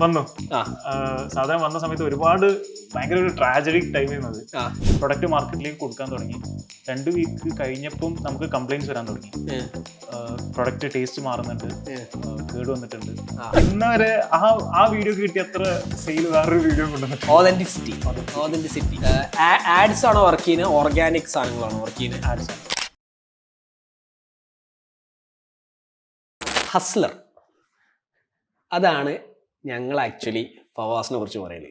വന്നു. സാധാരണ വന്ന സമയത്ത് ഒരുപാട് ഭയങ്കര ഒരു ട്രാജഡിക് ടൈമായിരുന്നു അത്. പ്രൊഡക്റ്റ് മാർക്കറ്റിലേക്ക് കൊടുക്കാൻ തുടങ്ങി. 2 വീക്ക് കഴിഞ്ഞപ്പം നമുക്ക് കംപ്ലൈൻറ്റ്സ് വരാൻ തുടങ്ങി. പ്രൊഡക്റ്റ് ടേസ്റ്റ് മാറുന്നുണ്ട്, കേട് വന്നിട്ടുണ്ട്. ഇന്നവരെ ആ വീഡിയോ കിട്ടിയ അത്ര സെയിൽ വേറൊരു വീഡിയോ കൊണ്ടുവന്നിട്ട്. ഓതന്റിസിറ്റി ആഡ്സ് ആണോ വർക്ക് ചെയ്യുന്നത്, ഓർഗാനിക് സാധനങ്ങളാണോ വർക്ക് ചെയ്യുന്നത്? ആഡ്സ്. ഹസ്ലർ, അതാണ് ഞങ്ങൾ ആക്ച്വലി ഫവാസിനെ കുറിച്ച് പറയല്.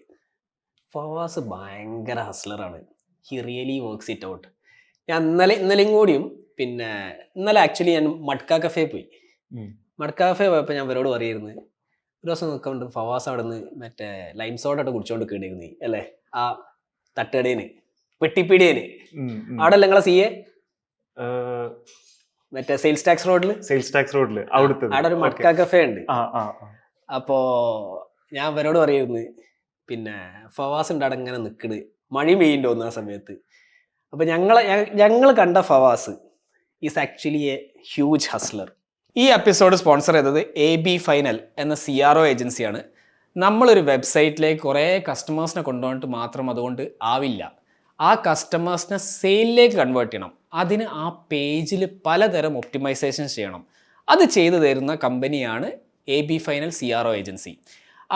ഫവാസ് ഭയങ്കര ഹസ്ലറാണ്. He really works it out. ഞാൻ ഇന്നലെയും കൂടിയും പിന്നെ ഇന്നലെ ആക്ച്വലി ഞാൻ മഡ്ക കഫേ പോയി. മഡ്ക കഫേ പോയപ്പോൾ ഞാൻ ഇവരോട് പറയുന്നത്, ഒരു ദിവസം നോക്കുന്നുണ്ട് ഫവാസ് അവിടെ നിന്ന് മറ്റേ ലൈം സോഡായിട്ട് കുടിച്ചോണ്ട് കേട്ടിരുന്നു അല്ലേ, ആ തട്ടുകടേന് പെട്ടിപ്പീടിയേന്. അവിടെ അല്ല നിങ്ങളെ CA മറ്റേ സെയിൽസ് ടാക്സ് റോഡില് അവിടെ ഒരു മഡ്ക കഫേ ഉണ്ട്. അപ്പോ ഞാൻ അവരോട് പറയുന്നത്, പിന്നെ ഫവാസ് ഉണ്ട് അവിടെ ഇങ്ങനെ നിൽക്കണ്, മഴയും പെയ്യുണ്ടോ ആ സമയത്ത്. അപ്പൊ ഞങ്ങൾ കണ്ട Fawaz is actually a huge hustler. ഈ എപ്പിസോഡ് സ്പോൺസർ ചെയ്തത് AB ഫൈനൽ എന്ന CRO ഏജൻസിയാണ്. നമ്മളൊരു വെബ്സൈറ്റിലേക്ക് കുറേ കസ്റ്റമേഴ്സിനെ കൊണ്ടുപോയിട്ട് മാത്രം അതുകൊണ്ട് ആവില്ല. ആ കസ്റ്റമേഴ്സിനെ സെയിലിലേക്ക് കൺവേർട്ട് ചെയ്യണം. അതിന് ആ പേജിൽ പലതരം ഒപ്റ്റിമൈസേഷൻ ചെയ്യണം. അത് ചെയ്തു തരുന്ന കമ്പനിയാണ് AB ഫൈനൽ CRO ഏജൻസി.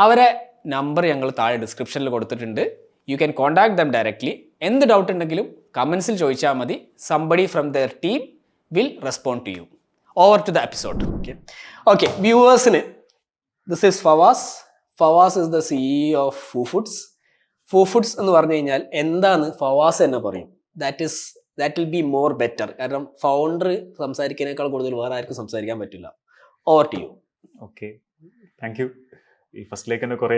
അവരെ നമ്പർ ഞങ്ങൾ താഴെ ഡിസ്ക്രിപ്ഷനിൽ കൊടുത്തിട്ടുണ്ട്. You can contact them directly. എന്ത് ഡൗട്ട് ഉണ്ടെങ്കിലും കമൻസിൽ ചോദിച്ചാൽ മതി. Somebody from there team will respond to you. Over to the episode. Okay വ്യൂവേഴ്സിന്, this is Fawaz. Fawaz is the CEO of ഫൂഫുഡ്സ് എന്ന് പറഞ്ഞു കഴിഞ്ഞാൽ എന്താണ് ഫവാസ് എന്ന് പറയും. That will be more better. കാരണം ഫൗണ്ടർ സംസാരിക്കുന്നതിനേക്കാൾ കൂടുതൽ വേറെ ആർക്കും സംസാരിക്കാൻ പറ്റില്ല. Over to you. Okay, thank you. ഈ ഫസ്റ്റിലേക്ക് തന്നെ കുറെ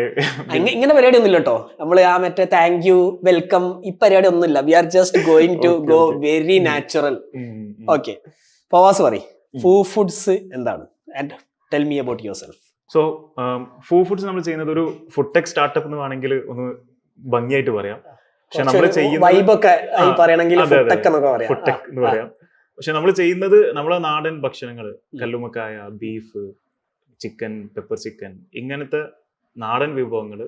ഇങ്ങനെ പരിപാടി ഒന്നുമില്ല കേട്ടോ. നമ്മൾ ആ മറ്റേ താങ്ക് യു, വെൽക്കം, ഈ പരിപാടി ഒന്നുമില്ല. We are just going to go very natural. Okay, Fawaz പറയും ഫൂഫുഡ്സ് എന്താണ്, and tell me about yourself. So ഫൂഫുഡ്സ് നമ്മൾ ചെയ്യുന്നത് ഒരു ഫുഡ് ടെക് സ്റ്റാർട്ടപ്പ് എന്ന് വേണമെങ്കിൽ ഒന്ന് ഭംഗിയായിട്ട് പറയാം. പക്ഷെ നമ്മൾ പറയാം. പക്ഷെ നമ്മൾ ചെയ്യുന്നത് നമ്മളെ നാടൻ ഭക്ഷണങ്ങൾ, കല്ലുമ്മക്കായ, ബീഫ്, ചിക്കൻ, പെപ്പർ ചിക്കൻ, ഇങ്ങനത്തെ നാടൻ വിഭവങ്ങൾ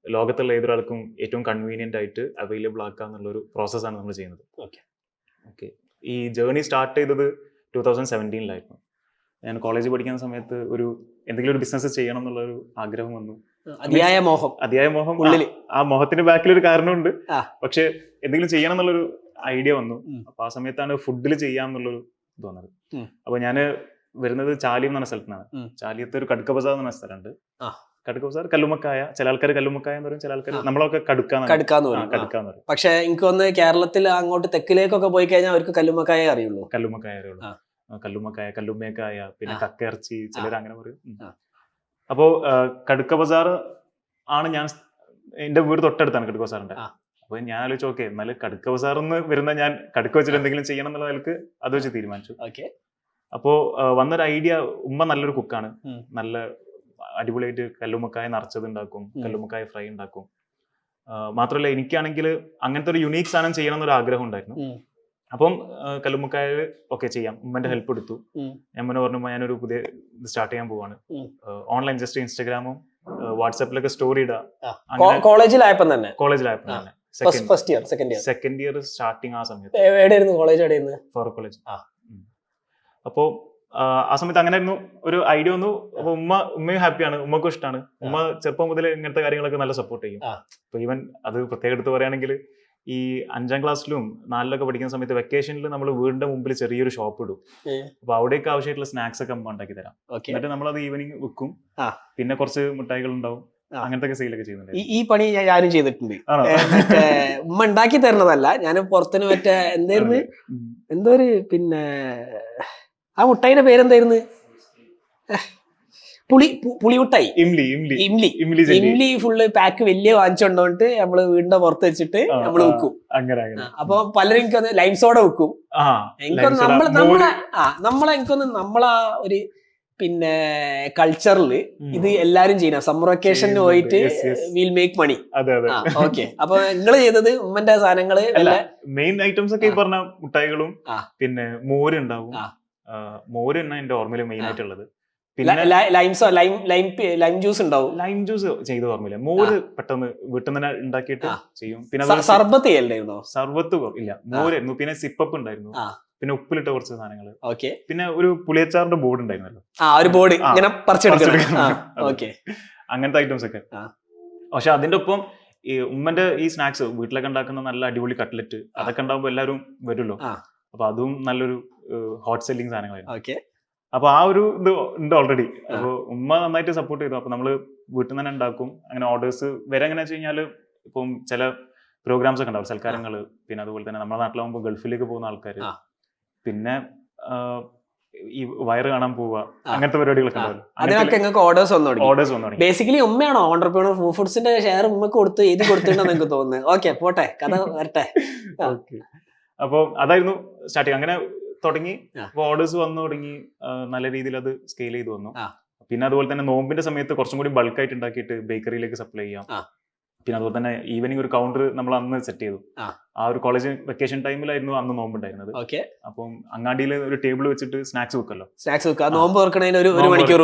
ലോകത്തുള്ള ഏതൊരാൾക്കും ഏറ്റവും കൺവീനിയന്റ് ആയിട്ട് അവൈലബിൾ ആക്കുക എന്നുള്ളൊരു പ്രോസസ്സാണ് നമ്മൾ ചെയ്യുന്നത്. ഓക്കെ, ഈ ജേർണി സ്റ്റാർട്ട് ചെയ്തത് 2017 ഞാൻ കോളേജിൽ പഠിക്കുന്ന സമയത്ത് എന്തെങ്കിലും ഒരു ബിസിനസ് ചെയ്യണം എന്നുള്ളൊരു ആഗ്രഹം വന്നു. അതിയായ മോഹം ഉള്ളിൽ. ആ മോഹത്തിന്റെ ബാക്കിലൊരു കാരണമുണ്ട്. പക്ഷെ എന്തെങ്കിലും ചെയ്യണം എന്നുള്ളൊരു ഐഡിയ വന്നു. അപ്പൊ ആ സമയത്താണ് ഫുഡിൽ ചെയ്യാമെന്നുള്ളൊരു തോന്നുന്നത്. അപ്പൊ ഞാന് വരുന്നത് ചാലിയം എന്ന് പറഞ്ഞ സ്ഥലത്താണ്. ചാലിയത്ത് ഒരു കടുക്ക ബസാർ എന്ന് പറഞ്ഞ സ്ഥലമുണ്ട്. കടുക്ക ബസാർ, കല്ലുമ്മക്കായ, ചില ആൾക്കാർ കല്ലുമ്മക്കായ എന്ന് പറയും, ചില ആൾക്കാർ നമ്മളൊക്കെ കടുക്കാന്ന് പറയും. പക്ഷെ എനിക്ക് തോന്നുന്നു കേരളത്തിൽ അങ്ങോട്ട് തെക്കിലേക്കൊക്കെ പോയി കഴിഞ്ഞാൽ അവർക്ക് കല്ലുമ്മക്കായ അറിയുള്ളൂ. കല്ലുമ്മക്കായ, കല്ലുമ്മേക്കായ, പിന്നെ കക്കയിറച്ചി, ചിലർ അങ്ങനെ പറയും. അപ്പോ കടുക്ക ബസാർ ആണ് എന്റെ വീട് തൊട്ടടുത്താണ് കടുക്ക ബസാറിന്റെ. അപ്പൊ ഞാൻ ആലോചിച്ചു, ഓക്കെ എന്നാലും കടുക്ക ബസാറിന്ന് വരുന്ന ഞാൻ കടുക്ക വെച്ചിട്ട് എന്തെങ്കിലും ചെയ്യണം എന്നുള്ള നിലക്ക് അത് വെച്ച് തീരുമാനിച്ചു. അപ്പോ വന്നൊരു ഐഡിയ, ഉമ്മ നല്ലൊരു കുക്കാണ്, നല്ല അടിപൊളിയായിട്ട് കല്ലുമ്മക്കായ നിറച്ചത് ഉണ്ടാക്കും, കല്ലുമ്മക്കായ ഫ്രൈ ഉണ്ടാക്കും. മാത്രമല്ല എനിക്കാണെങ്കിൽ അങ്ങനത്തെ ഒരു യുണീക്ക് സാധനം ചെയ്യണം എന്നൊരു ആഗ്രഹം ഉണ്ടായിരുന്നു. അപ്പം കല്ലുമ്മക്കായ ഓക്കെ ചെയ്യാം, ഉമ്മന്റെ ഹെൽപ്പ് എടുത്തു. ഞാൻ പറഞ്ഞു ഞാനൊരു പുതിയ സ്റ്റാർട്ട് ചെയ്യാൻ പോവാണ്. ഓൺലൈൻ ജസ്റ്റ് ഇൻസ്റ്റാഗ്രാമും വാട്സാപ്പിലൊക്കെ സ്റ്റോറി ഇടാം. കോളേജിലായപ്പോ തന്നെ സെക്കൻഡ് ഇയർ സ്റ്റാർട്ടിങ് ആ സമയത്ത് ഫോർ കോളേജ്. അപ്പോ ആ സമയത്ത് അങ്ങനെ ആയിരുന്നു ഒരു ഐഡിയ വന്നു. അപ്പൊ ഉമ്മയും ഹാപ്പിയാണ്, ഉമ്മക്കും ഇഷ്ടമാണ്. ഉമ്മ ചെറുപ്പം മുതൽ ഇങ്ങനത്തെ കാര്യങ്ങളൊക്കെ നല്ല സപ്പോർട്ട് ചെയ്യും. അപ്പൊ ഈവൻ അത് പ്രത്യേകം എടുത്ത് പറയുകയാണെങ്കിൽ ഈ 5ാം ക്ലാസ്സിലും 4ലൊക്കെ പഠിക്കുന്ന സമയത്ത് വെക്കേഷനിൽ നമ്മൾ വീടിന്റെ മുമ്പിൽ ചെറിയൊരു ഷോപ്പ് ഇടും. അപ്പൊ അവിടേക്ക് ആവശ്യമായിട്ടുള്ള സ്നാക്സ് ഒക്കെ അമ്മ ഉണ്ടാക്കി തരാം. എന്നിട്ട് നമ്മളത് ഈവനിങ് വിൽക്കും. പിന്നെ കുറച്ച് മിഠായികൾ ഉണ്ടാവും, അങ്ങനത്തെ സെയിലൊക്കെ ചെയ്യുന്നുണ്ട്. ഈ പണി ഞാനും ചെയ്തിട്ടുണ്ട്. ഉമ്മ ഉണ്ടാക്കി തരുന്നതല്ല, ഞാൻ പുറത്തുനിന്ന് മറ്റേ എന്തോ ഒരു പിന്നെ ആ മുട്ടായിന്റെ പേരെന്തായിരുന്നു, പുളിമുട്ടായി, ഇംലി ഫുള്ള് പാക്ക് വലിയ വാങ്ങിച്ചോണ്ടോണ്ട് നമ്മള് വീടിന്റെ പുറത്ത് വെച്ചിട്ട് നമ്മള് വെക്കും. അപ്പൊ പലരും എനിക്കൊന്ന് ലൈം സോഡ വെക്കും. എനിക്കൊന്ന് എനിക്കൊന്ന് നമ്മളാ ഒരു പിന്നെ കൾച്ചറില് ഇത് എല്ലാരും ചെയ്യണം. സമ്മർ വെക്കേഷന് പോയിട്ട് വിൽ മേക്ക് മണി. ഓക്കെ, അപ്പൊ നിങ്ങള് ചെയ്തത് ഉമ്മന്റെ സാധനങ്ങള് മെയിൻ ഐറ്റംസ് ഒക്കെ ഈ പറഞ്ഞ മുട്ടായികളും, പിന്നെ മോരുണ്ടാവും. മോര് തന്നെ എന്റെ ഓർമ്മയില് മെയിൻ ആയിട്ടുള്ളത്. പിന്നെ ലൈം ജ്യൂസ് ഉണ്ടാവും. ലൈം ജ്യൂസ് ചെയ്ത് ഓർമ്മയില്ല. മോര് പെട്ടെന്ന് വീട്ടിൽ നിന്ന് തന്നെ ഉണ്ടാക്കിയിട്ട് ചെയ്യും. പിന്നെ സർബത്ത് ചെയ്യണ്ടായിരുന്നോ? സർബത്ത് ഇല്ല, മോരായിരുന്നു. പിന്നെ സിപ്പപ്പ് ഉണ്ടായിരുന്നു. പിന്നെ ഉപ്പിലിട്ട കുറച്ച് സാധനങ്ങൾ. ഓക്കെ. പിന്നെ ഒരു പുളിയച്ചാറിന്റെ ബോർഡ് ഉണ്ടായിരുന്നല്ലോ, ഒരു ബോർഡ് ഇങ്ങനെ അങ്ങനത്തെ ഐറ്റംസ് ഒക്കെ. പക്ഷെ അതിന്റെ ഒപ്പം ഈ ഉമ്മന്റെ ഈ സ്നാക്സ് വീട്ടിലൊക്കെ ഉണ്ടാക്കുന്ന നല്ല അടിപൊളി കട്ട്ലറ്റ് അതൊക്കെ ഉണ്ടാകുമ്പോൾ എല്ലാവരും വരുമല്ലോ. അപ്പൊ അതും നല്ലൊരു ഹോട്ട് സെല്ലിങ് സാധനങ്ങളായിരുന്നു. അപ്പൊ ആ ഒരു ഇത് ഉണ്ട് ഓൾറെഡി. അപ്പൊ ഉമ്മ നന്നായിട്ട് സപ്പോർട്ട് ചെയ്തു. അപ്പൊ നമ്മള് വീട്ടിൽ നിന്ന് തന്നെ ഉണ്ടാക്കും. അങ്ങനെ ഓർഡേഴ്സ് വരെ എങ്ങനെ വെച്ച് കഴിഞ്ഞാല് ഇപ്പം ചില പ്രോഗ്രാംസ് ഒക്കെ ഉണ്ടാവും, സൽക്കാരങ്ങള്. പിന്നെ അതുപോലെ തന്നെ നമ്മുടെ നാട്ടിലാകുമ്പോൾ ഗൾഫിലേക്ക് പോകുന്ന ആൾക്കാർ, പിന്നെ ഈ വയറ് കാണാൻ പോവുക, അങ്ങനത്തെ പരിപാടികളൊക്കെ ഉണ്ടാവും. അതിനൊക്കെ ഓർഡേഴ്സ് വന്നു. ബേസിക്കലി ഉമ്മയാണോ ഓണ്ടർപ്രണർ? ഫുഡ്സിന്റെ ഷെയർ ഉമ്മക്ക് കൊടുത്ത് ഇത് കൊടുത്തിട്ടുണ്ടെന്ന് എനിക്ക് തോന്നുന്നത്. ഓക്കെ, പോട്ടെ, കഥ വരട്ടെ. അപ്പൊ അതായിരുന്നു സ്റ്റാർട്ടിങ്. അങ്ങനെ തുടങ്ങി. അപ്പൊ ഓർഡേഴ്സ് വന്നു തുടങ്ങി. നല്ല രീതിയിൽ അത് സ്കെയിൽ ചെയ്ത് വന്നു. പിന്നെ അതുപോലെ തന്നെ നോമ്പിന്റെ സമയത്ത് കുറച്ചും കൂടി ബൾക്കായിട്ട് ഉണ്ടാക്കിയിട്ട് ബേക്കറിയിലേക്ക് സപ്ലൈ ചെയ്യാം. പിന്നെ അതുപോലെ തന്നെ ഈവനിങ് ഒരു കൗണ്ടർ നമ്മൾ അന്ന് സെറ്റ് ചെയ്തു. ആ ഒരു കോളേജ് വെക്കേഷൻ ടൈമിലായിരുന്നു അന്ന് നോമ്പുണ്ടായിരുന്നത്. അപ്പം അങ്ങാടിയിൽ ഒരു ടേബിൾ വെച്ചിട്ട് സ്നാക്സ് വെക്കല്ലോ, നോമ്പ് തുറക്കണതിന് ഒരു മണിക്കൂർ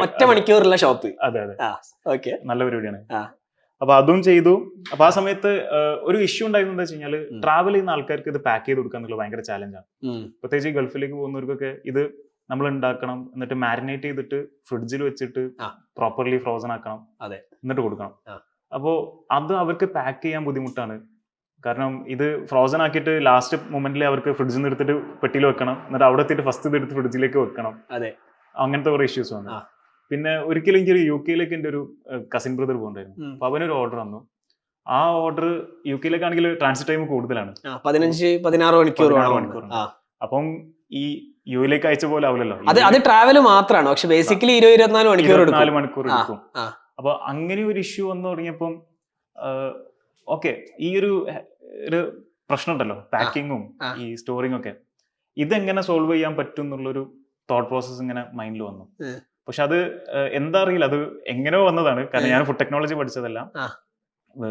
ഒറ്റ മണിക്കൂറുള്ള ഷോപ്പ്. അതെ അതെ, നല്ല പരിപാടിയാണ്. അപ്പൊ അതും ചെയ്തു. അപ്പൊ ആ സമയത്ത് ഒരു ഇഷ്യൂ ഉണ്ടായിരുന്നത് എന്താ വെച്ച് കഴിഞ്ഞാൽ ട്രാവൽ ചെയ്യുന്ന ആൾക്കാർക്ക് ഇത് പാക്ക് ചെയ്ത് കൊടുക്കുക എന്നുള്ളത് ഭയങ്കര ചാലഞ്ചാണ്. പ്രത്യേകിച്ച് ഗൾഫിലേക്ക് പോകുന്നവർക്കൊക്കെ ഇത് നമ്മൾ ഉണ്ടാക്കണം, എന്നിട്ട് മാരിനേറ്റ് ചെയ്തിട്ട് ഫ്രിഡ്ജിൽ വെച്ചിട്ട് പ്രോപ്പർലി ഫ്രോസൺ ആക്കണം, എന്നിട്ട് കൊടുക്കണം. അപ്പോൾ അത് അവർക്ക് പാക്ക് ചെയ്യാൻ ബുദ്ധിമുട്ടാണ്. കാരണം ഇത് ഫ്രോസൺ ആക്കിയിട്ട് ലാസ്റ്റ് മൊമെന്റിൽ അവർക്ക് ഫ്രിഡ്ജിൽ നിന്ന് എടുത്തിട്ട് പെട്ടിയിൽ വെക്കണം, എന്നിട്ട് അവിടെ എത്തിയിട്ട് ഫസ്റ്റ് ഇത് എടുത്ത് ഫ്രിഡ്ജിലേക്ക് വെക്കണം. അങ്ങനത്തെ കുറെ ഇഷ്യൂസ് വന്നു. പിന്നെ ഒരിക്കലും എനിക്ക് യു കെയിലേക്ക് എൻ്റെ ഒരു കസിൻ ബ്രദർ പോകുന്നുണ്ടായിരുന്നു. അപ്പൊ അവനൊരു ഓർഡർ വന്നു. ആ ഓർഡർ യു കെയിലേക്കാണെങ്കിൽ ട്രാൻസിറ്റ് ടൈം കൂടുതലാണ്, 15-16 മണിക്കൂർ. അപ്പം ഈ യുയിലേക്ക് അയച്ച പോലെ ആവില്ലല്ലോ. അത് ട്രാവൽ മാത്രമാണ്, പക്ഷെ ബേസിക്കലി 20-24 മണിക്കൂർ എടുക്കും. അപ്പൊ അങ്ങനെ ഒരു ഇഷ്യൂ വന്നു തുടങ്ങിയപ്പം ഓക്കെ, ഈ ഒരു പ്രശ്നം ഉണ്ടല്ലോ, പാക്കിങ്ങും ഈ സ്റ്റോറിങ്ങും ഒക്കെ, ഇതെങ്ങനെ സോൾവ് ചെയ്യാൻ പറ്റും എന്നുള്ളൊരു തോട്ട് പ്രോസസ് ഇങ്ങനെ മൈൻഡിൽ വന്നു. പക്ഷെ അത് എന്താ അറിയില്ല, അത് എങ്ങനെയോ വന്നതാണ്. കാരണം ഞാൻ ഫുഡ് ടെക്നോളജി പഠിച്ചതെല്ലാം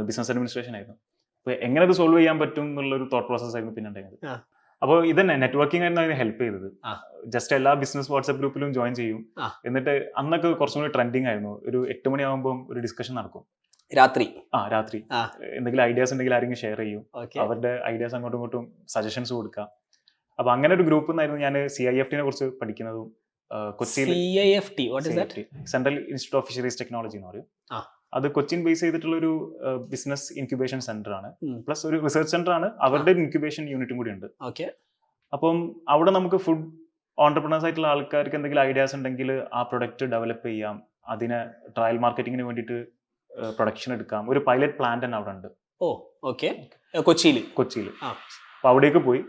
ബിസിനസ് അഡ്മിനിസ്ട്രേഷൻ ആയിരുന്നു. അപ്പൊ എങ്ങനെ അത് സോൾവ് ചെയ്യാൻ പറ്റും എന്നുള്ളൊരു തോട്ട് പ്രോസസ് ആയിരുന്നു പിന്നെ ഉണ്ടായിരുന്നത്. അപ്പോൾ ഇതന്നെ നെറ്റ്വർക്കിംഗ് ആയിരുന്നു അതിനെ ഹെൽപ്പ് ചെയ്തത്. ജസ്റ്റ് എല്ലാ ബിസിനസ് വാട്സ്ആപ്പ് ഗ്രൂപ്പിലും ജോയിൻ ചെയ്യും. എന്നിട്ട് അന്നൊക്കെ കുറച്ചും കൂടി ട്രെൻഡിങ് ആയിരുന്നു. ഒരു 8 മണിയാകുമ്പോൾ ഒരു ഡിസ്കഷൻ നടക്കും രാത്രി. എന്തെങ്കിലും ഐഡിയാസ് ഉണ്ടെങ്കിൽ ആരെങ്കിലും ഷെയർ ചെയ്യും, അവരുടെ ഐഡിയാസ് അങ്ങോട്ടും ഇങ്ങോട്ടും സജഷൻസ് കൊടുക്കാം. അപ്പൊ അങ്ങനെ ഒരു ഗ്രൂപ്പിൽ നിന്നായിരുന്നു ഞാൻ CIFT കുറിച്ച് പഠിക്കുന്നതും. കൊച്ചിയിൽ central institute of fisheries technology എന്ന് പറയും. അത് കൊച്ചിൻ ബേസ് ചെയ്തിട്ടുള്ള ഒരു ബിസിനസ് ഇൻക്യുബേഷൻ സെന്റർ ആണ്, പ്ലസ് ഒരു റിസർച്ച് സെന്റർ ആണ്. അവരുടെ ഇൻക്യുബേഷൻ യൂണിറ്റും കൂടി ഉണ്ട്. അപ്പം അവിടെ നമുക്ക് ഫുഡ് ഓണ്ടർപ്രണേഴ്സ് ആയിട്ടുള്ള ആൾക്കാർക്ക് എന്തെങ്കിലും ഐഡിയാസ് ഉണ്ടെങ്കിൽ ആ പ്രൊഡക്റ്റ് ഡെവലപ്പ് ചെയ്യാം, അതിനെ ട്രയൽ മാർക്കറ്റിങ്ങിന് വേണ്ടിയിട്ട് പ്രൊഡക്ഷൻ എടുക്കാം. ഒരു പൈലറ്റ് പ്ലാന്റ് തന്നെ അവിടെ ഉണ്ട്. കൊച്ചിയിൽ. അപ്പൊ അവിടേക്ക് പോയി.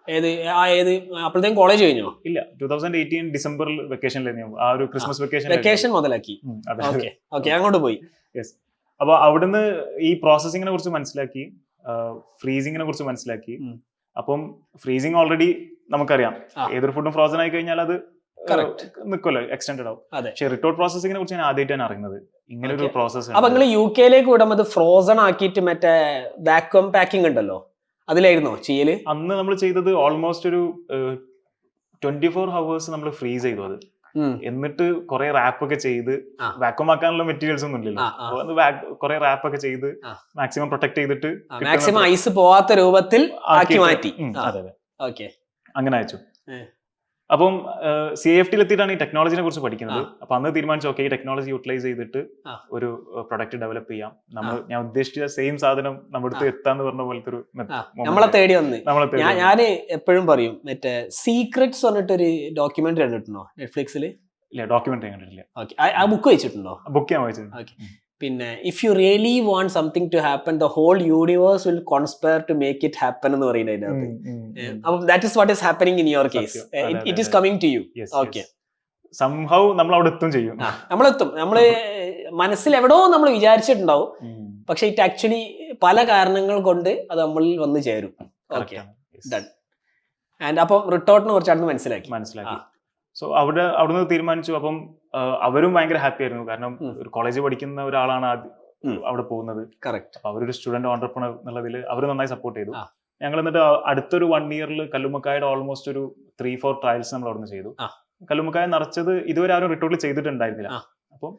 അപ്പോഴത്തേക്കും കോളേജ് കഴിഞ്ഞോ? ഇല്ല, 2018 ഡിസംബറിൽ വെക്കേഷനിലായിരുന്നു. ആ ഒരു ക്രിസ്മസ് വെക്കേഷൻ മുതലാക്കി അങ്ങോട്ട് പോയി. അപ്പൊ അവിടുന്ന് ഈ പ്രോസസ്സിങ്ങിനെ കുറിച്ച് മനസ്സിലാക്കി, ഫ്രീസിങ്ങിനെ കുറിച്ച് മനസ്സിലാക്കി. അപ്പം ഫ്രീസിങ് ഓൾറെഡി നമുക്കറിയാം, ഏതൊരു ഫുഡും ഫ്രോസൺ ആയി കഴിഞ്ഞാൽ അത് നിൽക്കുമല്ലോ, എക്സ്റ്റെൻഡഡ് ആവും. പക്ഷെ റിട്ടോർട്ട് പ്രോസസ്സിങ്ങിനെ കുറിച്ച് ഞാൻ ആദ്യമായിട്ടാണ് അറിയുന്നത്, ഇങ്ങനെ ഒരു പ്രോസസ്. അപ്പൊ നിങ്ങൾ UK വിടുമ്പോൾ ഫ്രോസൺ ആക്കിയിട്ട് മറ്റേ വാക്വം പാക്കിംഗ് ഉണ്ടല്ലോ, അതിലായിരുന്നോ ചെയ്യല്? അന്ന് നമ്മൾ ചെയ്തത് ഓൾമോസ്റ്റ് ഒരു 24 hours നമ്മൾ ഫ്രീസ് ചെയ്തു അത്. എന്നിട്ട് കുറെ റാപ്പ് ഒക്കെ ചെയ്ത്, വാക്വം ആക്കാനുള്ള മെറ്റീരിയൽസ് ഒന്നും ഇല്ലല്ലോ, കുറെ റാപ്പ് ഒക്കെ ചെയ്ത് മാക്സിമം പ്രൊട്ടക്ട് ചെയ്തിട്ട് മാക്സിമം ഐസ് പോവാത്ത രൂപത്തിൽ ആക്കി മാറ്റി. അതെ, അങ്ങനെ അയച്ചു. അപ്പം CIFT എത്തിയിട്ടാണ് ഈ ടെക്നോളജിനെ കുറിച്ച് പഠിക്കുന്നത്. അപ്പൊ അന്ന് തീരുമാനിച്ചു, ഓക്കെ, ഈ ടെക്നോളജി യൂട്ടിലൈസ് ചെയ്തിട്ട് ഒരു പ്രൊഡക്റ്റ് ഡെവലപ്പ് ചെയ്യാം. ഞാൻ ഉദ്ദേശിച്ച സെയിം സാധനം നമ്മുടെ അടുത്ത് എത്താന്ന് പറഞ്ഞ പോലത്തെ ഒരു നമ്മളെ തേടി വന്ന്. ഞാൻ എപ്പോഴും പറയും, മറ്റേ സീക്രറ്റ്സ് പറഞ്ഞിട്ടൊരു ഡോക്യുമെന്ററി കണ്ടിട്ടുണ്ടോ നെറ്റ്ഫ്ലിക്സിൽ? ഇല്ല, ഡോക്യുമെന്ററി കണ്ടിട്ടില്ല. ആ ബുക്ക് വായിച്ചിട്ടുണ്ടോ? ബുക്ക് ഞാൻ വായിച്ചിട്ടുണ്ട്. പിന്നെ if you really want something to happen, the whole universe will conspire to make it happen എന്ന് പറയുന്നതിനകത്ത്. അപ്പം that is what is happening in your case. It is coming to you. Okay, somehow നമ്മൾ അവിടെ എത്തും ചെയ്യും. നമ്മളെത്തും. നമ്മള് മനസ്സിൽ എവിടെയോ നമ്മൾ വിചാരിച്ചിട്ടുണ്ടാവും, പക്ഷെ ഇറ്റ് ആക്ച്വലി പല കാരണങ്ങൾ കൊണ്ട് അത് നമ്മളിൽ വന്ന് ചേരും. Okay, done. ആൻഡ് അപ്പം റിട്ടോർട്ടിനെ കുറിച്ചാണ് മനസ്സിലാക്കി. സോ അവിടുന്ന് തീരുമാനിച്ചു. അപ്പം അവരും ഭയങ്കര ഹാപ്പി ആയിരുന്നു, കാരണം ഒരു കോളേജിൽ പഠിക്കുന്ന ഒരാളാണ് അവിടെ പോകുന്നത്. അപ്പൊ അവരൊരു സ്റ്റുഡന്റ് ഓണ്ടർപ്രണർ എന്നുള്ളതിൽ അവർ നന്നായി സപ്പോർട്ട് ചെയ്തു. ഞങ്ങൾ എന്നിട്ട് അടുത്തൊരു 1 year കല്ലുമ്മക്കായുടെ ഓൾമോസ്റ്റ് ഒരു 3-4 ട്രയൽസ് നമ്മൾ അവിടുന്ന് ചെയ്തു. കല്ലുമ്മക്കായ നിറച്ചത് ഇതുവരെ ആരും റിട്ടോർട്ടിൽ ചെയ്തിട്ടുണ്ടായിരുന്നില്ല. അപ്പം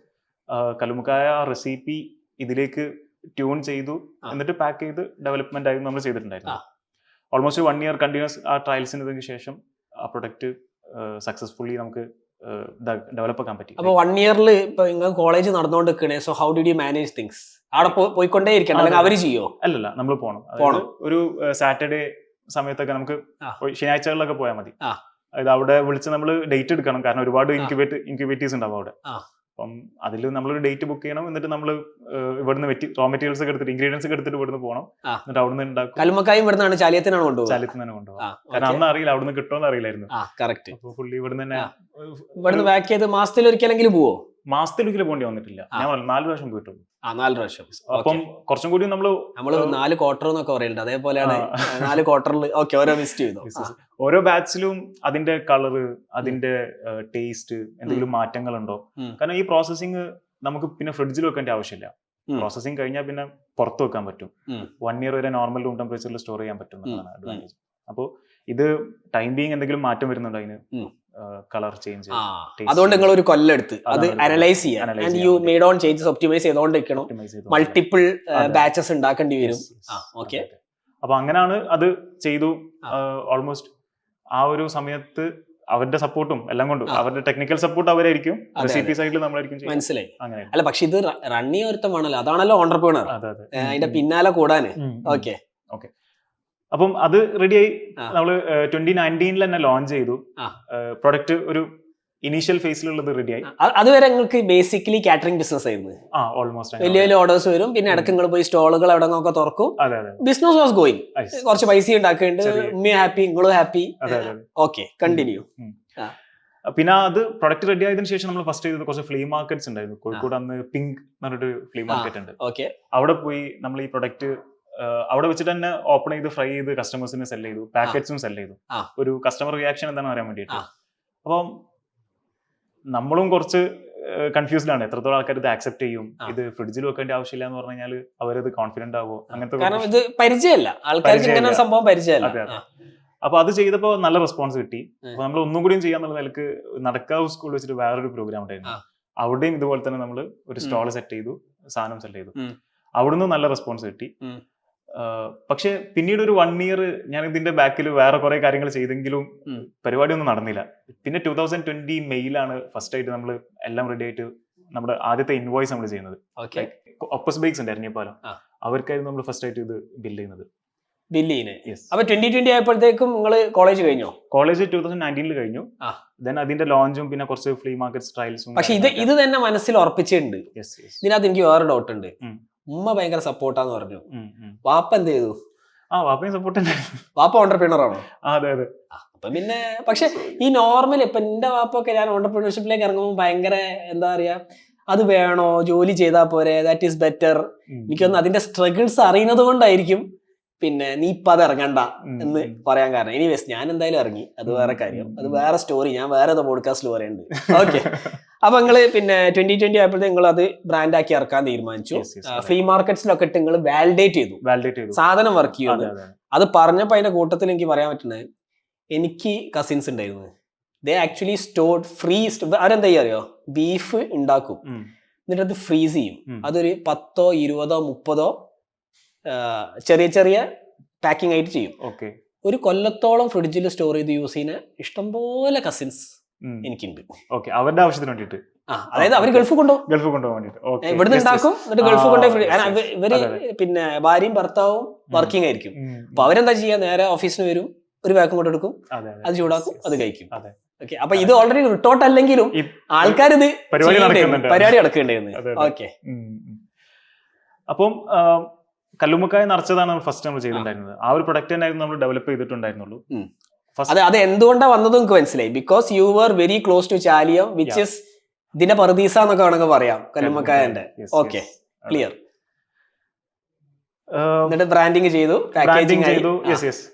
കല്ലുമ്മക്കായ റെസിപ്പി ഇതിലേക്ക് ട്യൂൺ ചെയ്തു, എന്നിട്ട് പാക്ക് ചെയ്ത് ഡെവലപ്മെന്റ് ആയിരുന്നു നമ്മൾ ചെയ്തിട്ടുണ്ടായിരുന്നു. ഓൾമോസ്റ്റ് 1 year കണ്ടിന്യൂസ് ആ ട്രയൽസിന് ശേഷം ആ പ്രൊഡക്റ്റ് സക്സസ്ഫുള്ളി നമുക്ക് ഡെവലപ്പ് ആക്കാൻ പറ്റി. അപ്പൊ 1 year ഇപ്പൊ നിങ്ങൾ കോളേജ് നടന്നുകൊണ്ടിരിക്കണേ, so how did you manage things? അവിടെ പോയിക്കൊണ്ടേ ഇരിക്കണം, അല്ലെങ്കിൽ അവര് ചെയ്യോ? അല്ലല്ല, നമ്മൾ പോകണം. ഒരു സാറ്റർഡേ സമയത്തൊക്കെ നമുക്ക് ശനിയാഴ്ചകളിലൊക്കെ പോയാൽ മതി. അതായത് അവിടെ വിളിച്ച് നമ്മൾ ഡേറ്റ് എടുക്കണം, കാരണം ഒരുപാട് ഇൻക്യുബേറ്റീവ്സ് ഉണ്ടാവും അവിടെ. അപ്പം അതിൽ നമ്മളൊരു ഡേറ്റ് ബുക്ക് ചെയ്യണം, എന്നിട്ട് നമ്മൾ ഇവിടുന്ന് റോ മെറ്റീരിയൽസ് ഒക്കെ എടുത്തിട്ട് ഇൻഗ്രീഡിയൻസ് ഒക്കെ എടുത്തിട്ട് ഇവിടുന്ന് പോകണം, എന്നിട്ട് അവിടുന്ന് ഉണ്ടാക്കും. കല്ലുമ്മക്കായും ഇവിടുന്നാണ് ചാലിയത്തിനാണ് കൊണ്ടുപോകും. ചാലിയത്തിന് കൊണ്ടുപോകാം, കാരണം അന്ന് അറിയില്ല അവിടുന്ന് കിട്ടുമെന്ന് അറിയില്ലായിരുന്നു. അപ്പൊ പുള്ളി ഇവിടുന്ന് തന്നെ ഇവിടുന്ന് പാക്ക് ചെയ്ത് മാസത്തിൽ ഒരിക്കലെങ്കിലും പോവോ? മാസത്തിൽ ഒരിക്കലും പോകേണ്ടി വന്നിട്ടില്ല. ഞാൻ 4 പ്രാവശ്യം പോയിട്ടുള്ളൂ. 4 പ്രാവശ്യം. അപ്പം കുറച്ചും കൂടി നമ്മള് 4 ക്വാർട്ടർ എന്നൊക്കെ പറയുന്നുണ്ട്, അതേപോലെയാണ് 4 ക്വാർട്ടറിൽ ഓരോ വിസിറ്റ് ചെയ്തു. ഓരോ ബാച്ചിലും അതിന്റെ കളറ്, അതിന്റെ ടേസ്റ്റ്, എന്തെങ്കിലും മാറ്റങ്ങളുണ്ടോ? കാരണം ഈ പ്രോസസ്സിങ് നമുക്ക് പിന്നെ ഫ്രിഡ്ജിൽ വെക്കേണ്ട ആവശ്യമില്ല. പ്രോസസ്സിങ് കഴിഞ്ഞാൽ പിന്നെ പുറത്ത് വെക്കാൻ പറ്റും. 1 year വരെ നോർമൽ റൂം ടെമ്പറേച്ചറിൽ സ്റ്റോർ ചെയ്യാൻ പറ്റും എന്നതാണ് അഡ്വാൻറ്റേജ്. അപ്പോൾ ഇത് ടൈം ബീങ് എന്തെങ്കിലും മാറ്റം വരുന്നുണ്ടോ അതിന്, കളർ ചേഞ്ച്, അതുകൊണ്ട് നിങ്ങൾ ഒരു കൊല്ലെടുത്ത് അത് അനലൈസ് ചെയ്യാൻ, and you made on changes, optimise ചെയ്തോണ്ടിരിക്കണം, മൾട്ടിപ്പിൾ ബാച്ചസ് ഉണ്ടാക്കേണ്ടി വരും. ഓക്കെ, അപ്പൊ അങ്ങനെയാണ് അത് ചെയ്തു. ഓൾമോസ്റ്റ് ആ ഒരു സമയത്ത് അവരുടെ സപ്പോർട്ടും എല്ലാം കൊണ്ടും, അവരുടെ ടെക്നിക്കൽ സപ്പോർട്ട് അവരായിരിക്കും, റെസിപ്പി സൈഡിൽ നമ്മളായിരിക്കും. മനസ്സിലായി. അങ്ങനെ അല്ല, പക്ഷെ ഇത് റണ്ണി ഒരുത്തമാണല്ലോ, അതാണല്ലോ ഓണ്ടർപ്രണർ, അതിന്റെ പിന്നാലെ കൂടാന്. Okay okay. അപ്പം അത് റെഡിയായി. നമ്മള് 2019 തന്നെ ലോഞ്ച് ചെയ്തു പ്രൊഡക്റ്റ്. ഒരു ഇനീഷ്യൽ ഫേസിലുള്ളത് റെഡിയായി. അതുവരെ നിങ്ങൾക്ക് ബേസിക്കലി കാറ്ററിംഗ് ബിസിനസ് ആയിരുന്നു. ഓൾമോസ്റ്റ് വലിയ വലിയ ഓർഡേഴ്സ് വരും, പിന്നെ ഇടയ്ക്ക് നിങ്ങൾ പോയി സ്റ്റോളുകൾ എവിടെ നിന്നൊക്കെ തുറക്കും. ബിസിനസ് വാസ് ഗോയിങ്, കുറച്ച് പൈസ ഉണ്ടാക്കുന്നുണ്ട്, ഉമ്മ ഹാപ്പി, നിങ്ങളും ഹാപ്പി. Okay, continue. പിന്നെ അത് പ്രൊഡക്റ്റ് റെഡി ആയതിനു ശേഷം നമ്മൾ ഫസ്റ്റ് ചെയ്തത് കുറച്ച് ഫ്ലീ മാർക്കറ്റ്സ് ഉണ്ടായിരുന്നു. കോഴിക്കോട് അന്ന് പിങ്ക് എന്ന് പറഞ്ഞിട്ട് ഫ്ലീ മാർക്കറ്റ് ഉണ്ട്. അവിടെ പോയി നമ്മൾ ഈ പ്രൊഡക്റ്റ് അവിടെ വെച്ചിട്ട് തന്നെ ഓപ്പൺ ചെയ്ത് ഫ്രൈ ചെയ്ത് കസ്റ്റമേഴ്സിന് സെൽ ചെയ്തു, പാക്കറ്റ്സും സെൽ ചെയ്തു. ഒരു കസ്റ്റമർ റിയാക്ഷൻ എന്താണെന്ന് അറിയാൻ വേണ്ടിയിട്ട്. അപ്പം നമ്മളും കുറച്ച് കൺഫ്യൂസ്ഡ് ആണ്, എത്രത്തോളം ആൾക്കാർ ഇത് ആക്സെപ്റ്റ് ചെയ്യും, ഇത് ഫ്രിഡ്ജിൽ വെക്കേണ്ട ആവശ്യമില്ല എന്ന് പറഞ്ഞു കഴിഞ്ഞാൽ അവരത് കോൺഫിഡന്റ് ആവോ, അങ്ങനത്തെ പരിചയമല്ല ആൾക്കാർക്ക്, സംഭവം പരിചയമല്ല. അതെ. അപ്പൊ അത് ചെയ്തപ്പോ നല്ല റെസ്പോൺസ് കിട്ടി. അപ്പൊ നമ്മൾ ഒന്നും കൂടിയും ചെയ്യാന്നുള്ള നിലക്ക് നടക്കാവ് സ്കൂളിൽ വെച്ചിട്ട് വേറൊരു പ്രോഗ്രാം ഉണ്ടായിരുന്നു. അവിടെയും ഇതുപോലെ തന്നെ നമ്മൾ ഒരു സ്റ്റോൾ സെറ്റ് ചെയ്തു, സാധനം സെറ്റ് ചെയ്തു. അവിടുന്ന് നല്ല റെസ്പോൺസ് കിട്ടി. പക്ഷെ പിന്നീട് ഒരു 1 year ഞാൻ ഇതിന്റെ ബാക്കിൽ വേറെ കുറെ കാര്യങ്ങൾ ചെയ്തെങ്കിലും പരിപാടി ഒന്നും നടന്നില്ല. പിന്നെ 2020 മെയിലാണ് ഫസ്റ്റ് ആയിട്ട് നമ്മൾ എല്ലാം റെഡി ആയിട്ട് നമ്മുടെ ആദ്യത്തെ ഇൻവോയ്സ് നമ്മൾ ചെയ്യുന്നത്. ഒപ്പസ് ബേക്സ് ഉണ്ട് എരഞ്ഞിപ്പാലം, അവർക്കായിരുന്നു നമ്മൾ ഫസ്റ്റ് ആയിട്ട് ഇത് ബില്ല് ചെയ്യുന്നത്. അപ്പൊ 2020 ആയപ്പോഴത്തേക്കും നിങ്ങൾ കോളേജ് കഴിഞ്ഞോ? കോളേജ് 2019 കഴിഞ്ഞു. ദെൻ അതിന്റെ ലോഞ്ചും പിന്നെ കുറച്ച് ഫ്ലീ മാർക്കറ്റ് ട്രയൽസും. പക്ഷെ ഇത് തന്നെ മനസ്സിൽ ഉറപ്പിച്ചിട്ടുണ്ട്. ഇതിനകത്ത് എനിക്ക് വേറെ ഡൗട്ട് ഉണ്ട്. ഉമ്മ ഭയങ്കര സപ്പോർട്ടാന്ന് പറഞ്ഞു, വാപ്പ എന്ത് ചെയ്തു? വാപ്പയും സപ്പോർട്ട് ഉണ്ടായിരുന്നു. വാപ്പ ഓണ്ടർപ്രീനർ ആണോ? അതെ അതെ. അപ്പൊ പിന്നെ പക്ഷെ ഈ നോർമൽ ഇപ്പൊ എന്റെ വാപ്പൊക്കെ ഞാൻ ഓണ്ടർപ്രീനർഷിപ്പിലേക്ക് ഇറങ്ങുമ്പോൾ ഭയങ്കര എന്താ പറയാ, അത് വേണോ, ജോലി ചെയ്താൽ പോരെ, ദാറ്റ് ഈസ് ബെറ്റർ. എനിക്കൊന്ന് അതിന്റെ സ്ട്രഗിൾസ് അറിയുന്നത് കൊണ്ടായിരിക്കും പിന്നെ നീ ഇപ്പൊ അത് ഇറങ്ങണ്ട എന്ന് പറയാൻ കാരണം. എനിവേസ് ഞാൻ എന്തായാലും ഇറങ്ങി, അത് വേറെ കാര്യം, അത് വേറെ സ്റ്റോറി, ഞാൻ വേറെ പോഡ്കാസ്റ്റിൽ പറയുന്നുണ്ട്. ഓക്കെ, അപ്പൊ നിങ്ങള് പിന്നെ 2020 ആയപ്പോഴത്തേക്ക് നിങ്ങൾ അത് ബ്രാൻഡ് ആക്കി ഇറക്കാൻ തീരുമാനിച്ചു. ഫ്രീ മാർക്കറ്റ്സിലൊക്കെ ഇട്ട് നിങ്ങൾ വാലിഡേറ്റ് ചെയ്തു, സാധനം വർക്ക് ചെയ്യുന്നു. അത് പറഞ്ഞപ്പോ അതിന്റെ കൂട്ടത്തിൽ എനിക്ക് പറയാൻ പറ്റുന്നത്, എനിക്ക് കസിൻസ് ഉണ്ടായിരുന്നു, ദേ ആക്ച്വലി സ്റ്റോർഡ് അവരെന്താ അറിയോ, ബീഫ് ഉണ്ടാക്കും, എന്നിട്ട് അത് ഫ്രീസ് ചെയ്യും. അതൊരു 10, 20, 30 ചെറിയ ചെറിയ പാക്കിംഗ് ആയിട്ട് ചെയ്യും. ഒരു കൊല്ലത്തോളം ഫ്രിഡ്ജിൽ സ്റ്റോർ ചെയ്ത് യൂസ് ചെയ്യുന്ന ഇഷ്ടംപോലെ കസിൻസ് എനിക്കുണ്ട്. അവരുടെ ആവശ്യത്തിന് വേണ്ടിട്ട്, അതായത് അവർ ഗൾഫ് കൊണ്ടുപോകാൻ വേണ്ടിട്ട് ഇവിടുന്ന് ഉണ്ടാക്കും, എന്നിട്ട് ഗൾഫ് കൊണ്ടുപോയി. ഇവര് പിന്നെ ഭാര്യയും ഭർത്താവും വർക്കിംഗ് ആയിരിക്കും. അപ്പൊ അവരെന്താ ചെയ്യാ, നേരെ ഓഫീസിന് വരും, ഒരു വാക്കം കൊണ്ട് എടുക്കും, അത് ചൂടാക്കും, അത് കഴിക്കും. ഓക്കെ, അപ്പൊ ഇത് ഓൾറെഡി റിട്ടോർട്ട് അല്ലെങ്കിലും ആൾക്കാർ ഇത് പരിപാടി നടക്കേണ്ടിയിരുന്നു. ഓക്കെ, അപ്പം കല്ലുമ്മക്കായ നിറച്ചതാണ് ഫസ്റ്റ് നമ്മൾ ചെയ്തിട്ടുണ്ടായിരുന്നത്. ആ ഒരു പ്രൊഡക്റ്റ് തന്നെയായിരുന്നു നമ്മൾ ഡെവലപ്പ് ചെയ്തിട്ടുണ്ടായിരുന്നുള്ളൂ. അത് എന്തുകൊണ്ടാണ് വന്നത് നിങ്ങൾക്ക് മനസ്സിലായി, because you were very close to Chaliyam, which is ഇതിന്റെ പറുദീസ എന്നൊക്കെ വേണമെങ്കിൽ പറയാം കല്ലുമ്മക്കായന്റെ. Okay, clear. എന്നിട്ട് ബ്രാൻഡിങ് ചെയ്തു,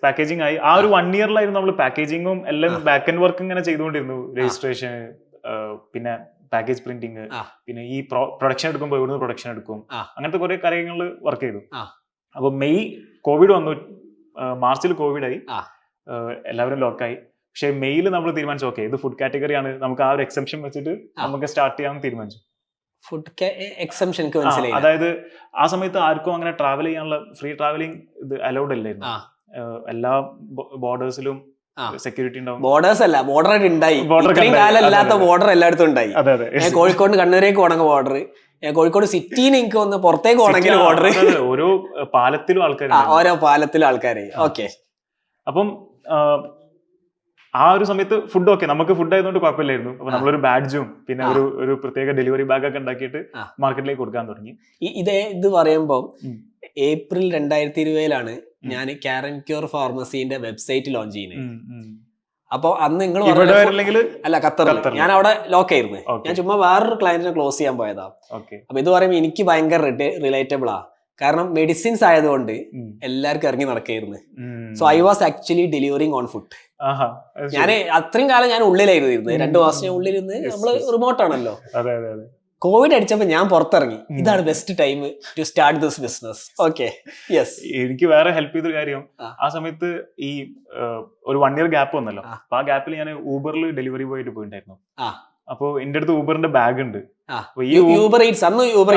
പാക്കേജിംഗ് ആയി. ആ ഒരു 1 yearലായിരുന്നു നമ്മൾ പാക്കേജിങ്ങും എല്ലാം ബാക്ക് ആൻഡ് വർക്ക് ഇങ്ങനെ ചെയ്തുകൊണ്ടിരുന്നു. രജിസ്ട്രേഷൻ, പിന്നെ പാക്കേജ് പ്രിന്റിങ്, പിന്നെ ഈ പ്രൊഡക്ഷൻ എടുക്കുമ്പോൾ ഇവിടുന്ന് പ്രൊഡക്ഷൻ എടുക്കും, അങ്ങനത്തെ കുറെ കാര്യങ്ങൾ വർക്ക് ചെയ്തു. അപ്പൊ മെയ് കോവിഡ് വന്നു, മാർച്ചിൽ കോവിഡ് ആയി, എല്ലാവരും ലോക്കായി. പക്ഷെ മെയിൽ നമ്മൾ തീരുമാനിച്ചു ഓക്കെ ഇത് ഫുഡ് കാറ്റഗറി ആണ്, നമുക്ക് ആ ഒരു എക്സെപ്ഷൻ വെച്ചിട്ട് നമുക്ക് സ്റ്റാർട്ട് ചെയ്യാമെന്ന് തീരുമാനിച്ചു. ഫുഡ് എക്സംഷൻ മനസ്സിലായി. അതായത് ആ സമയത്ത് ആർക്കും അങ്ങനെ ട്രാവൽ ചെയ്യാനുള്ള ഫ്രീ ട്രാവലിംഗ് ഇത് അലൗഡ് അല്ലായിരുന്നു. എല്ലാ ബോർഡേഴ്സിലും സെക്യൂരിറ്റി ഉണ്ടാവും. ബോർഡേഴ്സ് അല്ല, ബോർഡർ ഉണ്ടായി. ഇത്രയും കാലം അല്ലാത്ത ബോർഡർ എല്ലായിടത്തും ഉണ്ടായി. കോഴിക്കോട് കണ്ണൂരേക്ക് പോകണമെങ്കിൽ ബോർഡർ, കോഴിക്കോട് സിറ്റിന്ന് എനിക്ക് വന്ന് പുറത്തേക്ക് പോകണമെങ്കിൽ ബോർഡർ. ഓരോ പാലത്തിലും ആൾക്കാർ, ഓരോ പാലത്തിലും ആൾക്കാരെ. ഓക്കെ. അപ്പം ആ ഒരു സമയത്ത് ഫുഡ് ഓക്കെ, നമുക്ക് ഫുഡ് ആയതുകൊണ്ട് കുഴപ്പമില്ലായിരുന്നു. അപ്പൊ നമ്മളൊരു ബാഡ്ജും പിന്നെ ഒരു പ്രത്യേക ഡെലിവറി ബാഗ് ഒക്കെ ഉണ്ടാക്കിയിട്ട് മാർക്കറ്റിലേക്ക് കൊടുക്കാൻ തുടങ്ങി. ഇത് പറയുമ്പോ ഏപ്രിൽ 2020 ഞാൻ കാരൻ ക്യൂർ ഫാർമസിന്റെ വെബ്സൈറ്റ് ലോഞ്ച് ചെയ്യുന്നത്. അപ്പൊ അന്ന് നിങ്ങൾ അല്ല ഖത്തറിൽ, ഞാൻ അവിടെ ലോക്ക് ആയിരുന്നു. ഞാൻ ചുമ്മാ വേറൊരു ക്ലയന്റിനെ ക്ലോസ് ചെയ്യാൻ പോയതാ. അപ്പൊ ഇത് പറയുമ്പോ എനിക്ക് ഭയങ്കര റിലേറ്റബിളാ. കാരണം മെഡിസിൻസ് ആയതുകൊണ്ട് എല്ലാവർക്കും ഇറങ്ങി നടക്കായിരുന്നു. So I was actually delivering on food. ഞാൻ അത്രയും കാലം ഞാൻ ഉള്ളിലായിരുന്നു, 2 മാസം ഞാൻ ഉള്ളിലിരുന്ന്. നമ്മള് റിമോട്ടാണല്ലോ. കോവിഡ് അടിച്ചപ്പോ ഞാൻ പുറത്തിറങ്ങി. ഇതാണ് best time to start this business. Okay, yes. എനിക്ക് വേറെ ഹെൽപ്പ് ചെയ്ത കാര്യം, ആ സമയത്ത് ഈ ഒരു 1 year ഗ്യാപ്പ് വന്നല്ലോ. അപ്പൊ ആ ഗ്യാപ്പിൽ ഞാൻ ഊബറിൽ ഡെലിവറി ബോയ് ആയിട്ട് പോയിട്ടുണ്ടായിരുന്നു. അപ്പൊ എന്റെ അടുത്ത് ഊബറിന്റെ ബാഗ് ഉണ്ട്. യൂബർ ഈറ്റ്സ്, അന്ന് യൂബർ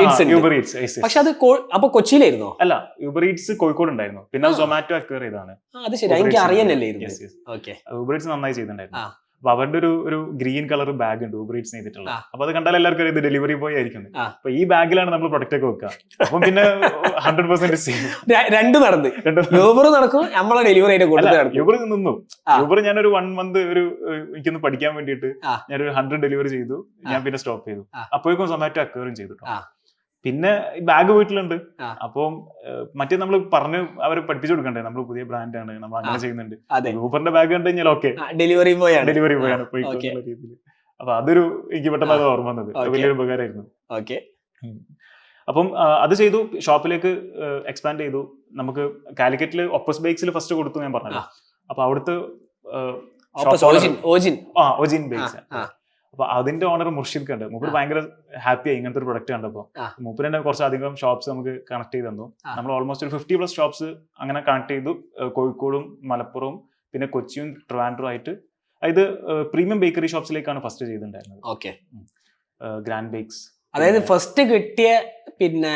ഈറ്റ്സ്. പക്ഷെ അത് അപ്പൊ കൊച്ചിയിലായിരുന്നോ? അല്ല, യൂബർ ഈറ്റ്സ് കോഴിക്കോട് ഉണ്ടായിരുന്നു. പിന്നെ സൊമാറ്റോ അക്വയർ ചെയ്താണ്. അത് ശരി, എനിക്ക് അറിയാനല്ലേ. യൂബർ ഈറ്റ്സ് നന്നായി ചെയ്തിട്ടുണ്ടായിരുന്നു. അപ്പൊ അവരുടെ ഒരു ഗ്രീൻ കളർ ബാഗ് ഉണ്ട് ഊബർ ഈറ്റ്സ് ചെയ്തിട്ടുള്ള. അപ്പൊ അത് കണ്ടാൽ എല്ലാവർക്കും ഇത് ഡെലിവറി ബോയ് ആയിരിക്കും. അപ്പൊ ഈ ബാഗിലാണ് നമ്മൾ പ്രൊഡക്റ്റ് ഒക്കെ വെക്കുക. അപ്പൊ പിന്നെ 100% രണ്ട് നടന്ന് യൂബർ നടക്കും, നമ്മളെ ഡെലിവറി യൂബർ നിന്നു. യൂബർ ഞാനൊരു 1 month എനിക്കൊന്ന് പഠിക്കാൻ വേണ്ടിയിട്ട് ഞാനൊരു 100 ഡെലിവറി ചെയ്തു. ഞാൻ പിന്നെ സ്റ്റോപ്പ് ചെയ്തു. അപ്പോഴേക്കും സൊമാറ്റോ അക്വയറും ചെയ്തു. പിന്നെ ബാഗ് വീട്ടിലുണ്ട്. അപ്പം മറ്റേ നമ്മൾ പറഞ്ഞ് അവരെ പഠിപ്പിച്ചു കൊടുക്കണ്ടേ, നമ്മൾ പുതിയ ബ്രാൻഡാണ്, നമ്മൾ അങ്ങനെ ചെയ്യുന്നുണ്ട്. ഊബറിന്റെ ബാഗ് കണ്ടു കഴിഞ്ഞാൽ ഓക്കെ, ഡെലിവറി ബോയാണ് പോയിക്കോട്ടുള്ള രീതിയിൽ. അപ്പൊ അതൊരു എനിക്ക് പെട്ടെന്ന് അത് ഓർമ്മ വന്നത് വലിയൊരു ഉപകാരമായിരുന്നു. അപ്പം അത് ചെയ്തു, ഷോപ്പിലേക്ക് എക്സ്പാൻഡ് ചെയ്തു. നമുക്ക് കാലിക്കറ്റില് ഒപ്പസ് ബേക്സിൽ ഫസ്റ്റ് കൊടുത്തു ഞാൻ പറഞ്ഞല്ലോ. അപ്പൊ അവിടുത്തെ ഓജിൻ ബേക്സ്, അപ്പൊ അതിന്റെ ഓണർ മുർഷിദ് കണ്ട്. മൂപ്പര് ഭയങ്കര ഹാപ്പിയായി ഇങ്ങനത്തെ ഒരു പ്രൊഡക്റ്റ് കണ്ടപ്പോ. മൂപ്പര് തന്നെ കുറച്ചധികം ഷോപ്സ് നമുക്ക് കണക്ട് ചെയ്ത് തന്നു. നമ്മൾ ഓൾമോസ്റ്റ് ഒരു 50+ ഷോപ്സ് അങ്ങനെ കണക്ട് ചെയ്തു. കോഴിക്കോടും മലപ്പുറവും പിന്നെ കൊച്ചിയും ട്രിവാൻഡ്രം ആയിട്ട്. ഇത് പ്രീമിയം ബേക്കറി ഷോപ്സിലേക്കാണ് ഫസ്റ്റ് ചെയ്തിട്ടുണ്ടായിരുന്നത്. ഗ്രാൻഡ് ബേക്സ്, അതായത് ഫസ്റ്റ് കിട്ടിയ പിന്നെ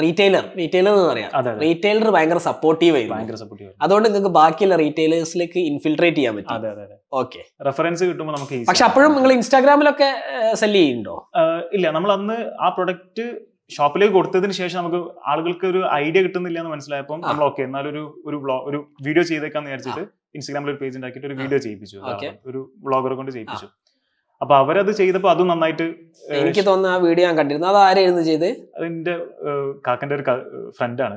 റീറ്റെയിലർ എന്ന് പറയാം. റീറ്റെയിലർ ഭയങ്കര സപ്പോർട്ടീവ് ആയിരുന്നു. അതുകൊണ്ട് നിങ്ങൾക്ക് ബാക്കിയുള്ള റീറ്റെയിലേഴ്സിലേക്ക് ഇൻഫിൽട്രേറ്റ് ചെയ്യാൻ പറ്റും. ഓക്കെ, റെഫറൻസ് കിട്ടുമ്പോൾ നമുക്ക്. പക്ഷെ അപ്പോഴും നിങ്ങൾ ഇൻസ്റ്റാഗ്രാമിലൊക്കെ സെല് ചെയ്യുന്നുണ്ടോ? ഇല്ല, നമ്മൾ അന്ന് ആ പ്രൊഡക്റ്റ് ഷോപ്പിലേക്ക് കൊടുത്തതിന് ശേഷം നമുക്ക് ആളുകൾക്ക് ഒരു ഐഡിയ കിട്ടുന്നില്ല എന്ന് മനസ്സിലായപ്പോൾ നമ്മൾ ഓക്കെ എന്നാലും ഒരു വീഡിയോ ചെയ്തേക്കാന്ന് വിചാരിച്ചിട്ട് ഇൻസ്റ്റാഗ്രാമിൽ ഒരു പേജ് ഉണ്ടാക്കിയിട്ട് ഒരു വീഡിയോ ചെയ്യിപ്പിച്ചു. ഒരു വ്ളോഗറെ കൊണ്ട് ചെയ്യിപ്പിച്ചു. അപ്പൊ അവരത് ചെയ്തപ്പോ അതും നന്നായിട്ട്. എനിക്ക് തോന്നുന്നു ആ വീഡിയോ ഞാൻ കണ്ടിരുന്നു. അത് ആരായിരുന്നു ചെയ്ത്? അതിന്റെ കാക്കന്റെ ഒരു ഫ്രണ്ടാണ്.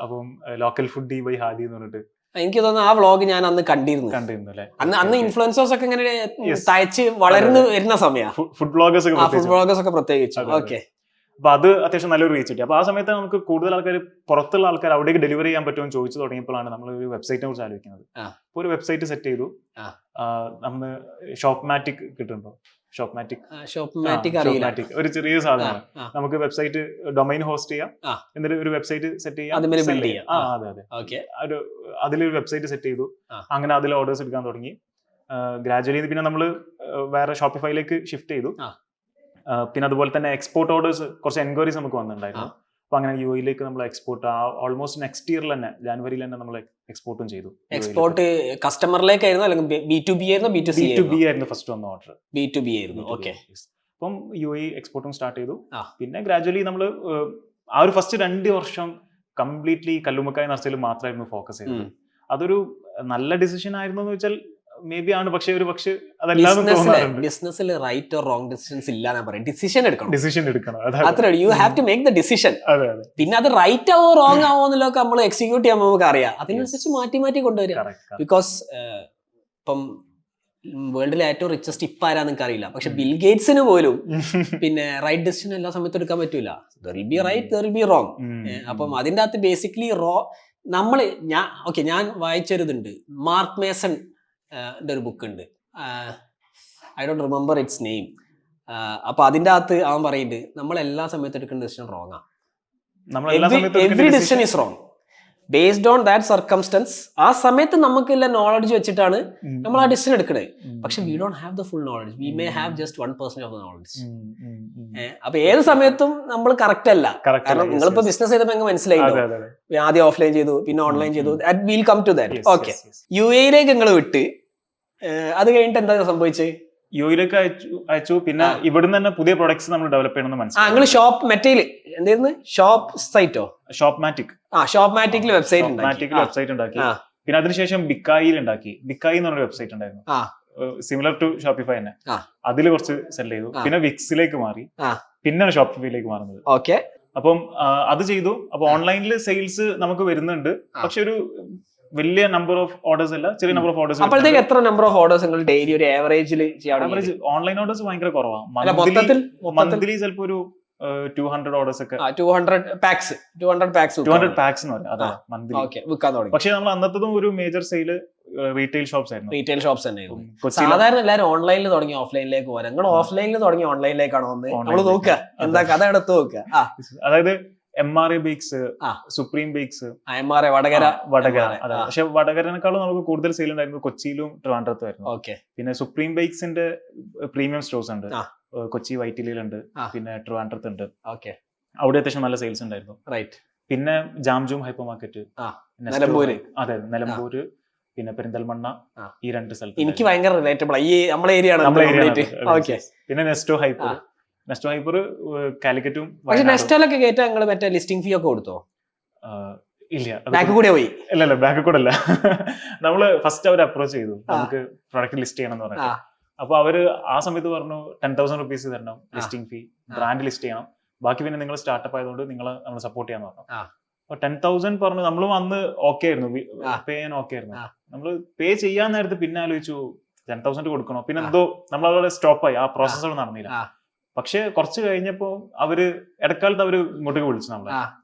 അപ്പം local food D by Hadi എന്ന് പറഞ്ഞിട്ട്. എനിക്ക് തോന്നുന്നു ആ വ്ളോഗ് ഞാൻ അന്ന് കണ്ടിരുന്നു അല്ലേ. അന്ന് ഇൻഫ്ലുവൻസേഴ്സ് ഒക്കെ ഇങ്ങനെ തയ്ച്ച് വളർന്നു വരുന്ന സമയമാണ്. ഫുഡ് ബ്ലോഗേഴ്സ് ഒക്കെ പ്രത്യേകിച്ച്. ഓക്കെ, അപ്പൊ അത് അത്യാവശ്യം നല്ലൊരു റീച്ച് കിട്ടി. അപ്പൊ ആ സമയത്ത് നമുക്ക് കൂടുതൽ ആൾക്കാർ, പുറത്തുള്ള ആൾക്കാർ അവിടേക്ക് ഡെലിവറി ചെയ്യാൻ പറ്റുമോ എന്ന് ചോദിച്ചു തുടങ്ങിയപ്പോഴാണ് നമ്മൾ ഒരു വെബ്സൈറ്റിനെ കുറിച്ച് ആലോചിക്കുന്നത്. അപ്പൊ ഒരു വെബ്സൈറ്റ് സെറ്റ് ചെയ്തു. നമ്മൾ ഷോപ്പ്മാറ്റിക് കിട്ടുന്നുണ്ടോ? ഷോപ്പ്മാറ്റിക് ഒരു ചെറിയ സാധനമാണ്. നമുക്ക് വെബ്സൈറ്റ് ഡൊമൈൻ ഹോസ്റ്റ് ചെയ്യാം, എന്നിട്ട് ഒരു വെബ്സൈറ്റ് സെറ്റ് ചെയ്യാം. അതെ, അതിലൊരു വെബ്സൈറ്റ് സെറ്റ് ചെയ്തു. അങ്ങനെ അതിൽ ഓർഡേഴ്സ് എടുക്കാൻ തുടങ്ങി. ഗ്രാജുവലി പിന്നെ നമ്മൾ വേറെ ഷോപ്പിഫൈയിലേക്ക് ഷിഫ്റ്റ് ചെയ്തു. പിന്നെ അതുപോലെ തന്നെ എക്സ്പോർട്ട് ഓർഡേഴ്സ് കുറച്ച് എൻക്വയറീസ് നമുക്ക് വന്നിട്ടുണ്ടായിരുന്നു. അപ്പൊ അങ്ങനെ യുഎയിലേക്ക് നമ്മൾ എക്സ്പോർട്ട് ഓൾമോസ്റ്റ് നെക്സ്റ്റ് ഇയറിൽ തന്നെ ജനുവരിയിൽ തന്നെ നമ്മൾ എക്സ്പോർട്ടും ചെയ്തു. എക്സ്പോർട്ട് കസ്റ്റമറിലേക്കായിരുന്നു അല്ലെങ്കിൽ B2B ആയിരുന്നു? B2B ആയിരുന്നു ഫസ്റ്റ് വന്ന ഓർഡർ. B2B ആയിരുന്നു. ഓക്കെ, അപ്പം യുഎഇ എക്സ്പോർട്ടും സ്റ്റാർട്ട് ചെയ്തു. പിന്നെ ഗ്രാജുവലി നമ്മൾ ആ ഒരു ഫസ്റ്റ് 2 വർഷം കംപ്ലീറ്റ്ലി കല്ലുമ്മക്കായ നർസറിയിൽ മാത്രമായിരുന്നു ഫോക്കസ് ചെയ്തത്. അതൊരു നല്ല ഡിസിഷൻ ആയിരുന്നു എന്ന് വെച്ചാൽ മേ ബി ആണ്. പക്ഷെ ബിസിനസ്സിൽ റൈറ്റ് ഓർ റോങ് ഡിസിഷൻസ് ഇല്ല ഞാൻ പറയും. ഡിസിഷൻ എടുക്കണം. അത്രേ, you have to make the decision. പിന്നെ അത് റൈറ്റ് ആവോ റോങ് ആവോ എന്നുള്ളതൊക്കെ നമ്മൾ എക്സിക്യൂട്ട് ചെയ്യുമ്പോൾ നമുക്ക് അറിയാം. അതിനനുസരിച്ച് മാറ്റി കൊണ്ടുവരിക. ബിക്കോസ് ഇപ്പം വേൾഡിലെ ഏറ്റവും റിച്ചസ്റ്റ് ഇപ്പം ആരാ നിങ്ങൾക്ക് അറിയില്ല. പക്ഷെ ബിൽ ഗേറ്റ്സിന് പോലും പിന്നെ റൈറ്റ് ഡിസിഷൻ എല്ലാ സമയത്തും എടുക്കാൻ പറ്റൂല. There will be right, there will be wrong. അപ്പം അതിൻ്റെ അകത്ത് ബേസിക്കലി ഞാൻ വായിച്ചൊരിതുണ്ട്, മാർക്ക് മേസൺ ഒരു ബുക്ക് ഉണ്ട്, I don't remember its name. അപ്പൊ അതിന്റെ അകത്ത് അവൻ പറയുന്നുണ്ട് നമ്മൾ എല്ലാ സമയത്തും എടുക്കേണ്ട ഡിസിഷൻ റോങ് ആണ്. Every decision is wrong. Based on that circumstance ആ സമയത്ത് നമുക്കുള്ള നോളജ് വെച്ചിട്ടാണ് നമ്മൾ ആ ഡിസിഷൻ എടുക്കണേ. പക്ഷെ we don't have the full knowledge, we may have just 1% of the knowledge. അപ്പൊ ഏത് സമയത്തും നമ്മൾ കറക്റ്റ് അല്ല. കാരണം നിങ്ങളിപ്പോ ബിസിനസ് ചെയ്തപ്പോ എങ്ങനെ മനസ്സിലായില്ലോ, ആദ്യം ഓഫ്ലൈൻ ചെയ്തു പിന്നെ ഓൺലൈൻ ചെയ്തു, will come to that. Okay, UAE നിങ്ങൾ വിട്ട് അത് കഴിഞ്ഞിട്ട് എന്താ സംഭവിച്ചത്? യുയിലേക്ക് അയച്ചു. പിന്നെ ഇവിടുന്ന് തന്നെ പുതിയ പ്രൊഡക്ട്സ് നമ്മൾ ഡെവലപ്പ് ചെയ്യണമെന്ന് മനസ്സിലായി. നിങ്ങൾ ഷോപ്പ് മെറ്റയില് എന്തായിരുന്നു, ഷോപ്പ് സൈറ്റോ? ഷോപ്പ്മാറ്റിക്. ഷോപ്പ്മാറ്റിക്കിൽ വെബ്സൈറ്റ് ഉണ്ടാക്കി. പിന്നെ അതിനുശേഷം ബിക്കായിൽ ഉണ്ടാക്കി. ബിക്കായി എന്ന് പറഞ്ഞ വെബ്സൈറ്റ് ഉണ്ടായിരുന്നു, സിമിലർ ടു ഷോപ്പിഫൈ തന്നെ. അതിൽ കുറച്ച് സെൽ ചെയ്തു. പിന്നെ വിക്സിലേക്ക് മാറി, പിന്നെ ഷോപ്പിഫൈയിലേക്ക് മാറുന്നത്. ഓക്കെ, അപ്പം അത് ചെയ്തു. അപ്പൊ ഓൺലൈനിൽ സെയിൽസ് നമുക്ക് വരുന്നുണ്ട്, പക്ഷെ ഒരു വലിയ നമ്പർ ഓഫ് ഓർഡേഴ്സ് അല്ല, ചെറിയ നമ്പർ ഓഫ് ഓർഡേഴ്സ്. അപ്പോഴത്തേക്ക് എത്ര നമ്പർ ഓഫ് ഓർഡേഴ്സ് നിങ്ങൾ ഡെയിലി ഒരു ആവറേജിൽ ആവറേജ് ഓൺലൈൻ ഓർഡേഴ്സ് ഭയങ്കര കുറവാണ്. മന്ത്ലി ചിലപ്പോൾ ഒരു 200 ഓർഡേഴ്സ് ഒക്കെ, 200 പാക്സ് എന്ന് പറയും. അതെ, മന്ത്ലി വിൽക്കാൻ തുടങ്ങി. പക്ഷെ നമ്മൾ അന്നത്തതും ഒരു മേജർ സെയില് റീറ്റെയിൽ ഷോപ്സ് ആയിരുന്നു. റീറ്റെയിൽ ഷോപ്സ് തന്നെയായിരുന്നു. സാധാരണ എല്ലാവരും ഓൺലൈനിൽ തുടങ്ങി ഓഫ്ലൈനിലേക്ക് പോകാൻ, നിങ്ങൾ ഓഫ്ലൈനിൽ തുടങ്ങി ഓൺലൈനിലേക്കാണോ വന്നത്? നമ്മൾ നോക്കുക എന്താ കഥ എടുത്ത് നോക്കുക. അതായത് MRA bakes, supreme bakes, MRA Vadakara. അതെ, പക്ഷെ വടകരനേക്കാളും നമുക്ക് കൂടുതൽ സെയിൽ ഉണ്ടായിരുന്നു കൊച്ചിയിലും ട്രിവാൻഡ്രത്തും ആയിരുന്നു. പിന്നെ സുപ്രീം ബേക്സിന്റെ പ്രീമിയം സ്റ്റോഴ്സ് ഉണ്ട്, കൊച്ചി വൈറ്റിലിയിലുണ്ട്, പിന്നെ ട്രിവാൻഡ്രത്ത് ഉണ്ട്. അവിടെ അത്യാവശ്യം നല്ല സെയിൽസ് ഉണ്ടായിരുന്നു. പിന്നെ ജാംജൂം ഹൈപ്പർ മാർക്കറ്റ്, അതെ, നിലമ്പൂര്, പിന്നെ പെരിന്തൽമണ്ണ, ഈ 2 സ്ഥലത്ത് എനിക്ക് ഭയങ്കര റിലേറ്റബിൾ ഈ നമ്മളെ ഏരിയ. പിന്നെ നെസ്റ്റോ ഹൈപ്പർ കാലിക്കറ്റും. പക്ഷെ നെസ്റ്റോലൊക്കെ കേട്ടാ നിങ്ങൾ മറ്റേ ലിസ്റ്റിംഗ് ഫീ ഒക്കെ കൊടുത്തോ? ഇല്ല, ബാക്ക് കൂടെ പോയി. ഇല്ല, ബാക്ക് കൂടെ അല്ല. നമ്മള് ഫസ്റ്റ് അവർ അപ്രോച്ച് ചെയ്തു, നമുക്ക് പ്രൊഡക്റ്റ് ലിസ്റ്റ് ചെയ്യണം എന്ന് പറഞ്ഞു. അപ്പൊ അവര് ആ സമയത്ത് പറഞ്ഞു 10,000 റുപ്പീസ് തരണം ലിസ്റ്റിംഗ് ഫീ, ബ്രാൻഡ് ലിസ്റ്റ് ചെയ്യണം, ബാക്കി പിന്നെ നിങ്ങൾ സ്റ്റാർട്ടപ്പ് ആയതുകൊണ്ട് നമ്മൾ സപ്പോർട്ട് ചെയ്യാന്ന് പറഞ്ഞു. അപ്പൊ 10,000 പറഞ്ഞു. നമ്മളും അന്ന് ഓക്കെ ആയിരുന്നു, പേ ചെയ്യാൻ ഓക്കെ ആയിരുന്നു. നമ്മൾ പേ ചെയ്യാൻ നേരത്ത് പിന്നെ ആലോചിച്ചു 10,000 കൊടുക്കണോ, പിന്നെ എന്തോ നമ്മൾ അതോടെ സ്റ്റോപ്പായി, ആ പ്രോസസ്സോട് നടന്നില്ല. പക്ഷെ കുറച്ച് കഴിഞ്ഞപ്പോ അവര് ഇടക്കാലത്ത് അവര് ഇങ്ങോട്ടേക്ക് വിളിച്ചു നമ്മളെ,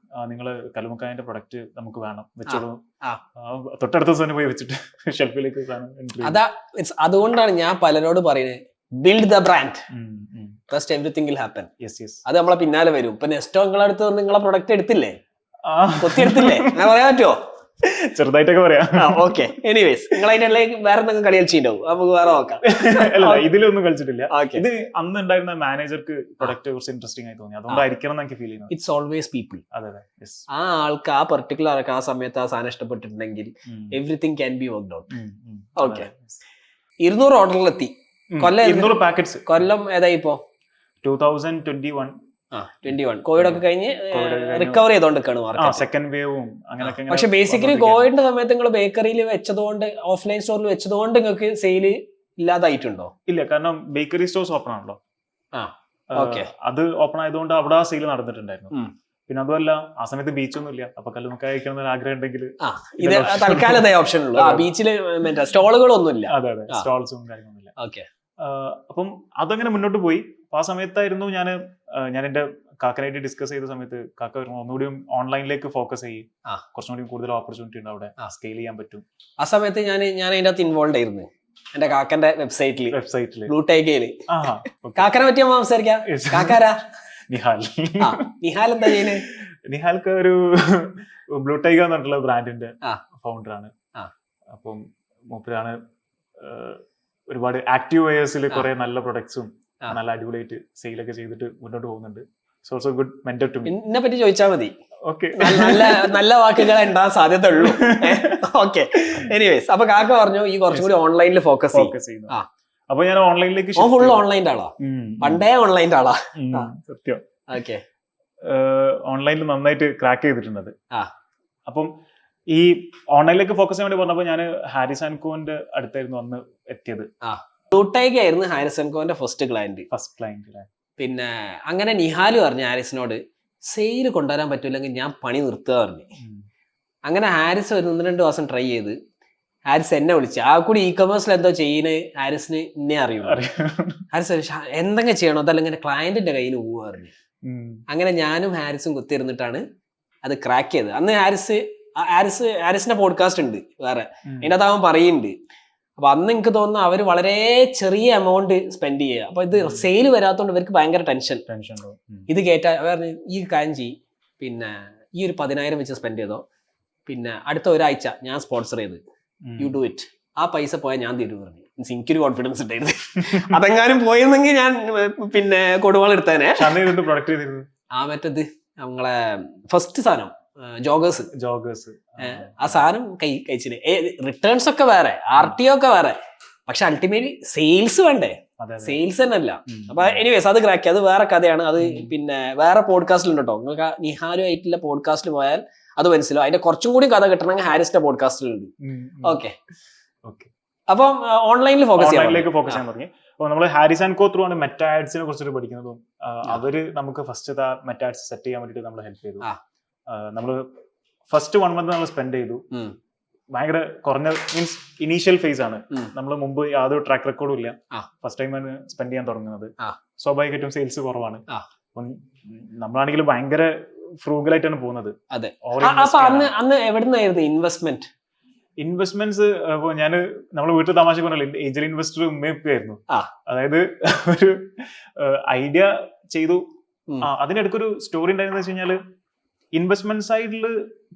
നിങ്ങള് കല്ലുമക്കായന്റെ പ്രൊഡക്റ്റ് നമുക്ക് വേണം, വെച്ചോളൂ. തൊട്ടടുത്ത ദിവസം പോയി വെച്ചിട്ട് ഷെൽഫിലേക്ക്. അതുകൊണ്ടാണ് ഞാൻ പലരോട് പറയുന്നത്, build the brand, first everything will happen. അത് നമ്മളെ പിന്നാലെ വരും. ഇപ്പൊ നെസ്റ്റോ നിങ്ങളെ അടുത്ത് നിങ്ങളെ പ്രൊഡക്റ്റ് എടുത്തില്ലേ, കൊത്തിയെടുത്തില്ലേ, അങ്ങനെ പറയാൻ പറ്റുമോ? ചെറുതായിട്ടൊക്കെ പറയാം. ഓക്കെ, എനിവേസ് നിങ്ങൾ അതിന്റെ വേറെ എന്തെങ്കിലും കളി കളിച്ചിട്ടുണ്ടാവും, നമുക്ക് വേറെ നോക്കാം. അല്ല, ഇതിലൊന്നും കളിച്ചിട്ടില്ല. ഇത് അന്ന് ഉണ്ടായിരുന്ന മാനേജർക്ക് പ്രൊഡക്റ്റ് കുറച്ച് ഇൻട്രസ്റ്റിംഗ് ആയി തോന്നി, അതുകൊണ്ടായിരിക്കണം എന്ന് എനിക്ക് ഫീൽ ചെയ്യുന്നത്. It's always people. അതെ, ആ ആൾക്ക് ആ പെർട്ടിക്കുലർ ആൾക്ക് ആ സമയത്ത് ആ സാധനം ഇഷ്ടപ്പെട്ടിട്ടുണ്ടെങ്കിൽ everything can be worked out. Okay, 200 ഓർഡറിലെത്തി. കൊല്ലം 200 പാക്കറ്റ്സ്. കൊല്ലം ഏതായി ഇപ്പോ? 2021. കോവിഡ് ഒക്കെ കഴിഞ്ഞ് റിക്കവർ ചെയ്തോണ്ടിരിക്കാണ് സെക്കൻഡ് വേവും അങ്ങനെയൊക്കെ. പക്ഷെ ബേസിക്കലി കോവിഡിന്റെ സമയത്ത് നിങ്ങൾ ബേക്കറിയിൽ വെച്ചതുകൊണ്ട്, ഓഫ്ലൈൻ സ്റ്റോറിൽ വെച്ചതുകൊണ്ട് നിങ്ങൾക്ക് സെയിൽ ഇല്ലാതായിട്ടുണ്ടോ? ഇല്ല, കാരണം ബേക്കറി സ്റ്റോഴ്സ് ഓപ്പൺ ആണല്ലോ. അത് ഓപ്പൺ ആയതുകൊണ്ട് അവിടെ ആ സെയിൽ നടന്നിട്ടുണ്ടായിരുന്നു. പിന്നെ അതുമല്ല, ആ സമയത്ത് ബീച്ചൊന്നും ഇല്ല. അപ്പൊ കല്ലുമക്കായ കഴിക്കണം ആഗ്രഹം ഉണ്ടെങ്കിൽ ഇത് തൽക്കാലത്തെ ഓപ്ഷൻ ഉള്ളൂ. ബീച്ചില് സ്റ്റോളുകളൊന്നും ഇല്ല. അതെ, സ്റ്റോൾസും കാര്യങ്ങളൊന്നുമില്ല. അപ്പം അതങ്ങനെ മുന്നോട്ട് പോയി. അപ്പൊ ആ സമയത്തായിരുന്നു ഞാൻ എന്റെ കാക്കനായിട്ട് ഡിസ്കസ് ചെയ്ത സമയത്ത് കാക്ക ഒന്നുകൂടി ഓൺലൈനിലേക്ക് ഫോക്കസ് ചെയ്യും, കുറച്ചും കൂടി കൂടുതൽ ഓപ്പർച്യൂണിറ്റി ഉണ്ട് അവിടെ, സ്കെയിൽ ചെയ്യാൻ പറ്റും. ആ സമയത്ത് ഞാൻ അതിന്റെ അകത്ത് ഇൻവോൾവ് ആയിരുന്നു. എന്റെ കാക്കന്റെ വെബ്സൈറ്റില് ബ്ലൂടൈക്കയില്. കാക്കനെ പറ്റി സംസാരിക്കാം. കാക്കാരാ? നിഹാൽ എന്താ ചെയ്യുന്നത്? നിഹാൽക്ക് ഒരു ബ്ലൂടൈക്ക എന്ന് പറഞ്ഞിട്ടുള്ള ബ്രാൻഡിന്റെ ഫൗണ്ടറാണ്. അപ്പം മൂപ്പരാണ് ഒരുപാട് ആക്റ്റീവ് വെയേഴ്സിൽ കുറെ നല്ല പ്രൊഡക്ട്സും നല്ല അടിപൊളിയായിട്ട് സെയിലൊക്കെ ചെയ്തിട്ട് മുന്നോട്ട് പോകുന്നുണ്ട്. So also good mentor to me. എന്നെ പറ്റി ചോദിച്ചാൽ മതി. ഓക്കെ, നല്ല വാക്കുകൾ ഉണ്ടാകാൻ സാധ്യത ഉള്ളൂ. ഓക്കെ, എനിവേസ്, അപ്പൊ കാക്ക പറഞ്ഞു ഈ കുറച്ചും കൂടി ഓൺലൈനിൽ ഫോക്കസ് ചെയ്യുന്നു. അപ്പൊ ഞാൻ ഓൺലൈനിലേക്ക് ഫുൾ ഓൺലൈൻ്റെ ആളാ, പണ്ടേ ഓൺലൈൻ്റെ ആളാ. സത്യം. ഓക്കെ, ഓൺലൈനിൽ നന്നായിട്ട് ക്രാക്ക് ചെയ്തിട്ടുണ്ട്. അപ്പം ഈ ഓൺലൈനിലേക്ക് ഫോക്കസ് ചെയ്യാൻ വേണ്ടി പറഞ്ഞപ്പോൾ ഞാൻ ഹാരിസ് ആൻഡ് കോന്റെ അടുത്തായിരുന്നു അന്ന് എത്തിയത്. ബ്ലൂടൈക്ക് ആയിരുന്നു ഹാരിസ് ആൻഡ് കോന്റെ ഫസ്റ്റ് ക്ലയന്റ്. പിന്നെ അങ്ങനെ നിഹാല് പറഞ്ഞു ഹാരിസിനോട്, സെയിൽ കൊണ്ടുവരാൻ പറ്റൂല്ലെങ്കിൽ ഞാൻ പണി നിർത്തുക പറഞ്ഞു. അങ്ങനെ ഹാരിസ് ഒരു 1-2 ദിവസം ട്രൈ ചെയ്ത് ഹാരിസ് എന്നെ വിളിച്ചു. ആ കൂടി ഇ കൊമേഴ്സിൽ എന്തോ ചെയ്യുന്നത് ഹാരിസിന് എന്നെ അറിയുള്ളൂ. ഹാരിസ് എന്തെങ്കിലും ചെയ്യണോ, അതല്ലെങ്കിൽ ക്ലയന്റിന്റെ കയ്യിൽ പോവുക പറഞ്ഞു. അങ്ങനെ ഞാനും ഹാരിസും കുത്തിയിരുന്നിട്ടാണ് അത് ക്രാക്ക് ചെയ്തത്. അന്ന് ഹാരിസിന്റെ പോഡ്കാസ്റ്റ് ഉണ്ട് വേറെ, അതിൻ്റെ അകത്ത് അവൻ പറയുന്നുണ്ട്. അപ്പൊ അന്ന് എനിക്ക് തോന്നുന്നു അവര് വളരെ ചെറിയ എമൗണ്ട് സ്പെൻഡ് ചെയ്യുക. അപ്പൊ ഇത് സെയിൽ വരാത്തോണ്ട് ഇവർക്ക് ഭയങ്കര ടെൻഷൻ. ഇത് കേട്ടാ പറഞ്ഞു ഈ കാര്യം ചെയ്യും, പിന്നെ ഈ ഒരു 10,000 വെച്ച് സ്പെൻഡ് ചെയ്തോ, പിന്നെ അടുത്ത ഒരാഴ്ച ഞാൻ സ്പോൺസർ ചെയ്ത് യു ഡു ഇറ്റ്, ആ പൈസ പോയാൽ ഞാൻ തരും പറഞ്ഞു. എനിക്കൊരു കോൺഫിഡൻസ് ഉണ്ടായിരുന്നു. അതെങ്ങാനും പോയെന്നെങ്കിൽ ഞാൻ പിന്നെ കൊടുവാൾ എടുത്തേനെ. ആ മറ്റത് നമ്മളെ ഫസ്റ്റ് സാധനം ജോഗേഴ്സ് ആ സാധനം കഴിച്ചിന്. റിട്ടേൺസ് ഒക്കെ വേറെ, RTO ഒക്കെ വേറെ, പക്ഷെ അൾട്ടിമേറ്റ്ലി സെയിൽസ് വേണ്ടേ? സെയിൽസ് തന്നെ അല്ല. അപ്പൊ എനിവേസ് അത് ക്രാക്കി, അത് വേറെ കഥയാണ്. അത് പിന്നെ വേറെ പോഡ്കാസ്റ്റിലുണ്ട് കേട്ടോ. നിങ്ങൾക്ക് നിഹാരു ആയിട്ടുള്ള പോഡ്കാസ്റ്റിൽ പോയാൽ അത് മനസ്സിലാവും. അതിന്റെ കുറച്ചും കൂടി കഥ കിട്ടണമെങ്കിൽ ഹാരിസിന്റെ പോഡ്കാസ്റ്റിലുണ്ട്. ഓക്കെ, അപ്പം ഓൺലൈനിൽ ഫോക്കസ് ചെയ്യാൻ തുടങ്ങി. അപ്പോൾ നമ്മൾ ഹാരിസ് ആൻഡ് കോ ത്രൂ ആണ് മെറ്റാ ആഡ്സിനെ കുറിച്ചിട്ട് പഠിക്കുന്നതും അവര് നമുക്ക് ഫസ്റ്റ് മെറ്റാ ആഡ്സ് സെറ്റ് ചെയ്യാൻ വേണ്ടിയിട്ട് നമ്മൾ ഹെൽപ്പ് ചെയ്തു. നമ്മൾ ഫസ്റ്റ് 1 month നമ്മൾ സ്പെൻഡ് ചെയ്തു. ഭയങ്കര കുറഞ്ഞ മീൻസ് ഇനീഷ്യൽ ഫേസ് ആണ്. നമ്മൾ മുമ്പ് യാതൊരു ട്രാക്ക് റെക്കോർഡും ഇല്ല. ഫസ്റ്റ് ടൈം ആണ് സ്പെൻഡ് ചെയ്യാൻ തുടങ്ങുന്നത്. സ്വാഭാവികമായിട്ടും സെയിൽസ് കുറവാണ്. നമ്മളാണെങ്കിലും ഭയങ്കര ഫ്രൂഗലായിട്ടാണ് പോകുന്നത്. അന്ന് എവിടുന്നായിരുന്നു ഇൻവെസ്റ്റ്മെന്റ്സ്? ഞാൻ നമ്മള് വീട്ടിൽ തമാശ പറഞ്ഞല്ലോ, ഏഞ്ചൽ ഇൻവെസ്റ്റർ ഉമ്മയൊക്കെയായിരുന്നു. അതായത് ഒരു ഐഡിയ ചെയ്തു. അതിനിടയ്ക്കൊരു സ്റ്റോറി ഉണ്ടായിരുന്നെന്ന് വെച്ച് കഴിഞ്ഞാല് ഇൻവെസ്റ്റ്മെന്റ് സൈഡിൽ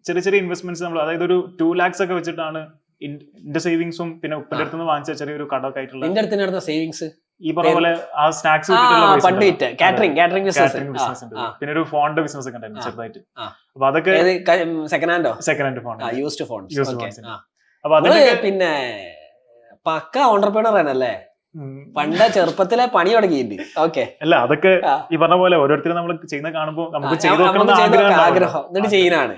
ചെറിയ ചെറിയ ഇൻവെസ്റ്റ്മെന്റ്സ് നമ്മൾ, അതായത് ഒരു 2 lakhs ഒക്കെ വെച്ചിട്ടാണ് എന്റെ സേവിങ്സും പിന്നെ ഉപ്പന്റെ അടുത്ത് നിന്ന് വാങ്ങിച്ച ചെറിയൊരു കടമൊക്കെ ആയിട്ടുള്ള സേവിങ്സ് ഈ പറഞ്ഞ പോലെ ആ സ്നാക്സ് ബിസിനസ് ഉണ്ട്. പിന്നെ ഒരു ഫോണിന്റെ ബിസിനസ് ഒക്കെ ഉണ്ടായിരുന്നു ചെറുതായിട്ട്. അപ്പൊ അതൊക്കെ സെക്കൻഡ് ഹാൻഡ് ഫോൺ. അപ്പൊ അതൊക്കെ പിന്നെ പക്ക ഓണ്ടർപ്രണർ ആണല്ലേ? പണ്ട് ചെറുപ്പത്തിലെ പണി തുടങ്ങിയിട്ടുണ്ട്. ഓക്കെ, അല്ല അതൊക്കെ ഈ പറഞ്ഞ പോലെ ഓരോരുത്തരും നമ്മൾ ചെയ്യുന്ന കാണുമ്പോൾ നമുക്ക് ആഗ്രഹം എന്നിട്ട് ചെയ്യാനാണ്.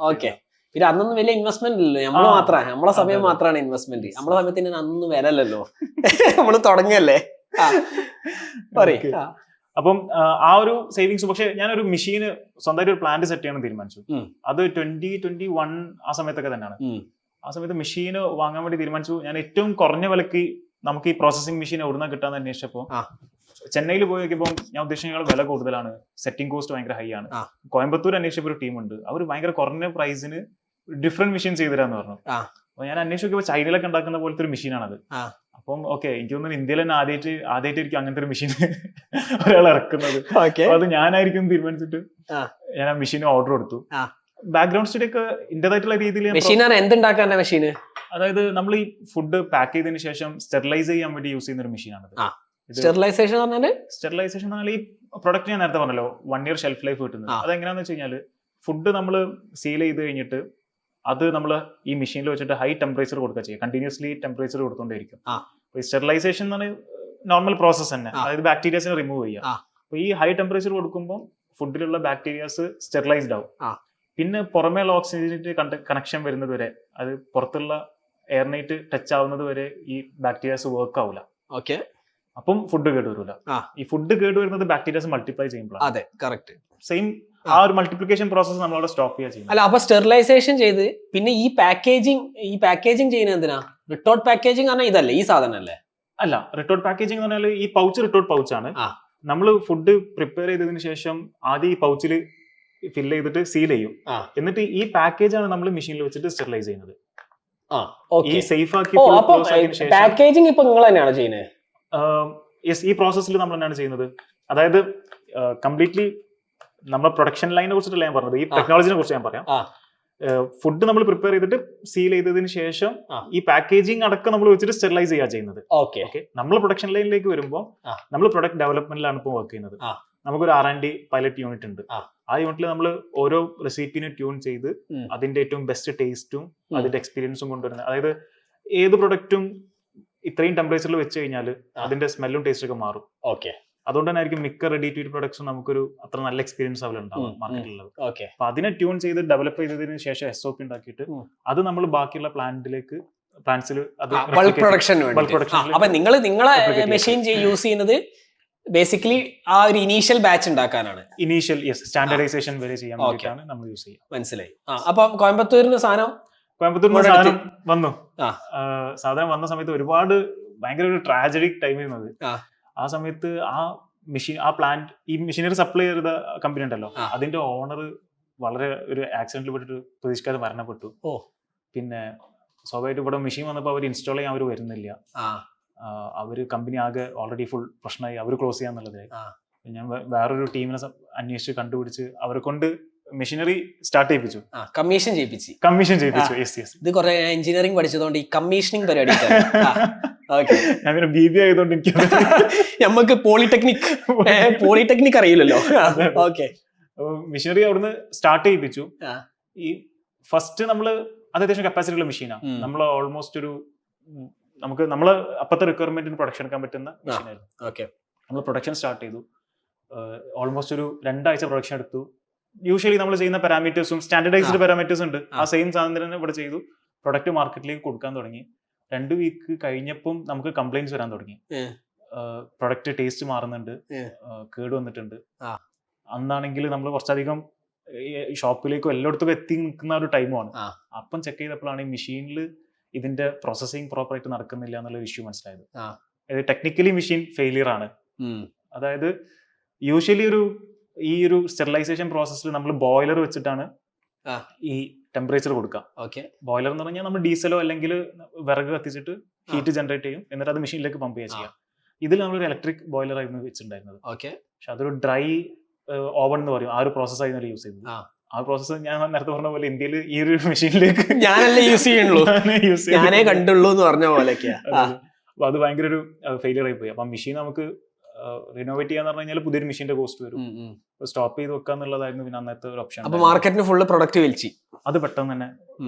ഓക്കെ, പിന്നെ അന്നൊന്നും വലിയ ഇൻവെസ്റ്റ്മെന്റ് ഇല്ലല്ലോ. നമ്മളെ സമയം മാത്രമാണ് ഇൻവെസ്റ്റ്മെന്റ്. നമ്മളെ സമയത്തിന് അന്നൊന്നും വരല്ലോ. നമ്മള് തുടങ്ങല്ലേ. അപ്പം ആ ഒരു സേവിങ്സ്. പക്ഷെ ഞാനൊരു മെഷീന് സ്വന്തമായിട്ട് ഒരു പ്ലാന്റ് സെറ്റ് ചെയ്യാൻ തീരുമാനിച്ചു. അത് 2021 ആ സമയത്തൊക്കെ തന്നെയാണ്. ആ സമയത്ത് മെഷീന് വാങ്ങാൻ വേണ്ടി തീരുമാനിച്ചു. ഞാൻ ഏറ്റവും കുറഞ്ഞ വിലക്ക് നമുക്ക് ഈ പ്രോസസിംഗ് മെഷീൻ എവിടുന്ന കിട്ടാന്ന് അന്വേഷിച്ചപ്പോ ചെന്നൈയിൽ പോയി നോക്കിയപ്പോൾ ഞാൻ ഉദ്ദേശിച്ചതിനേക്കാൾ വില കൂടുതലാണ്, സെറ്റിംഗ് കോസ്റ്റ് ഭയങ്കര ഹൈ ആണ്. കോയമ്പത്തൂർ അന്വേഷിച്ചപ്പോൾ ഒരു ടീമുണ്ട്, അവർ ഭയങ്കര കുറഞ്ഞ പ്രൈസിന് ഡിഫറെന്റ് മെഷീൻ ചെയ്തുതരാന്ന് പറഞ്ഞു. അപ്പൊ ഞാൻ അന്വേഷിച്ച് നോക്കിയപ്പോൾ ചൈനയിലൊക്കെ ഉണ്ടാക്കുന്ന പോലത്തെ ഒരു മെഷീനാണത്. അപ്പം ഓക്കെ, എനിക്ക് തോന്നുന്നു ഇന്ത്യയിൽ തന്നെ ആദ്യമായിട്ടായിരിക്കും അങ്ങനത്തെ ഒരു മെഷീൻ ഒരാൾ ഇറക്കുന്നത്. അത് ഞാനായിരിക്കും തീരുമാനിച്ചിട്ട് ഞാൻ ആ മെഷീന് ഓർഡർ കൊടുത്തു. ബാക്ക്ഗ്രൗണ്ട് സ്റ്റഡി ഒക്കെ ഇന്റേതായിട്ടുള്ള രീതിയിൽ എന്തുണ്ടാക്കാനുള്ള മെഷീന്, അതായത് നമ്മൾ ഈ ഫുഡ് പാക്ക് ചെയ്തതിനു ശേഷം സ്റ്റെറിലൈസ് ചെയ്യാൻ വേണ്ടി യൂസ് ചെയ്യുന്ന ഒരു മെഷീനാണ്. സ്റ്റെറിലൈസേഷൻ എന്ന് പറഞ്ഞാൽ ഈ പ്രൊഡക്റ്റ് ഞാൻ നേരത്തെ പറഞ്ഞല്ലോ 1 year ഷെൽഫ് ലൈഫ് കിട്ടുന്നത്. അതെങ്ങനെയാന്ന് വെച്ച് കഴിഞ്ഞാൽ ഫുഡ് നമ്മൾ സീൽ ചെയ്ത് കഴിഞ്ഞിട്ട് അത് നമ്മൾ ഈ മെഷീനിൽ വെച്ചിട്ട് ഹൈ ടെമ്പറേച്ചർ കൊടുക്കുക ചെയ്യുക, കണ്ടിന്യൂസ്ലി ടെമ്പറേച്ചർ കൊടുത്തോണ്ടിരിക്കും. ഈ സ്റ്റെറിലൈസേഷൻ എന്ന് പറഞ്ഞാൽ നോർമൽ പ്രോസസ് തന്നെ, അതായത് ബാക്ടീരിയാസിനെ റിമൂവ് ചെയ്യുക. അപ്പൊ ഈ ഹൈ ടെമ്പറേച്ചർ കൊടുക്കുമ്പോൾ ഫുഡിലുള്ള ബാക്ടീരിയാസ് സ്റ്റെറിലൈസ്ഡ് ആവും. പിന്നെ പുറമേയുള്ള ഓക്സിജൻ കണക്ഷൻ വരുന്നത് വരെ, അത് പുറത്തുള്ള എയർനൈറ്റ് ടച്ച് ആവുന്നത് വരെ ഈ ബാക്ടീരിയാസ് വർക്ക് ആവില്ല. ഓക്കെ, അപ്പം ഫുഡ് കേടുവരില്ല. ഈ ഫുഡ് കേടുവരുന്നത് ബാക്ടീരിയാസ് മൾട്ടിപ്ലൈ ചെയ്യുമ്പോൾ. അതെ, കറക്റ്റ്. സെയിം ആ ഒരു മൾട്ടിപ്ലിക്കേഷൻ പ്രോസസ് നമ്മളവിടെ സ്റ്റോപ്പ് ചെയ്യുക. അല്ല, അപ്പൊ സ്റ്റെറിലൈസേഷൻ ചെയ്ത് പിന്നെ ഈ പാക്കേജിങ് ചെയ്യുന്ന എന്തിനാ? റിട്ടോർട്ട് പാക്കേജിങ് പറഞ്ഞാൽ ഇതല്ലേ, ഈ സാധനം അല്ലേ? അല്ല, റിട്ടോർട്ട് പാക്കേജിംഗ് എന്ന് പറഞ്ഞാൽ ഈ പൗച്ച് റിട്ടോർട്ട് പൗച്ചാണ്. നമ്മൾ ഫുഡ് പ്രിപ്പയർ ചെയ്തതിനു ശേഷം ആദ്യം ഈ പൗച്ചിൽ ഫിൽ ചെയ്തിട്ട് സീൽ ചെയ്യും. എന്നിട്ട് ഈ പാക്കേജ് ആണ് നമ്മൾ മെഷീനിൽ വെച്ചിട്ട് സ്റ്റെറിലൈസ് ചെയ്യുന്നത്. ഈ സേഫ് ആക്കി പാക്കേജിംഗ് ഇപ്പൊ നിങ്ങൾ തന്നെയാണ് ചെയ്യുന്നത്? യെസ്, ഈ പ്രോസസ്സിൽ നമ്മൾ തന്നെയാണ് ചെയ്യുന്നത്. അതായത് കംപ്ലീറ്റ്ലി നമ്മുടെ പ്രൊഡക്ഷൻ ലൈനെ കുറിച്ചിട്ടല്ല ഞാൻ പറഞ്ഞത്, ഈ ടെക്നോളജിനെ കുറിച്ച് ഞാൻ പറയാം. ഫുഡ് നമ്മൾ പ്രിപ്പയർ ചെയ്തിട്ട് സീൽ ചെയ്തതിന് ശേഷം ഈ പാക്കേജിംഗ് അടക്കം നമ്മൾ വെച്ചിട്ട് സ്റ്റെറിലൈസ് ചെയ്യുക ചെയ്യുന്നത്. ഓക്കെ, നമ്മൾ പ്രൊഡക്ഷൻ ലൈനിലേക്ക് വരുമ്പോൾ നമ്മൾ പ്രൊഡക്റ്റ് ഡെവലപ്മെന്റിലാണ് ഇപ്പോൾ വർക്ക് ചെയ്യുന്നത്. നമുക്കൊരു R&D പൈലറ്റ് യൂണിറ്റ് ഉണ്ട്. ആ യൂണിറ്റിൽ നമ്മൾ ഓരോ റെസിപ്പിനെ ട്യൂൺ ചെയ്ത് അതിന്റെ ഏറ്റവും ബെസ്റ്റ് ടേസ്റ്റും അതിന്റെ എക്സ്പീരിയൻസും കൊണ്ടുവരുന്നത്. അതായത് ഏത് പ്രൊഡക്റ്റും ഇത്രയും ടെമ്പറേച്ചറിൽ വെച്ച് കഴിഞ്ഞാൽ അതിന്റെ സ്മെല്ലും ടേസ്റ്റും ഒക്കെ മാറും. ഓക്കെ, അതുകൊണ്ട് തന്നെ ആയിരിക്കും മിക്ക റെഡി ടു ഈറ്റ് പ്രൊഡക്ട്സും നമുക്കൊരു അത്ര നല്ല എക്സ്പീരിയൻസ് അവിടെ ഉണ്ടാവും മാർക്കറ്റിലുള്ളത്. അപ്പൊ അതിനെ ട്യൂൺ ചെയ്ത് ഡെവലപ്പ് ചെയ്തതിന് ശേഷം SOP ഉണ്ടാക്കിയിട്ട് അത് നമ്മൾ ബാക്കിയുള്ള പ്ലാന്റ്സിൽ ബൾക്ക് പ്രൊഡക്ഷൻ. അപ്പൊ നിങ്ങളെ മെഷീൻ യൂസ് ചെയ്യുന്നത് ബേസിക്കലി ആ ഒരു ഇനീഷ്യൽ ബാച്ച് ഉണ്ടാക്കാനാണ്. ഇനീഷ്യൽ സ്റ്റാൻഡർഡൈസേഷൻ വരെ ചെയ്യാൻ വേണ്ടിയിട്ടാണ് നമ്മൾ യൂസ് ചെയ്യുക. മനസ്സിലായി. അപ്പൊ കോയമ്പത്തൂരിന് സാധനം വന്നു. സാധനം വന്ന സമയത്ത് ഒരുപാട് ഭയങ്കര ഒരു ട്രാജഡിക് ടൈം ആയിരുന്നത്. ആ സമയത്ത് ആ മെഷീൻ, ആ പ്ലാന്റ്, ഈ മെഷീനറി സപ്ലൈ ചെയ്ത കമ്പനി ഉണ്ടല്ലോ, അതിന്റെ ഓണർ വളരെ ഒരു ആക്സിഡന്റിൽ പെട്ടിട്ട് പ്രതീക്ഷിക്കാതെ മരണപ്പെട്ടു. പിന്നെ സ്വാഭാവികമായിട്ട് ഇവിടെ മെഷീൻ വന്നപ്പോൾ അവർ ഇൻസ്റ്റാൾ ചെയ്യാൻ അവർ വരുന്നില്ല. അവര് കമ്പനി ആകെ ഓൾറെഡി ഫുൾ പ്രശ്നമായി, അവർ ക്ലോസ് ചെയ്യാന്നുള്ളതായി. ഞാൻ വേറൊരു ടീമിനെ അന്വേഷിച്ച് കണ്ടുപിടിച്ച് അവരെ കൊണ്ട് മെഷീനറി സ്റ്റാർട്ട് ചെയ്യിപ്പിച്ചു, കമ്മീഷൻ ചെയ്യിപ്പിച്ചു. Yes yes. ഇത് കുറെ എഞ്ചിനീയറിംഗ് പഠിച്ചതുകൊണ്ട് ഈ കമ്മീഷനിങ് പരിപാടി ഞാൻ പിന്നെ BBA ആയതുകൊണ്ട് എനിക്ക് നമുക്ക് പോളിടെക്നിക് അറിയില്ലല്ലോ. ഓക്കെ. മെഷീനറി അവിടുന്ന് സ്റ്റാർട്ട് ചെയ്യിപ്പിച്ചു. ഈ ഫസ്റ്റ് നമ്മള് അത് അത്യാവശ്യം കപ്പാസിറ്റി ഉള്ള മെഷീനാണ്. നമ്മൾ ഓൾമോസ്റ്റ് ഒരു നമ്മള് അപ്പത്തെ റിക്വയർമെന്റിന് പ്രൊഡക്ഷൻ എടുക്കാൻ പറ്റുന്ന മെഷീനായിരുന്നു. ഓക്കെ. നമ്മൾ പ്രൊഡക്ഷൻ സ്റ്റാർട്ട് ചെയ്തു. ഓൾമോസ്റ്റ് ഒരു 2 ആഴ്ച പ്രൊഡക്ഷൻ എടുത്തു. യൂഷ്വലി നമ്മൾ ചെയ്യുന്ന പാരാമീറ്റേഴ്സും സ്റ്റാൻഡർഡൈസ്ഡ് പാരാമീറ്റേഴ്സ് ഉണ്ട്, ആ സെയിം സാധനം തന്നെ ഇവിടെ ചെയ്തു. പ്രൊഡക്റ്റ് മാർക്കറ്റിലേക്ക് കൊടുക്കാൻ തുടങ്ങി. 2 വീക്ക് കഴിഞ്ഞപ്പം നമുക്ക് കംപ്ലൈന്റ്സ് വരാൻ തുടങ്ങി. പ്രൊഡക്റ്റ് ടേസ്റ്റ് മാറുന്നുണ്ട്, കേട് വന്നിട്ടുണ്ട്. അന്നാണെങ്കിൽ നമ്മൾ കുറച്ചധികം ഷോപ്പിലേക്കും എല്ലായിടത്തും എത്തി നിൽക്കുന്ന ഒരു ടൈമാണ്. അപ്പം ചെക്ക് ചെയ്തപ്പോഴാണ് ഈ മെഷീനിൽ ഇതിന്റെ പ്രോസസ്സിങ് പ്രോപ്പറായിട്ട് നടക്കുന്നില്ല എന്നുള്ള ഇഷ്യൂ മനസ്സിലായത്. ടെക്നിക്കലി മെഷീൻ ഫെയിലിയർ ആണ്. അതായത് യൂഷ്വലി ഈ ഒരു സ്റ്റെറിലൈസേഷൻ പ്രോസസ്സിൽ നമ്മൾ ബോയിലർ വെച്ചിട്ടാണ് ഈ ടെമ്പറേച്ചർ കൊടുക്കുക. ബോയിലർ എന്ന് പറഞ്ഞാൽ നമ്മൾ ഡീസലോ അല്ലെങ്കിൽ വിറക് കത്തിച്ചിട്ട് ഹീറ്റ് ജനറേറ്റ് ചെയ്യും, എന്നിട്ട് അത് മെഷീനിലേക്ക് പമ്പ് ചെയ്യാം. ഇതിൽ നമ്മളൊരു ഇലക്ട്രിക് ബോയിലർ ആയിരുന്നു വെച്ചിട്ടുണ്ടായിരുന്നത്. പക്ഷെ അതൊരു ഡ്രൈ ഓവൻ എന്ന് പറയും, ആ ഒരു പ്രോസസ് ആയിരുന്നു യൂസ് ചെയ്തത്. ആ പ്രോസസ് ഞാൻ നേരത്തെ പറഞ്ഞ പോലെ ഇന്ത്യയിൽ ഈ ഒരു മെഷീനിലേക്ക് ഞാനല്ലേ യൂസ് ചെയ്യുള്ളൂ, ഞാനേ കണ്ടുള്ളൂ എന്ന് പറഞ്ഞ പോലെയൊക്കെയാ. അപ്പൊ അത് ഭയങ്കര ഒരു ഫെയിലിയർ ആയി പോയി. അപ്പൊ മെഷീൻ നമുക്ക് റിനോവേറ്റ് ചെയ്യാന്ന് പറഞ്ഞു കഴിഞ്ഞാൽ പുതിയൊരു മെഷീന്റെ കോസ്റ്റ് വരും. സ്റ്റോപ്പ് ചെയ്ത് വെക്കുക എന്നുള്ളതായിരുന്നു പിന്നെ അന്നത്തെ ഒരു ഓപ്ഷൻ. അപ്പൊ മാർക്കറ്റിന് ഫുള്ള് പ്രൊഡക്റ്റ് വലിച്ചു അത് പെട്ടെന്ന് തന്നെ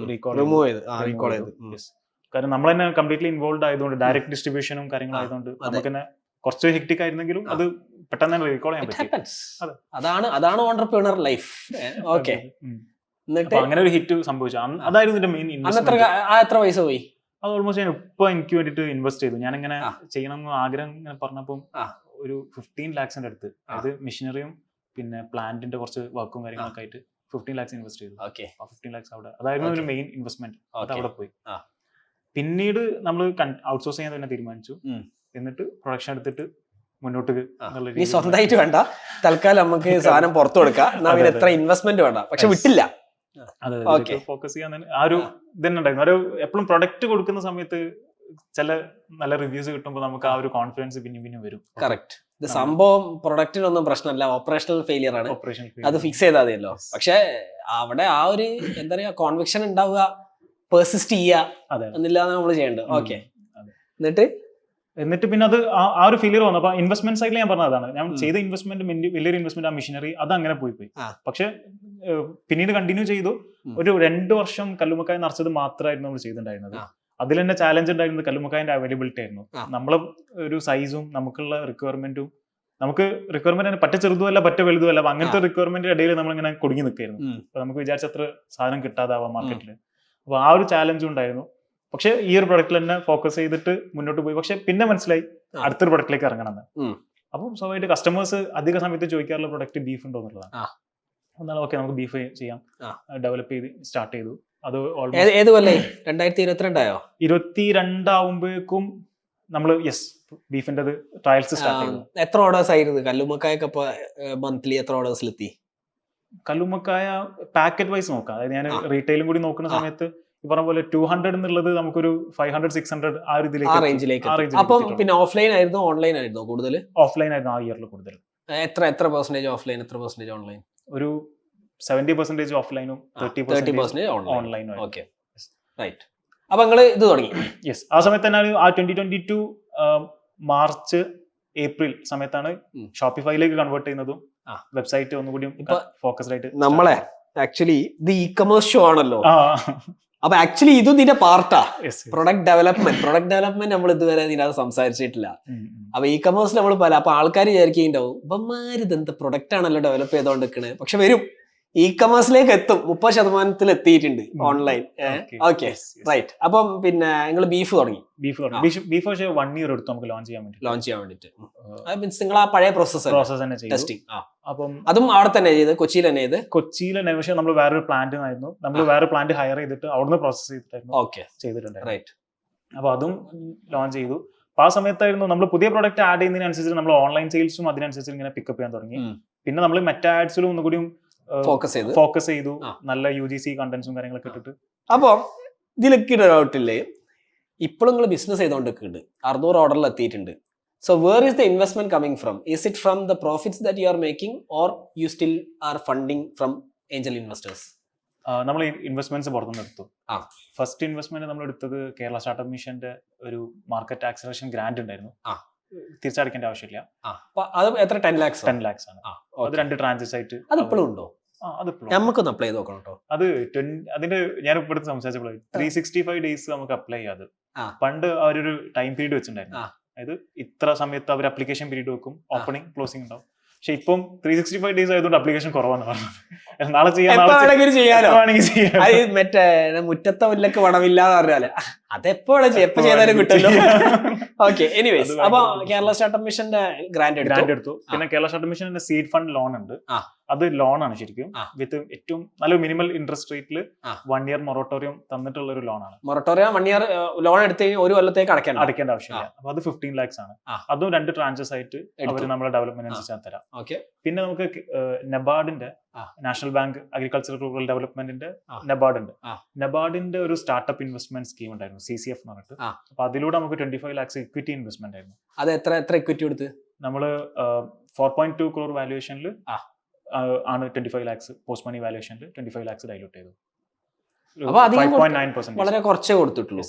റിമൂവ് ചെയ്ത്. കാരണം നമ്മൾ തന്നെ കംപ്ലീറ്റ്ലി ഇൻവോൾവ് ആയതുകൊണ്ട്, ഡയറക്ട് ഡിസ്ട്രിബ്യൂഷനും കാര്യങ്ങളായതുകൊണ്ട് നമുക്ക് തന്നെ കുറച്ച് ഹെക്ടിക് ആയിരുന്നെങ്കിലും അത് പെട്ടെന്ന് തന്നെ റീകോൾ ചെയ്യാൻ പറ്റും. അതാണ് ഓൺട്രപ്രണർ ലൈഫ്. ഓക്കെ. അങ്ങനെ ഒരു ഹിറ്റ് സംഭവിച്ചു. അതായിരുന്നു ഇതിന്റെ മെയിൻ ഇൻവെസ്റ്റ്മെന്റ്. എത്ര പൈസ പോയി? അത് ഓൾമോസ്റ്റ് ഞാൻ ഇപ്പൊ എനിക്ക് വേണ്ടിട്ട് ഇൻവെസ്റ്റ് ചെയ്തു. ഞാൻ ഇങ്ങനെ ചെയ്യണം എന്ന് ആഗ്രഹം ഇങ്ങനെ പറഞ്ഞപ്പം ഒരു 15 lakhs അടുത്ത്, അത് മെഷീനറിയും പിന്നെ പ്ലാന്റിന്റെ കുറച്ച് വർക്കും കാര്യങ്ങളൊക്കെ ആയിട്ട് 15 lakhs ഇൻവെസ്റ്റ് ചെയ്തു. 15 lakhs അവിടെ, അതായിരുന്നു ഒരു മെയിൻ ഇൻവെസ്റ്റ്മെന്റ്. അത് അവിടെ പോയി. പിന്നീട് നമ്മൾ ഔട്ട്സോഴ്സ് ചെയ്യാൻ തന്നെ തീരുമാനിച്ചു. എന്നിട്ട് പ്രൊഡക്ഷൻ എടുത്തിട്ട് മുന്നോട്ട് നീ സ്വന്തമായിട്ട് വേണ്ട, തൽക്കാലം നമുക്ക് സാധനം പുറത്തു കൊടുക്കാം, എത്ര ഇൻവെസ്റ്റ്മെന്റ് വേണ്ട, പക്ഷെ വിട്ടില്ല. ഫോക്കസ് ചെയ്യാൻ ആ ഒരു ഇതന്നെ ഉണ്ടായിരുന്നു. ഒരു എപ്പോഴും പ്രൊഡക്റ്റ് കൊടുക്കുന്ന സമയത്ത് ചില നല്ല റിവ്യൂസ് കിട്ടുമ്പോൾ നമുക്ക് ആ ഒരു കോൺഫിഡൻസ് പിന്നെ വരും. കറക്റ്റ്. ഇത് സംഭവം പ്രൊഡക്റ്റിനൊന്നും പ്രശ്നമല്ല, ഓപ്പറേഷണൽ ഫെയിലിയർ ആണ്, അത് ഫിക്സ് ചെയ്താൽ മതിയല്ലോ. പക്ഷെ അവിടെ ആ ഒരു എന്താ പറയാ കോൺവിക്ഷൻ ഉണ്ടാവുക, പെർസിസ്റ്റ് ചെയ്യുക എന്നില്ലാതെ നമ്മൾ ചെയ്യേണ്ടത്. ഓക്കെ. എന്നിട്ട് പിന്നെ അത് ആ ഒരു ഫെയിലിയർ വന്നു. അപ്പൊ ഇൻവെസ്റ്റ്മെന്റ് സൈഡിൽ ഞാൻ പറഞ്ഞതാണ്, ഞാൻ ചെയ്ത ഇൻവെസ്റ്റ്മെന്റ് വലിയൊരു ഇൻവെസ്റ്റ്മെന്റ്, ആ മെഷീനറി അത് അങ്ങനെ പോയി. പക്ഷെ പിന്നീട് കണ്ടിന്യൂ ചെയ്തു. ഒരു 2 വർഷം കല്ലുമ്മക്കായ നിറച്ചത് മാത്രമായിരുന്നു നമ്മൾ ചെയ്തിട്ടുണ്ടായിരുന്നത്. അതിൽ തന്നെ ചാലഞ്ച് ഉണ്ടായിരുന്നത് കല്ലുമ്മക്കായന്റെ അവൈലബിലിറ്റി ആയിരുന്നു. നമ്മളെ ഒരു സൈസും നമുക്കുള്ള റിക്വയർമെന്റും, നമുക്ക് റിക്വയർമെന്റ് പറ്റ ചെറുതുമല്ല പറ്റ വലുതുമല്ല, അപ്പൊ അങ്ങനത്തെ റിക്വയർമെന്റിന്റെ ഇടയിൽ നമ്മളിങ്ങനെ കുടുങ്ങി നിൽക്കായിരുന്നു. അപ്പൊ നമുക്ക് വിചാരിച്ചത്ര സാധനം കിട്ടാതാവാം മാർക്കറ്റിൽ. അപ്പൊ ആ ഒരു ചാലഞ്ചും ഉണ്ടായിരുന്നു. പക്ഷെ ഈ ഒരു പ്രൊഡക്റ്റിൽ തന്നെ ഫോക്കസ് ചെയ്തിട്ട് മുന്നോട്ട് പോയി. പക്ഷെ പിന്നെ മനസ്സിലായി അടുത്തൊരു പ്രൊഡക്റ്റിലേക്ക് ഇറങ്ങണമെന്ന്. അപ്പം സ്വാഭാവികമായിട്ട് കസ്റ്റമേഴ്സ് അധിക സമയത്ത് ചോദിക്കാറുള്ള പ്രൊഡക്റ്റ് ബീഫ് ഉണ്ടോ എന്നുള്ളതാണ്. എന്നാലും ഓക്കെ നമുക്ക് ബീഫ് ചെയ്യാം, ഡെവലപ്പ് ചെയ്ത് സ്റ്റാർട്ട് ചെയ്തു. അത് ഏത് കൊല്ലേ 2022 22 ആവുമ്പോഴേക്കും നമ്മള് ബീഫിന്റെ ട്രയൽസ് സ്റ്റാർട്ട് ചെയ്തു. എത്ര ഓർഡേഴ്സ് ആയിരുന്നു കല്ലുമ്മക്കായൊക്കെ? മന്ത്ലി എത്ര ഓർഡേഴ്സിലെത്തി? കല്ലുമ്മക്കായ പാക്കറ്റ് വൈസ് നോക്കാം. അതായത് ഞാൻ റീറ്റെയിലും കൂടി നോക്കുന്ന സമയത്ത് ഈ പറഞ്ഞ പോലെ 200 എന്നുള്ളത് നമുക്കൊരു 500-600 ആ ഒരു റേഞ്ചിലേക്ക്. അപ്പം പിന്നെ ഓഫ്ലൈൻ ആയിരുന്നു ഓൺലൈൻ ആയിരുന്നു കൂടുതൽ? ഓഫ്ലൈൻ ആയിരുന്നു ആ ഇയറിൽ കൂടുതൽ. എത്ര പെർസെന്റേജ് ഓഫ്ലൈൻ, എത്ര പെർസെന്റേജ് ഓൺലൈൻ? ഒരു 70% ഓഫ്ലൈനും 30% ഓൺലൈനും. Okay, right. അപ്പൊ നിങ്ങൾ ഇത് തുടങ്ങി? യെസ്. ആ സമയത്ത് തന്നെ ആ 2022 മാർച്ച് ഏപ്രിൽ സമയത്താണ് ഷോപ്പിഫൈയിലേക്ക് കൺവേർട്ട് ചെയ്യുന്നതും വെബ്സൈറ്റ് ഒന്നുകൂടി ഫോക്കസ്ഡ് ആയിട്ട്. നമ്മളെ ആക്ച്വലി ഇത് ഇ-കൊമേഴ്സ് ഷോ ആണല്ലോ, അപ്പൊ ആക്ച്വലി ഇതും ഇതിന്റെ പാർട്ടാ. പ്രൊഡക്റ്റ് ഡെവലപ്മെന്റ് നമ്മൾ ഇതുവരെ ഇതിനകത്ത് സംസാരിച്ചിട്ടില്ല. അപ്പൊ ഇ-കൊമേഴ്സിൽ നമ്മൾ അപ്പൊ ആൾക്കാർ വിചാരിക്കുന്നുണ്ടാവും ഇവന്മാര് ഇതെന്താ പ്രൊഡക്റ്റ് ആണല്ലോ ഡെവലപ്പ് ചെയ്തോണ്ടിരിക്കണേ. പക്ഷെ വരും, ഇ-കൊമേഴ്സിലേക്ക് എത്തും. 30% എത്തിയിട്ടുണ്ട് ഓൺലൈൻ. Okay, right. അപ്പം പിന്നെ നിങ്ങൾ ബീഫ് തുടങ്ങി? ബീഫ് പക്ഷേ 1 year എടുത്തു നമുക്ക് ലോഞ്ച് ചെയ്യാൻ വേണ്ടിട്ട്. മീൻസ് നിങ്ങൾ ആ പഴയ പ്രോസസ് തന്നെ ടെസ്റ്റിംഗ്. അപ്പം അതും അവിടെ തന്നെ ചെയ്ത് കൊച്ചിയിൽ തന്നെ ചെയ്ത്? കൊച്ചിയിൽ തന്നെ. പക്ഷേ നമ്മൾ വേറൊരു പ്ലാന്റ് ആയിരുന്നു, നമ്മൾ വേറെ പ്ലാന്റ് ഹയർ ചെയ്തിട്ട് അവിടുന്ന് പ്രോസസ് ചെയ്തിട്ടായിരുന്നു ചെയ്തിട്ടുണ്ട്. റൈറ്റ്. അപ്പൊ അതും ലോഞ്ച് ചെയ്തു. അപ്പൊ ആ സമയത്തായിരുന്നു നമ്മൾ പുതിയ പ്രോഡക്റ്റ് ആഡ് ചെയ്യുന്നതിനനുസരിച്ച് നമ്മൾ ഓൺലൈൻ സെയിൽസും അതിനനുസരിച്ച് ഇങ്ങനെ പിക്കപ്പ് ചെയ്യാൻ തുടങ്ങി. പിന്നെ നമ്മൾ മെറ്റാ ആഡ്സിലും ഒന്നുകൂടി ഫോക്കസ് ചെയ്തു, നല്ല UGC കണ്ടന്റ്സും കാര്യങ്ങളൊക്കെ ഇട്ടിട്ട്. അപ്പൊ ഇതിലൊക്കെ ഡൗട്ടില്ലേ, ഇപ്പോഴും നിങ്ങൾ ബിസിനസ് ചെയ്തോണ്ടിരിക്കുന്നുണ്ട്, 600 ഓർഡറിൽ എത്തിയിട്ടുണ്ട്. So where is the investment coming from? Is it from the profits that you are making or you still are funding from Angel investors? നമ്മൾ ഇൻവെസ്റ്റ്മെന്റ്സ് പുറത്തുനിന്ന് എടുത്തു. ആ. ഫസ്റ്റ് ഇൻവെസ്റ്റ്മെന്റ് നമ്മൾ എടുത്തത് കേരള സ്റ്റാർട്ടപ്പ് മിഷന്റെ ഒരു മാർക്കറ്റ് ആക്സലറേഷൻ ഗ്രാന്റ് ഉണ്ടായിരുന്നു. തിരിച്ചടക്കേണ്ട ആവശ്യമില്ല. അത് എത്ര? 10 lakhs 10 lakhs ആണ്. അത് 2 ട്രാൻസസ് ആയിട്ട്. അത് ഇപ്പോഴും ഉണ്ടോ? നമുക്കൊന്ന് അപ്ലൈ ചെയ്ത് നോക്കണം കേട്ടോ. അത് അതിന്റെ ഞാൻ ഇപ്പോഴത്തെ സംസാരിച്ചപ്പോൾ 365 days നമുക്ക് അപ്ലൈ ചെയ്യാം. അത് പണ്ട് അവരൊരു ടൈം പീരീഡ് വെച്ചിട്ടുണ്ടായിരുന്നു. അതായത് ഇത്ര സമയത്ത് അവർ അപ്ലിക്കേഷൻ പീരീഡ് വെക്കും, ഓപ്പണിംഗ് ക്ലോസിംഗ് ഉണ്ടാവും. പക്ഷെ ഇപ്പം 365 days ആയതുകൊണ്ട് അപ്ലിക്കേഷൻ കുറവാന്ന് പറഞ്ഞത്. നാളെ ചെയ്യാലോ. മറ്റേ മുറ്റത്തെ മുല്ലക്ക് വടമില്ലാന്ന് പറഞ്ഞാല് അതെപ്പോ എപ്പോ ചെയ്താലും കിട്ടുമല്ലോ. ഓക്കെ, എനിവേസ്, അപ്പൊ കേരള സ്റ്റാർട്ടപ്പ് മിഷന്റെ ഗ്രാന്റ് എടുത്തു. പിന്നെ കേരള സ്റ്റാർട്ടപ്പ് മിഷന്റെ സീഡ് ഫണ്ട് ലോൺ ഉണ്ട്. അത് ലോൺ ആണ് ശരിക്കും, വിത്ത് ഏറ്റവും നല്ല മിനിമൽ ഇൻട്രസ്റ്റ് റേറ്റിൽ 1 year മൊറട്ടോറിയം തന്നിട്ടുള്ള ഒരു ലോൺ ആണ്. മൊറട്ടോറിയം 1 year ലോൺ എടുത്ത് 1 കൊല്ലത്തേക്ക് അടയ്ക്കേണ്ട ആവശ്യമില്ല. അപ്പൊ അത് 15 lakhs ആണ്. അതും 2 ട്രാൻസസ് ആയിട്ട് അവർ നമ്മുടെ ഡെവലപ്മെന്റ് അനുസരിച്ച് തരാം. പിന്നെ നമുക്ക് നബാർഡിന്റെ, നാഷണൽ ബാങ്ക് അഗ്രികൾച്ചറൽ റൂറൽ ഡെവലപ്മെന്റിന്റെ നബാർഡ് ഉണ്ട്. നബാർഡിന്റെ ഒരു സ്റ്റാർട്ടപ്പ് ഇൻവെസ്റ്റ്മെന്റ് സ്കീം ഉണ്ടായിരുന്നു, CCF എന്ന് പറഞ്ഞിട്ട്. അപ്പൊ അതിലൂടെ നമുക്ക് 25 lakhs ഇക്വിറ്റി ഇൻവെസ്റ്റ്മെന്റ് ആയിരുന്നു. അത് എത്ര ഇക്വിറ്റി കൊടുത്ത്? നമ്മള് 4.2 crore വാല്യുവേഷനിൽ ആണ് 25 lakhs, പോസ്റ്റ് മണി വാല്യുവേഷനിൽ 25 lakhs ഡൈലൂട്ട് ചെയ്തു. വളരെ കുറച്ചേ കൊടുത്തിട്ടുള്ളൂ.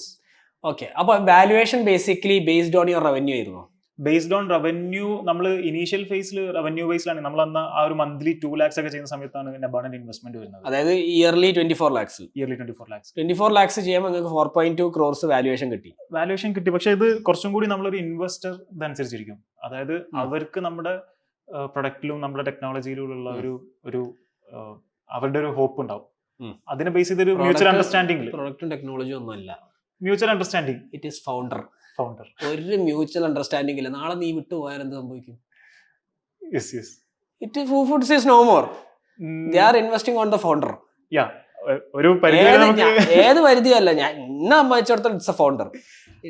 ഓക്കെ, അപ്പൊ valuation basically based on your revenue ആയിരുന്നു? Based on revenue. നമ്മൾ ഇനീഷ്യൽ ഫേസിൽ റവന്യൂ ബേസിലാണ്. നമ്മൾ അന്ന് ആ ഒരു മന്ത്ലി 2 lakhs ഒക്കെ ചെയ്യുന്ന സമയത്താണ് നബാർഡിന്റെ ഇൻവെസ്റ്റ്മെന്റ് വരുന്നത്. അതായത് ഇയർലി 24 lakhs. 24 lakhs ചെയ്യുമ്പോൾ നിങ്ങൾക്ക് 4.2 crores വാല്യുവേഷൻ കിട്ടി. പക്ഷെ ഇത് കുറച്ചും കൂടി നമ്മളൊരു ഇൻവെസ്റ്റർ ഇതനുസരിച്ചിരിക്കും. അതായത് അവർക്ക് നമ്മുടെ പ്രൊഡക്റ്റിലും നമ്മുടെ ടെക്നോളജിയിലുള്ള ഒരു അവരുടെ ഒരു ഹോപ്പ് ഉണ്ടാവും. അതിനെ ബേസ് ചെയ്തൊരു മ്യൂച്വൽ അണ്ടർസ്റ്റാൻഡിംഗ്. പ്രൊഡക്റ്റും ടെക്നോളജി ഒന്നുമല്ല, mutual understanding. It is founder. ഒരു മ്യൂച്വൽ അണ്ടർസ്റ്റാൻഡിംഗ് ഇല്ല. നാളെ നീ വിട്ടുപോയാൽ എന്ത് സംഭവിക്കും? It is no more. They are investing on the founder. ഒരു ഏത് പരിധിയല്ല, ഞാൻ ഇന്ന് അമ്മച്ചിടത്തോളം it's a founder.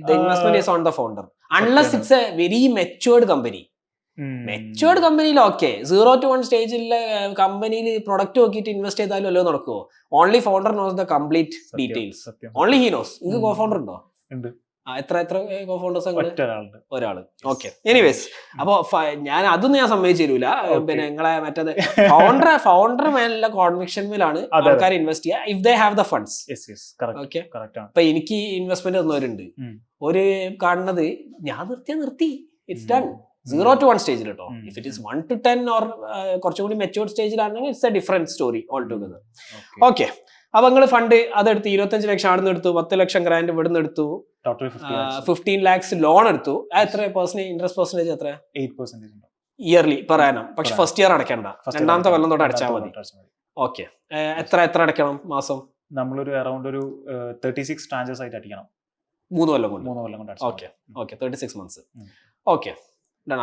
The investment is on the founder. Unless it's a very matured company. Matured കമ്പനിയിൽ ഓക്കെ, 0 to 1 സ്റ്റേജിലെ കമ്പനിയിൽ പ്രൊഡക്റ്റ് നോക്കിയിട്ട് ഇൻവെസ്റ്റ് ചെയ്താലും വല്ലതും നടക്കുമോ? Only founder knows the complete details. Only he knows. നിങ്ങൾക്ക് കോ ഫൗണ്ടർ ഉണ്ടോ? എത്ര കോ founders? ഒരാള്. ഓക്കെ, എനിവേസ്, അപ്പൊ ഞാൻ അതൊന്നും ഞാൻ സമ്മതിച്ചു തരൂല. പിന്നെ നിങ്ങളെ മറ്റേത് ഫൗണ്ടർ മേലുള്ള കോൺവിക്ഷൻ മേലാണ് ആൾക്കാർ ഇൻവെസ്റ്റ് ചെയ്യുക, if they have the funds. Okay, അപ്പൊ എനിക്ക് ഇൻവെസ്റ്റ്മെന്റ് തന്നവരുണ്ട്. ഒരു കാണുന്നത് ഞാൻ നിർത്തി, ഇറ്റ്സ് ഡൺ. 0 to 1 സ്റ്റേജിൽ കേട്ടോ. If it is 1 to 10 or കുറച്ചും കൂടി മെച്ചുവേർഡ് സ്റ്റേജിലാണെങ്കിൽ it's a different story all together. Okay, അപ്പൊ നിങ്ങൾ ഫണ്ട് അതെടുത്ത് 25 ലക്ഷം അവിടെ നിന്ന് എടുത്തു, 10 ലക്ഷം ഗ്രാന്റ് ഇവിടെ നിന്ന് എടുത്തു, 15 lakhs ലോൺ എടുത്തു. എത്ര ഇൻട്രസ്റ്റ് പെർസെന്റേജ്? എത്ര? 8% ഇയർലി പെർ ആനം. പക്ഷെ ഫസ്റ്റ് ഇയർ അടയ്ക്കണ്ട, രണ്ടാമത്തെ കൊല്ലം തൊട്ട് അടച്ചാൽ മതി. ഓക്കെ, എത്ര അടയ്ക്കണം മാസം? നമ്മളൊരു അറൌണ്ട് ഒരു 36 ട്രാൻസസ് ആയിട്ട് അടിക്കണം. 3 കൊല്ലം കൊണ്ട്. Okay, 36 months. ഓക്കെ,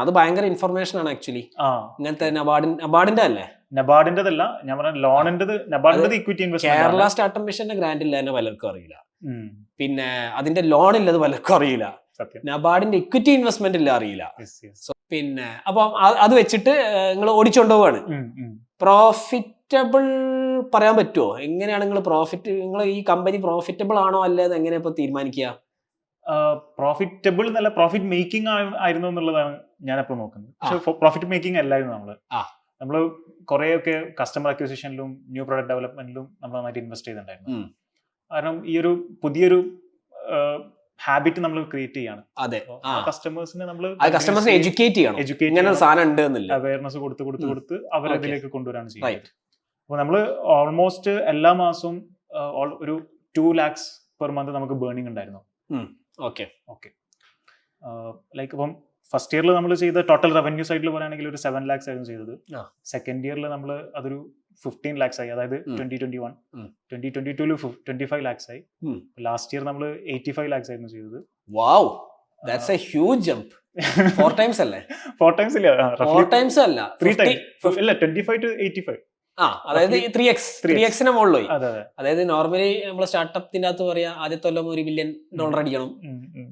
അത് ഭയങ്കര ഇൻഫർമേഷൻ ആണ് ആക്ച്വലി. ഇങ്ങനത്തെ നബാർഡിന്റെ അല്ലേ? നബാർഡിന്റെതല്ല, ഞാൻ പറഞ്ഞ ലോണിന്റെ. നബാർഡിന്റെ ഇക്വിറ്റി ഇൻവെസ്റ്റ്മെന്റ്. കേരള സ്റ്റാർട്ടപ്പ് മിഷന്റെ ഗ്രാന്റ് ഇല്ല തന്നെ പലർക്കും അറിയില്ല. പിന്നെ അതിന്റെ ലോൺ ഇല്ലത് പലർക്കും അറിയില്ല. നബാർഡിന്റെ ഇക്വിറ്റി ഇൻവെസ്റ്റ്മെന്റ് ഇല്ല അറിയില്ല. പിന്നെ അപ്പൊ അത് വെച്ചിട്ട് നിങ്ങൾ ഓടിച്ചുകൊണ്ടുപോവാണ്. പ്രോഫിറ്റബിൾ പറയാൻ പറ്റുമോ? എങ്ങനെയാണ് നിങ്ങൾ ഈ കമ്പനി പ്രോഫിറ്റബിൾ ആണോ അല്ലേന്ന് എങ്ങനെയാ ഇപ്പൊ തീരുമാനിക്കുക? പ്രോഫിറ്റബിൾ എന്നല്ല, പ്രോഫിറ്റ് മേക്കിംഗ് ആയിരുന്നു എന്നുള്ളതാണ് ഞാനിപ്പോൾ നോക്കുന്നത്. പക്ഷെ പ്രോഫിറ്റ് മേക്കിംഗ് അല്ലായിരുന്നു. നമ്മള് കുറെയൊക്കെ കസ്റ്റമർ അക്വിസിഷനിലും ന്യൂ പ്രൊഡക്റ്റ് ഡെവലപ്മെന്റിലും നമ്മൾ നന്നായിട്ട് ഇൻവെസ്റ്റ് ചെയ്തിട്ടുണ്ടായിരുന്നു. കാരണം ഈ ഒരു പുതിയൊരു ഹാബിറ്റ് നമ്മൾ ക്രിയേറ്റ് ചെയ്യാണ്. കസ്റ്റമേഴ്സിനെ എഡ്യൂക്കേറ്റ് ചെയ്യണം, അവയർനെസ് കൊടുത്ത് അവരതിലേക്ക് കൊണ്ടുവരാണ് ചെയ്യുന്നത്. അപ്പൊ നമ്മള് ഓൾമോസ്റ്റ് എല്ലാ മാസവും ഒരു 2 lakhs പെർ മന്ത് നമുക്ക് ബേണിംഗ് ഉണ്ടായിരുന്നു. ലൈക്ക് ഇപ്പം ഫസ്റ്റ് ഇയറിൽ നമ്മൾ ചെയ്ത ടോട്ടൽ റവന്യൂ സൈഡിൽ പറയുകയാണെങ്കിൽ ഒരു 7 lakhs ആയിരുന്നു ചെയ്തത്. സെക്കൻഡ് ഇയറിൽ നമ്മൾ അതൊരു 15 lakhs ആയി. അതായത് 2021, 2022 25 lakhs ആയി. ലാസ്റ്റ് ഇയർ നമ്മൾ 85 lakhs ആയിരുന്നു ചെയ്തത്. Wow, that's a huge jump. 4 times അല്ലേ? 4 times ഇല്ല, 4 times അല്ല, 3 times. ഇല്ല, 25 to 85. അതായത് 3x മുകളിലായി. അതായത് നോർമലി നമ്മള് സ്റ്റാർട്ടപ്പിന്റെ അകത്ത് പറയാ ആദ്യത്തെ കൊല്ലം $1 billion അടിക്കണം,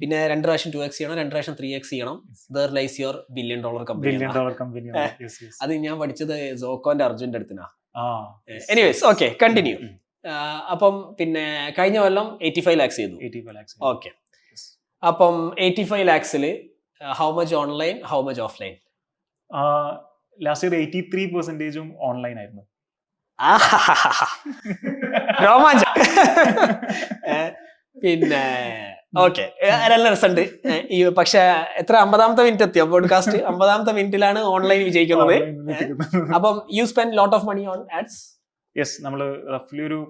പിന്നെ 2 പ്രാവശ്യം 2x ചെയ്യണം, 2 പ്രാവശ്യം 3x ചെയ്യണം. There lies your $1 billion company. അത് ഞാൻ പഠിച്ചത് സോക്കോന്റെ അർജുന്റെ അടുത്തിനാ. Anyways, okay, continue. അപ്പം പിന്നെ കഴിഞ്ഞ കൊല്ലം 85 lakhs ചെയ്തു. ഓക്കെ, അപ്പം 85 lakhsല് how much online, how much offline? Last year 83% online ആയിരുന്നു. രോമാഞ്ചം. പിന്നെ ഓക്കെ, നല്ല രസമുണ്ട്. ഈ പക്ഷെ എത്ര 50ാമത്തെ മിനിറ്റ് എത്തിയോ പോഡ്കാസ്റ്റ്? 50ാമത്തെ മിനിറ്റിലാണ് ഓൺലൈൻ വിജയിക്കുന്നത്. അപ്പം you spend lot of money on ads? Yes, നമ്മൾ റഫ്ലി ഒരു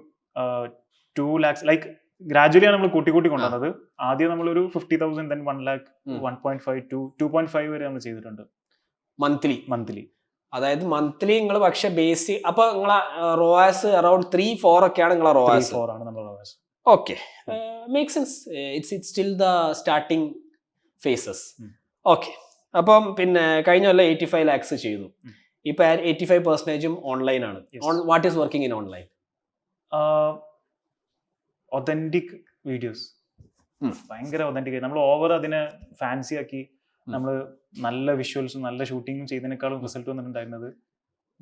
2 lakhs ലൈക്ക് ഗ്രാജുവലി ആണ് നമ്മൾ കൂട്ടി കൊണ്ടുവന്നത്. ആദ്യം നമ്മളൊരു 50,000 then 1 lakh 1.5 to 2.5 വരെ നമ്മൾ ചെയ്തിട്ടുണ്ട് മന്ത്ലി. അതായത് മന്ത്ലി നിങ്ങൾ പക്ഷെ ബേസിക് അപ്പൊ നിങ്ങളെ റോയാസ് അറൌണ്ട് 3-4 ഒക്കെയാണ് നിങ്ങളെ റോയാസ്? 3-4 ആണ് നമ്മുടെ ROAS. Okay, make sense. It's still the starting phases. Okay, അപ്പം പിന്നെ കഴിഞ്ഞ കൊല്ലം 85 lakhs ചെയ്തു. ഇപ്പൊ 85% ഓൺലൈൻ ആണ്. What is working in online? Authentic videos, ഭയങ്കര ഒതന്റിക്. നമ്മൾ ഓവർ അതിനെ ഫാൻസി ആക്കി നമ്മൾ നല്ല വിഷ്വൽസും നല്ല ഷൂട്ടിങ്ങും ചെയ്തതിനേക്കാളും റിസൾട്ട് വന്നിട്ടുണ്ടായിരുന്നത്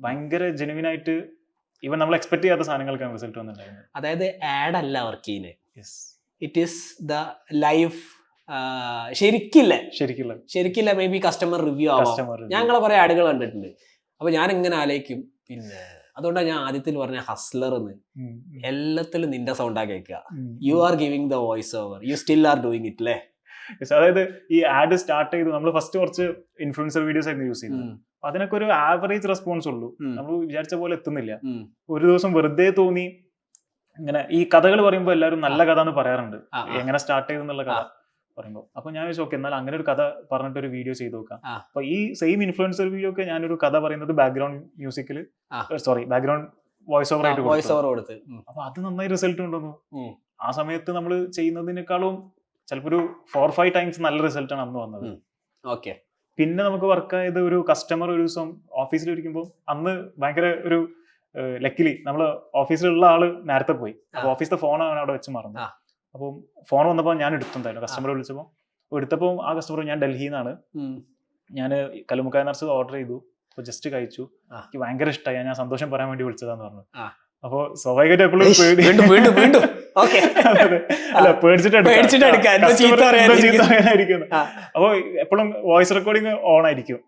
ഭയങ്കര ജെനുവിൻ ആയിട്ട്, ഈവൻ നമ്മൾ എക്സ്പെക്ട് ചെയ്യാത്ത സാധനങ്ങൾക്കാണ് റിസൾട്ട് വന്നിട്ടുണ്ടായിരുന്നത്. അതായത് ആഡ് അല്ല വർക്ക് ചെയ്യുന്നത്, ഇറ്റ് ഈസ് ദ ലൈഫ്. ശരിക്കില്ല മേ ബി കസ്റ്റമർ റിവ്യൂ ആവാം. ഞങ്ങളെ കുറെ ആഡുകൾ കണ്ടിട്ടുണ്ട്. അപ്പൊ ഞാൻ ഇങ്ങനെ ആലോചിക്കും, പിന്നെ അതുകൊണ്ടാണ് ഞാൻ ആദ്യത്തിൽ പറഞ്ഞ ഹസ്ലർ എന്ന്. എല്ലാത്തിലും നിന്റെ സൗണ്ടാ കേൾക്കുക. You are giving the voice over, you still are doing it അല്ലേ? അതായത് ഈ ആഡ് സ്റ്റാർട്ട് ചെയ്തു നമ്മൾ ഫസ്റ്റ് കുറച്ച് ഇൻഫ്ലുവൻസർ വീഡിയോസ് ആയിരുന്നു യൂസ് ചെയ്തത്. അതിനൊക്കെ ഒരു ആവറേജ് റെസ്പോൺസ് ഉള്ളൂ, നമ്മൾ വിചാരിച്ച പോലെ എത്തുന്നില്ല. ഒരു ദിവസം വെറുതെ തോന്നി ഇങ്ങനെ ഈ കഥകൾ പറയുമ്പോൾ എല്ലാവരും നല്ല കഥ എന്ന് പറയാറുണ്ട്, എങ്ങനെ സ്റ്റാർട്ട് ചെയ്തെന്നുള്ള കഥ പറയുമ്പോൾ. അപ്പൊ ഞാൻ വിചാരിച്ചു ഓക്കെ, എന്നാൽ അങ്ങനെ ഒരു കഥ പറഞ്ഞിട്ട് ഒരു വീഡിയോ ചെയ്ത് നോക്കാം. അപ്പൊ ഈ സെയിം ഇൻഫ്ലുവൻസർ വീഡിയോ ഒക്കെ ഞാനൊരു കഥ പറയുന്നത് ബാക്ക്ഗ്രൗണ്ട് മ്യൂസിക്കില് ബാക്ക്ഗ്രൗണ്ട് വോയിസ് ഓവർ ആയിട്ട് കൊടുത്തു. അപ്പൊ അത് നന്നായി റിസൾട്ട് കൊണ്ടുവന്നു. ആ സമയത്ത് നമ്മൾ ചെയ്യുന്നതിനേക്കാളും ചിലപ്പോൾ ഒരു 4-5 times നല്ല റിസൾട്ടാണ് അന്ന് വന്നത്. ഓക്കെ, പിന്നെ നമുക്ക് വർക്ക് ആയത് ഒരു കസ്റ്റമർ ഒരു ദിവസം ഓഫീസിൽ ഇരിക്കുമ്പോൾ, അന്ന് ഭയങ്കര ഒരു ലക്കിലി നമ്മള് ഓഫീസിലുള്ള ആള് നേരത്തെ പോയി. അപ്പൊ ഓഫീസിലെ ഫോണാണ് അവിടെ വെച്ച് മറന്നു. അപ്പം ഫോൺ വന്നപ്പോൾ ഞാൻ എടുത്തുണ്ടായിരുന്നു. കസ്റ്റമർ എടുത്തപ്പോൾ ആ കസ്റ്റമർ ഞാൻ ഡൽഹിയിൽ നിന്നാണ്, ഞാൻ കല്ലുമുക്കായ നർസ് ഓർഡർ ചെയ്തു. അപ്പൊ ജസ്റ്റ് കഴിച്ചു, എനിക്ക് ഭയങ്കര ഇഷ്ടമായി, ഞാൻ സന്തോഷം പറയാൻ വേണ്ടി വിളിച്ചതാന്ന് പറഞ്ഞു. അപ്പൊ സ്വാഭാവികമായിട്ട് എപ്പോഴും പേടിച്ചിട്ടായിരിക്കുന്നു. അപ്പൊ എപ്പോഴും വോയിസ് റെക്കോർഡിംഗ് ഓൺ ആയിരിക്കും,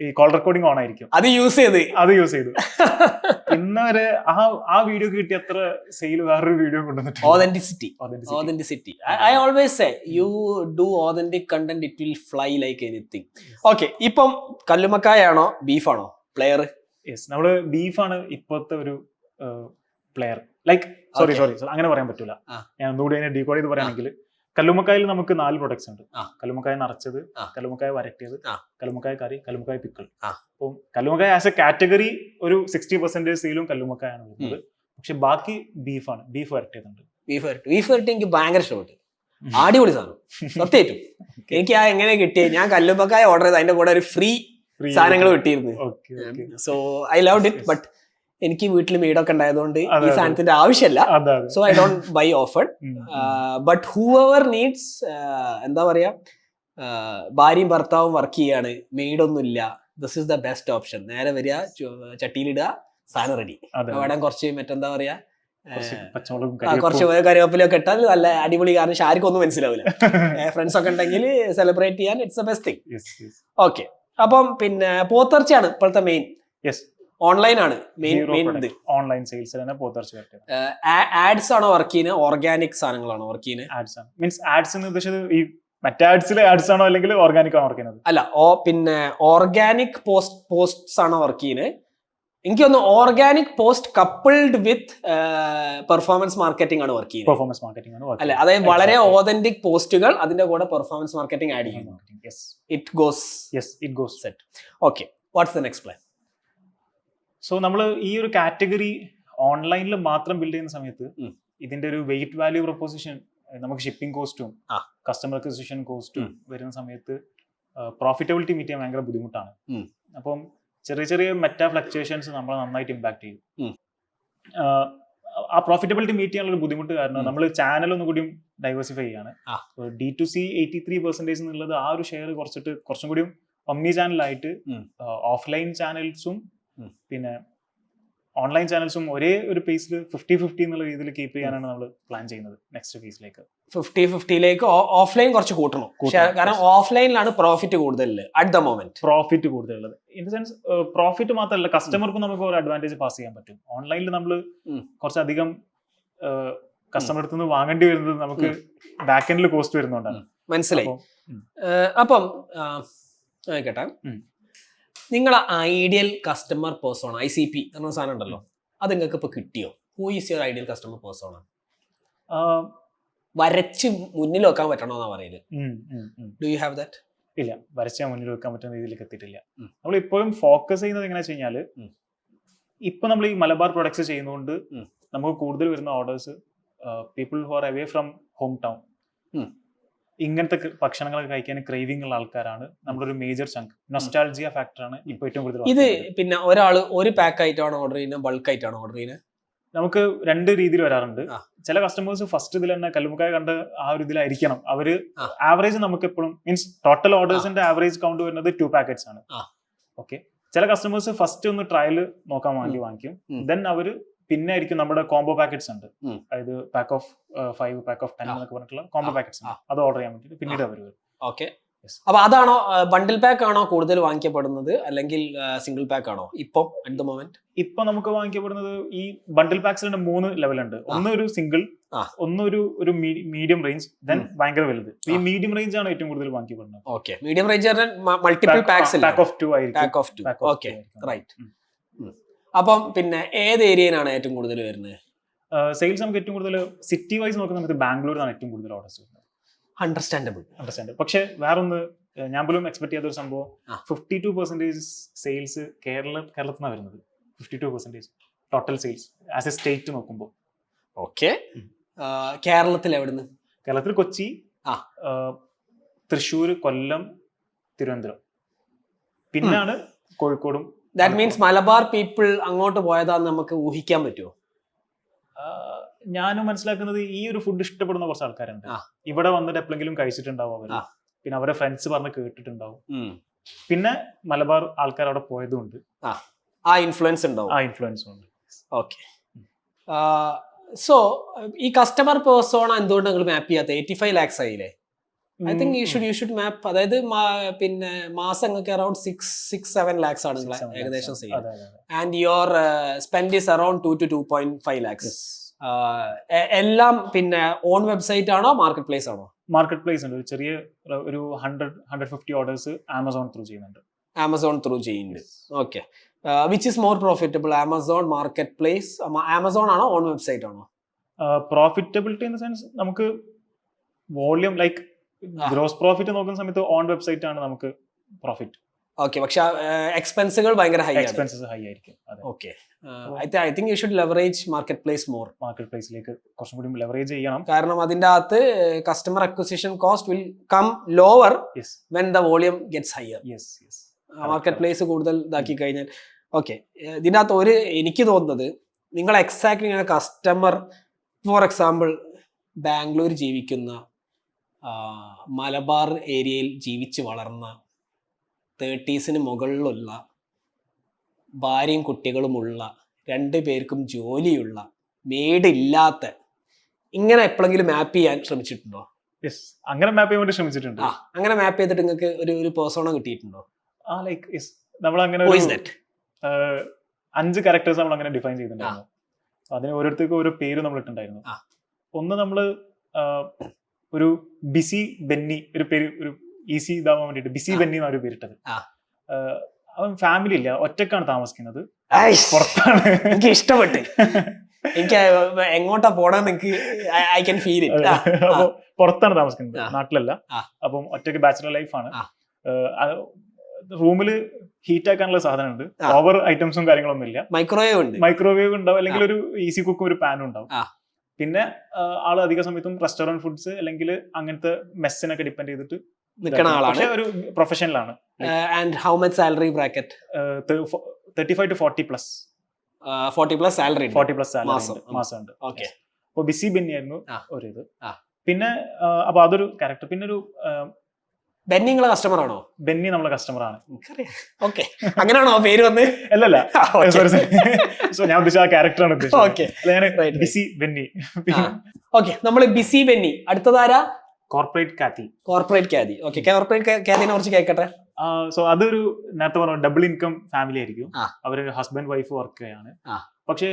ഈ കോൾ റെക്കോർഡിംഗ് ഓൺ ആയിരിക്കും. അത് യൂസ് ചെയ്തു ഇന്ന് വരെ ആ വീഡിയോ കിട്ടിയ അത്ര സെയിൽ വേറൊരു വീഡിയോ കൊണ്ടുവന്നിട്ട്. Authenticity. I always say you do authentic content, it will fly like anything. Okay, ഇപ്പം കല്ലുമക്കായാണോ ബീഫാണോ പ്ലെയർ? യെസ്, നമ്മള് ബീഫാണ് ഇപ്പോഴത്തെ ഒരു പ്ലെയർ. ലൈക്ക് സോറി അങ്ങനെ പറയാൻ പറ്റൂല. ഞാൻ ഒന്നുകൂടി അതിനെ ഡീകോഡ് ചെയ്ത് പറയുകയാണെങ്കിൽ, കല്ലുമക്കായിൽ നമുക്ക് 4 പ്രൊഡക്ട്സ് ഉണ്ട്. കല്ലുമക്കായ നിറച്ചത്, കല്ലുമക്കായ വരട്ടിയത്, കല്ലുമക്കായ കറി, കല്ലുമക്കായ പിക്കിൾ. അപ്പം കല്ലുമക്കായ ആസ് എ കാറ്റഗറി ഒരു 60% സെയിലും കല്ലുമക്കായാണ് വരുന്നത്. പക്ഷെ ബാക്കി ബീഫാണ്. ബീഫ് വരട്ടിയതുണ്ട്. ബീഫ് വരട്ടി എനിക്ക് ഭയങ്കര ഇഷ്ടപ്പെട്ടു. അടിപൊളി സാധനം സത്യമായിട്ടും. എനിക്ക് എങ്ങനെ കിട്ടിയത്, ഞാൻ കല്ലുമക്കായ ഓർഡർ ചെയ്ത് അതിന്റെ കൂടെ ഒരു ഫ്രീ സാധനങ്ങൾ കിട്ടിയിരുന്നു. So I loved it. But എനിക്ക് വീട്ടിൽ മെയ്ഡൊക്കെ ഉണ്ടായതുകൊണ്ട് ഈ സാധനത്തിന്റെ ആവശ്യമില്ല. So I don't buy offer. But whoever needs, എന്താ പറയാ, ഭാര്യയും ഭർത്താവും വർക്ക് ചെയ്യാണ്, മെയ്ഡൊന്നുമില്ല, this is the best option. നേരെ വരിക, ചട്ടിയിലിടുക, സാധനം റെഡി. വേണം കുറച്ച് മറ്റെന്താ പറയാ, കുറച്ച് കറിവേപ്പിലൊക്കെ ഇട്ടാൽ നല്ല അടിപൊളി. കാരണം ആർക്കും ഒന്നും മനസ്സിലാവില്ല. ഫ്രണ്ട്സ് ഒക്കെ ഉണ്ടെങ്കിൽ സെലിബ്രേറ്റ് ചെയ്യാൻ it's the best thing. Okay, അപ്പം പിന്നെ പോത്തിറച്ചിയാണ് ഇപ്പോഴത്തെ മെയിൻ. ഓൺലൈൻ ആണ് മെയിൻ ഓൺലൈൻ സെയിൽസ്. ആഡ്സ് ആണോ വർക്ക് ചെയ്യുന്നത്, ഓർഗാനിക് സാധനങ്ങളാണോ വർക്ക് ചെയ്യുന്നത്? ആഡ്സ് ആണ്. മീൻസ് ആഡ്സ് എന്ന് ഉദ്ദേശിച്ചത് ഈ മറ്റേ ആഡ്സിലെ ആഡ്സ് ആണോ അല്ലെങ്കിൽ ഓർഗാനിക് ആണോ വർക്ക് ചെയ്യുന്നത്? അല്ല, പിന്നെ ഓർഗാനിക് പോസ്റ്റ്സ് ആണോ വർക്ക് ചെയ്യുന്നത്? എനിക്ക് തോന്നുന്നു ഓർഗാനിക് പോസ്റ്റ് കപ്പിൾഡ് വിത്ത് പെർഫോമൻസ് മാർക്കറ്റിംഗ് ആണ് വർക്ക് ചെയ്യുന്നത്. പെർഫോമൻസ് മാർക്കറ്റിംഗ് ആണ്. അല്ലെ, അതായത് വളരെ ഓതന്റിക് പോസ്റ്റുകൾ, അതിന്റെ കൂടെ പെർഫോമൻസ് മാർക്കറ്റിംഗ് ആഡ് ചെയ്യുന്നു. It goes set. Okay, what's the next plan? So നമ്മൾ ഈ ഒരു കാറ്റഗറി ഓൺലൈനിൽ മാത്രം ബിൽഡ് ചെയ്യുന്ന സമയത്ത് ഇതിന്റെ ഒരു വെയിറ്റ് വാല്യൂ പ്രൊപ്പോസിഷൻ, നമുക്ക് ഷിപ്പിംഗ് കോസ്റ്റും കസ്റ്റമർ അക്വിസിഷൻ കോസ്റ്റും വരുന്ന സമയത്ത് പ്രോഫിറ്റബിലിറ്റി മീറ്റ് ചെയ്യാൻ ഭയങ്കര ബുദ്ധിമുട്ടാണ്. അപ്പം ചെറിയ ചെറിയ മെറ്റാ ഫ്ലക്ച്വേഷൻസ് നമ്മളെ നന്നായിട്ട് ഇമ്പാക്ട് ചെയ്യും. ആ പ്രോഫിറ്റബിലിറ്റി മീറ്റ് ചെയ്യാനുള്ള ബുദ്ധിമുട്ട് കാരണം നമ്മൾ ചാനൽ ഒന്നും കൂടിയും ഡൈവേഴ്സിഫൈ ചെയ്യാണ്. D2C 83% എന്നുള്ളത് ആ ഒരു ഷെയർ കുറച്ചും കൂടിയും ഒമ്നി ചാനലായിട്ട് ഓഫ്ലൈൻ ചാനൽസും പിന്നെ ഓൺലൈൻ ചാനൽസും ഒരേ ഒരു പേസിൽ 50-50 എന്നുള്ള രീതിയിൽ കീപ്പ് ചെയ്യാനാണ് നമ്മൾ പ്ലാൻ ചെയ്യുന്നത് നെക്സ്റ്റ് ഫേസിലേക്ക്. 50-50 ഓഫ്ലൈൻ കുറച്ച് കൂട്ടണം. കാരണം ഓഫ്ലൈനിലാണ് പ്രോഫിറ്റ് കൂടുതൽ അറ്റ് ദ മൊമെന്റ്. പ്രോഫിറ്റ് കൂടുതലുള്ളത് ഇൻ ദ സെൻസ് പ്രോഫിറ്റ് മാത്രമല്ല, കസ്റ്റമർക്കും നമുക്ക് ഒരു അഡ്വാൻറ്റേജ് പാസ് ചെയ്യാൻ പറ്റും. ഓൺലൈനിൽ നമ്മൾ കുറച്ചധികം കസ്റ്റമർ അടുത്ത് നിന്ന് വാങ്ങേണ്ടി വരുന്നത് നമുക്ക് ബാക്ക് എൻഡിൽ കോസ്റ്റ് വരുന്നതുകൊണ്ടാണ്. മനസ്സിലായി. അപ്പം കേട്ടെ, നിങ്ങളെ ഐഡിയൽ കസ്റ്റമർ പേഴ്സോണ ICP എന്ന സാധനം ഉണ്ടല്ലോ, അത് നിങ്ങൾക്ക് ഇപ്പൊ കിട്ടിയോ? Who is your ideal customer persona? വരച്ച് മുന്നിൽ വെക്കാൻ പറ്റണോന്നാ പറയല്. Do you have that? ഇല്ല, വരച്ചാൽ മുന്നിൽ വെക്കാൻ പറ്റുന്ന രീതിയിലേക്ക് എത്തിയിട്ടില്ല. നമ്മൾ ഇപ്പോഴും ഫോക്കസ് ചെയ്യുന്നത് എങ്ങനെയാ വെച്ച് കഴിഞ്ഞാല്, ഇപ്പൊ നമ്മൾ ഈ മലബാർ പ്രൊഡക്ട്സ് ചെയ്യുന്നതുകൊണ്ട് നമുക്ക് കൂടുതൽ വരുന്ന orders people who are away from home town, ഇങ്ങനത്തെ ഭക്ഷണങ്ങളൊക്കെ കഴിക്കാൻ ക്രേവിംഗ് ഉള്ള ആൾക്കാരാണ് നമ്മുടെ ഒരു മേജർ ചങ്ക്. നൊസ്റ്റാൾജിയ ഫാക്ടറാണ് ഇപ്പൊ ഏറ്റവും കൂടുതൽ. ഇത് പിന്നെ ഒരാൾ ഒരു പാക്ക് ആയിട്ടാണ് ഓർഡർ ചെയ്യുന്നത്, ബൾക്ക് ആയിട്ടാണ് ഓർഡർ ചെയ്യുന്നത്? നമുക്ക് രണ്ട് രീതിയിൽ വരാറുണ്ട്. ചില കസ്റ്റമേഴ്സ് ഫസ്റ്റ് ഇതിൽ തന്നെ കല്ലുമുക്കായ കണ്ട് ആ ഒരു ഇതിലായിരിക്കണം അവര്. ആവറേജ് നമുക്ക് എപ്പോഴും മീൻസ് ടോട്ടൽ ഓർഡേഴ്സിന്റെ ആവറേജ് കൗണ്ട് വരുന്നത് 2 പാക്കറ്റ്സ് ആണ്. ഓക്കെ, ചില കസ്റ്റമേഴ്സ് ഫസ്റ്റ് ഒന്ന് ട്രയൽ നോക്കാൻ വേണ്ടി വാങ്ങിക്കും. ദെൻ അവര് പിന്നെ ആയിരിക്കും നമ്മുടെ കോംബോ പാക്കറ്റ്സ് ഉണ്ട്, അതായത് പാക്ക് ഓഫ് 5 പാക്ക് ഓഫ് 10 എന്നൊക്കെ പറഞ്ഞിട്ടുള്ള കോംബോ പാക്കറ്റ്സ് ഉണ്ട്. അത് ഓർഡർ ചെയ്യാൻ വേണ്ടി പിന്നീട് അവർ വരും. ഓക്കെ, അപ്പൊ അതാണോ ബണ്ടിൽ പാക്ക് ആണോ കൂടുതൽ വാങ്ങിക്കപ്പെടുന്നത്, അല്ലെങ്കിൽ സിംഗിൾ പാക്ക് ആണോ ഇപ്പം അറ്റ് ദ മൊമെന്റ്? ഇപ്പൊ നമുക്ക് വാങ്ങിക്കപ്പെടുന്നത് ഈ ബണ്ടിൽ പാക്സിന്റെ 3 ലെവലുണ്ട്. ഒന്ന് ഒരു സിംഗിൾ, ഒന്ന് ഒരു മീഡിയം റേഞ്ച്, ദെൻ ഭയങ്കര വലുത്. ഈ മീഡിയം റേഞ്ച് ആണ് ഏറ്റവും കൂടുതൽ വാങ്ങിക്കപ്പെടുന്നത്. Okay, medium range multiple packs, pack of 2 ആയിരിക്കും. Pack of 2. Okay, right. അപ്പം പിന്നെ ഏത് ഏരിയയിലാണ് ഏറ്റവും കൂടുതൽ വരുന്നത് സെയിൽസ്? നമുക്ക് ഏറ്റവും കൂടുതൽ സിറ്റി വൈസ് നോക്കുന്ന സമയത്ത് ബാംഗ്ലൂരിലാണ് ഏറ്റവും കൂടുതൽ ഓർഡേഴ്സ് വരുന്നത്. അണ്ടർസ്റ്റാൻഡബിൾ. പക്ഷെ വേറൊന്ന് ഞാൻ പോലും എക്സ്പെക്ട് ചെയ്യാത്ത ഒരു സംഭവം, 52% സെയിൽസ് കേരളത്തിൽ നിന്നാണ് വരുന്നത്. 52% total sales as A state നോക്കുമ്പോൾ. ഓക്കെ, കേരളത്തിൽ എവിടുന്ന്? കേരളത്തിൽ കൊച്ചി, തൃശ്ശൂർ, കൊല്ലം, തിരുവനന്തപുരം, പിന്നാണ് കോഴിക്കോടും. ദാറ്റ് മീൻസ് മലബാർ പീപ്പിൾ അങ്ങോട്ട് പോയതാന്ന് നമുക്ക് ഊഹിക്കാൻ പറ്റുമോ? ഞാനും മനസ്സിലാക്കുന്നത് ഈ ഒരു ഫുഡ് ഇഷ്ടപ്പെടുന്ന കുറച്ച് ആൾക്കാരുണ്ട്. ഇവിടെ വന്നിട്ട് എപ്പോഴെങ്കിലും കഴിച്ചിട്ടുണ്ടാവും അവര്, പിന്നെ അവരെ ഫ്രണ്ട്സ് പറഞ്ഞ് കേട്ടിട്ടുണ്ടാവും, പിന്നെ മലബാർ ആൾക്കാർ അവിടെ പോയതുകൊണ്ട് ആ ഇൻഫ്ലുവൻസ് ഉണ്ടാവും. ആ ഇൻഫ്ലുവൻസ് ഉണ്ട്. ഓക്കെ, സോ ഈ കസ്റ്റമർ പേഴ്സോണ എന്തുകൊണ്ട് നിങ്ങൾ മാപ്പ് ചെയ്യാത്ത? 85 lakhs ആയില്ലേ? ഐ തിങ്ക് യു ഷുഡ് മാപ്പ്. അതായത് പിന്നെ മാസം നിങ്ങൾക്ക് അറൌണ്ട് 6-7 lakhs ആണ് നിങ്ങൾ ഏകദേശം ചെയ്യുന്നത്. And your spend is around 2 to 2.5 lakhs. എല്ലാം പിന്നെ ഓൺ വെബ്സൈറ്റ് ആണോ മാർക്കറ്റ് പ്ലേസ് ആണോ? മാർക്കറ്റ് പ്ലേസ് ഉണ്ട്. ചെറിയ ഒരു 100-150 ഓർഡേഴ്സ് ആമസോൺ ത്രൂ ചെയ്യുന്നുണ്ട്. ആമസോൺ ത്രൂ ചെയ്യുന്നുണ്ട്. Okay, which is more profitable, Amazon, market place? Amazon ആണോ ഓൺ വെബ്സൈറ്റ് ആണോ? പ്രോഫിറ്റബിലിറ്റി ഇൻ ദ സെൻസ് നമുക്ക് വോള്യൂം ലൈക്ക് ഗ്രോസ് പ്രോഫിറ്റ് നോക്കുന്ന സമയത്ത് ഓൺ വെബ്സൈറ്റ് ആണ് നമുക്ക് പ്രോഫിറ്റ്. ഓക്കെ, പക്ഷെ എക്സ്പെൻസുകൾ ഭയങ്കര ഹൈ ആയിരിക്കും. Okay, I think you should leverage market place more. Market പ്ലേസിലേക്ക് കുറച്ചും കൂടി ലെവറേജ് ചെയ്യണം. കാരണം അതിന്റെ അകത്ത് customer acquisition cost will come lower when the volume gets higher. Market place കൂടുതൽ ഇതാക്കി കഴിഞ്ഞാൽ. ഓക്കെ, ഇതിന്റെ അകത്ത് എനിക്ക് തോന്നുന്നത് നിങ്ങൾ exactly customer, for example Bangalore ജീവിക്കുന്ന മലബാർ ഏരിയയിൽ ജീവിച്ച് വളർന്ന 30s മുകളിലുള്ള ഭാര്യയും കുട്ടികളുമുള്ള 2 പേർക്കും ജോലിയുള്ള വീടില്ലാത്ത, ഇങ്ങനെ എപ്പോഴെങ്കിലും മാപ്പ് ചെയ്യാൻ ശ്രമിച്ചിട്ടുണ്ടോ? അങ്ങനെ മാപ്പ് ചെയ്യാൻ വേണ്ടി ശ്രമിച്ചിട്ടുണ്ട്. അങ്ങനെ മാപ്പ് ചെയ്തിട്ട് നിങ്ങൾക്ക് ഒരു പേഴ്സോണ കിട്ടിയിട്ടുണ്ടോ? ലൈക്ക് നമ്മൾ അങ്ങനെ 5 ക്യാരക്ടേഴ്സ് നമ്മൾ അങ്ങനെ ഡിഫൈൻ ചെയ്തിട്ടുണ്ടായിരുന്നു. അതിന് ഓരോരുത്തർക്കും ഓരോ പേര് നമ്മൾ ഇട്ടുണ്ടായിരുന്നു. ഒന്ന് നമ്മള് ഒരു ബിസി ബെന്നി, ഒരു പേര്, ഒരു ഈസി ഇതാവാൻ വേണ്ടിട്ട് ബിസി ബെന്നി എന്നാണ് ഒരു പേരിട്ടത്. അവൻ ഫാമിലി ഇല്ല, ഒറ്റക്കാണ് താമസിക്കുന്നത്, പുറത്താണ്. എനിക്ക് ഇഷ്ടപ്പെട്ട്, എനിക്ക് എങ്ങോട്ടാ പോണെന്ന് എനിക്ക് ഐ ക്യാൻ ഫീൽ ഇറ്റ്. അപ്പൊ പുറത്താണ് താമസിക്കുന്നത്, നാട്ടിലല്ല. അപ്പം ഒറ്റയ്ക്ക് ബാച്ചിലർ ലൈഫാണ്. റൂമില് ഹീറ്റ് ആക്കാനുള്ള സാധനം ഉണ്ട്, ഓവർ ഐറ്റംസും കാര്യങ്ങളൊന്നും ഇല്ല. മൈക്രോവേവ് ഉണ്ടാവും, അല്ലെങ്കിൽ ഒരു ഈസി കുക്കും ഒരു പാനും ഉണ്ടാവും. പിന്നെ ആള് അധിക സമയത്തും റെസ്റ്റോറന്റ് ഫുഡ്സ് അല്ലെങ്കിൽ അങ്ങനത്തെ മെസ്സിനൊക്കെ ഡിപ്പെൻഡ് ചെയ്തിട്ട് നിൽക്കുന്ന ആളാണ്. ഒരു പ്രൊഫഷണലാണ്. And how much salary bracket? 35 to 40 plus. 40 plus salary മാസം ഉണ്ട്. ഓക്കെ, അപ്പൊ ബിസി ബെന്നി ആയിരുന്നു ഒരു ഇത്. പിന്നെ അപ്പൊ അതൊരു ക്യാരക്ടർ. പിന്നെ ഒരു ബെന്നി നിങ്ങളെ കസ്റ്റമർ ആണോ? ബെന്നി നമ്മളെ കസ്റ്റമർ ആണ്. ഓക്കെ, അങ്ങനെയാണോ പേര് വന്ന്? അല്ലല്ല, സോ ഞാൻ ഉദ്ദേശിച്ച ആ ക്യാരക്ടറാണ് ഉദ്ദേശിച്ചത്. Okay, busy Benny. ഓക്കെ, നമ്മള് ബിസി ബെന്നി. അടുത്തതാരാ? Corporate Kathy. Corporate Kathy. Okay, corporate കാതിനെ കുറിച്ച് കേൾക്കട്ടെ. സോ അതൊരു നേരത്തെ പറഞ്ഞ ഡബിൾ ഇൻകം ഫാമിലി ആയിരിക്കും. അവര് ഹസ്ബൻഡ് വൈഫ് വർക്ക് ചെയ്യാണ്. പക്ഷെ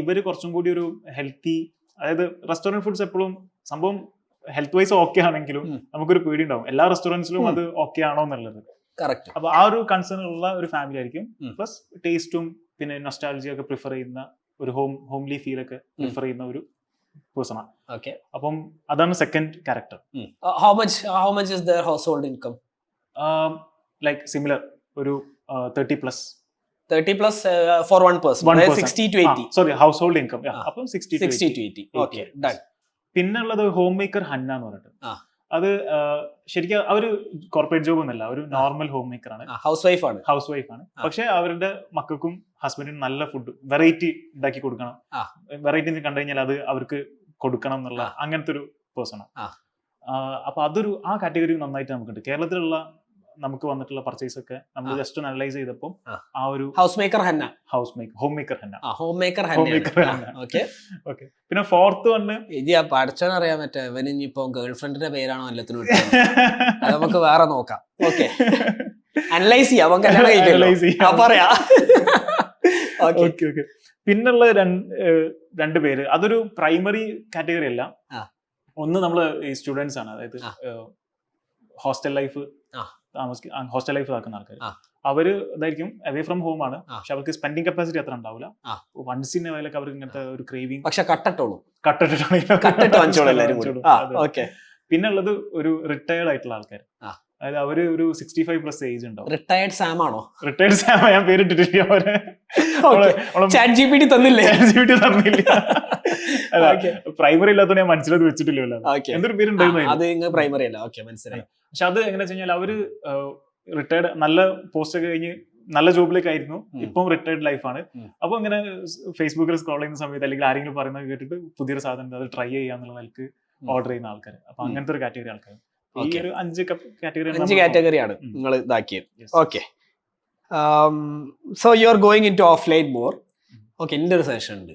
ഇവര് കുറച്ചും കൂടി ഒരു ഹെൽത്തി, അതായത് റെസ്റ്റോറന്റ് ഫുഡ്സ് എപ്പോഴും സംഭവം ഹെൽത്ത് വൈസ് ഓക്കെ ആണെങ്കിലും നമുക്കൊരു പേടി ഉണ്ടാവും എല്ലാ റെസ്റ്റോറൻറ്റ്സിലും അത് ഓക്കെ ആണോ എന്നുള്ളത്. കറക്റ്റ്. അപ്പൊ ആ ഒരു കൺസേൺ ഉള്ള ഒരു ഫാമിലി ആയിരിക്കും. പ്ലസ് ടേസ്റ്റും പിന്നെ നൊസ്റ്റാൾജിയ ഒക്കെ പ്രിഫർ ചെയ്യുന്ന ഒരു ഹോംലി ഫീൽ ഒക്കെ പ്രിഫർ ചെയ്യുന്ന ഒരു പേഴ്സൺ ആണ്. ഓക്കെ, അപ്പം അതാണ് second character. How much is there household income? Like similar ഒരു 30+. 30+ for one person. 60 to 80. Sorry, household income. അപ്പം 60 to 80. Okay, done. പിന്നെ ഉള്ളത് ഹോം മേക്കർ ഹന്ന എന്ന് പറഞ്ഞിട്ട്. അത് ശരിക്കും അവര് കോർപ്പറേറ്റ് ജോബ് ഒന്നല്ല, ഒരു നോർമൽ ഹോം മേക്കർ ആണ്. ഹൗസ് വൈഫ് ആണ്. പക്ഷെ അവരുടെ മക്കൾക്കും ഹസ്ബൻഡിനും നല്ല ഫുഡ് വെറൈറ്റി ഉണ്ടാക്കി കൊടുക്കണം. വെറൈറ്റി കണ്ടു കഴിഞ്ഞാൽ അത് അവർക്ക് കൊടുക്കണം എന്നുള്ള അങ്ങനത്തെ ഒരു പേഴ്സൺ ആണ്. അപ്പൊ അതൊരു ആ കാറ്റഗറി നന്നായിട്ട് നമുക്കുണ്ട്. കേരളത്തിലുള്ള നമുക്ക് വന്നിട്ടുള്ള പർച്ചേസ് ഒക്കെ നമ്മൾ ജസ്റ്റ് അനലൈസ് ചെയ്തപ്പോൾ ആ ഒരു ഹോം മേക്കർ ഹന്ന. ഓക്കെ, പിന്നെ ഫോർത്ത് വന്ന് പഠിച്ചോന്നറിയാൻ പറ്റേ ഇവന് ഇനിയിപ്പോ ഗേൾഫ്രണ്ടിന്റെ പേരാണോ എല്ലാത്തിനും നമുക്ക് വേറെ നോക്കാം. ഓക്കെ, അനലൈസ് ചെയ്യാം, പറയാ. പിന്നുള്ള രണ്ട് പേര് അതൊരു പ്രൈമറി കാറ്റഗറി അല്ല. ഒന്ന് നമ്മള് ഈ സ്റ്റുഡൻസ് ആണ്, അതായത് ഹോസ്റ്റൽ ലൈഫ് ആക്കുന്ന ആൾക്കാർ. അവര് ഇതായിരിക്കും അവേ ഫ്രം ഹോം ആണ്, പക്ഷെ അവർക്ക് സ്പെൻഡിങ് കപ്പാസിറ്റി അത്ര ഉണ്ടാവില്ല. വൺസിന്റെ വേലൊക്കെ അവർക്ക് ഇങ്ങനത്തെ ഒരു ക്രേവിംഗ്. പക്ഷെ കട്ടിട്ടോളൂ. പിന്നെ ഉള്ളത് ഒരു റിട്ടയർഡ് ആയിട്ടുള്ള ആൾക്കാർ, അതായത് അവര് ഒരു 65+ ഏജ് ഉണ്ടാവും. റിട്ടയർഡ് സാം ആണോ? റിട്ടയർഡ് സാം ഞാൻ പേരിട്ടിട്ടില്ല. തന്നില്ല. പ്രൈമറി ഇല്ലാത്ത ഞാൻ മനസ്സിലത് വെച്ചിട്ടില്ലല്ലോ. എന്തൊരു പേരുണ്ടായിരുന്നു പ്രൈമറി അല്ല. ഓക്കെ, മനസ്സിലായി. പക്ഷെ അത് എങ്ങനെ വെച്ച് കഴിഞ്ഞാൽ അവര് റിട്ടയർഡ് നല്ല പോസ്റ്റ് ഒക്കെ കഴിഞ്ഞ് നല്ല ജോബിലേക്ക് ആയിരുന്നു, ഇപ്പം റിട്ടയർഡ് ലൈഫാണ്. അപ്പൊ ഇങ്ങനെ ഫേസ്ബുക്കിൽ സ്ക്രോൾ ചെയ്യുന്ന സമയത്ത് അല്ലെങ്കിൽ ആരെങ്കിലും പറയുന്നത് കേട്ടിട്ട് പുതിയൊരു സാധനം അത് ട്രൈ ചെയ്യാന്നുള്ള നിലക്ക് ഓർഡർ ചെയ്യുന്ന ആൾക്കാർ. അപ്പൊ അങ്ങനത്തെ ഒരു കാറ്റഗറി ആൾക്കാർ. ഈ ഒരു 5 കാറ്റഗറിയാണ് നിങ്ങൾ ഇതാക്കിയത്. Okay, so you are going in to offline more. Okay, എൻ്റെ ഒരു സെഷൻ ഉണ്ട്.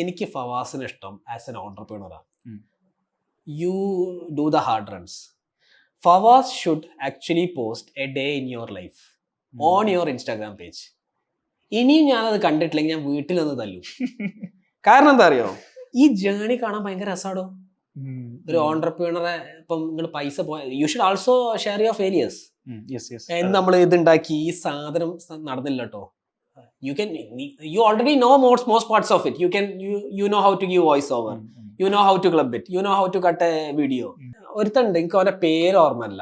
എനിക്ക് ഫവാസിന് ഇഷ്ടം ആസ് എൻ ഓൺടർപ്രണറാണ്. You do the hard runs. Fawaz should actually post a day in your life on your Instagram page. ഇനിയും ഞാനത് കണ്ടിട്ടില്ലെങ്കിൽ ഞാൻ വീട്ടിൽ നിന്ന് തല്ലു. കാരണം എന്താ അറിയോ, ഈ ജേണി കാണാൻ ഭയങ്കര രസമാണോ. ഒരു ഓൺടർപ്രണറെ ഇപ്പം നിങ്ങൾ പൈസ you should also share your failures. നമ്മൾ ഇതുണ്ടാക്കി ഈ സാധനം നടന്നില്ല കേട്ടോ. You already know most parts of it. You know how to give voice over. You know how to club it. You know how to cut a video. ഒരുത്തുണ്ട്, എനിക്ക് അവന്റെ പേര് ഓർമ്മല്ല.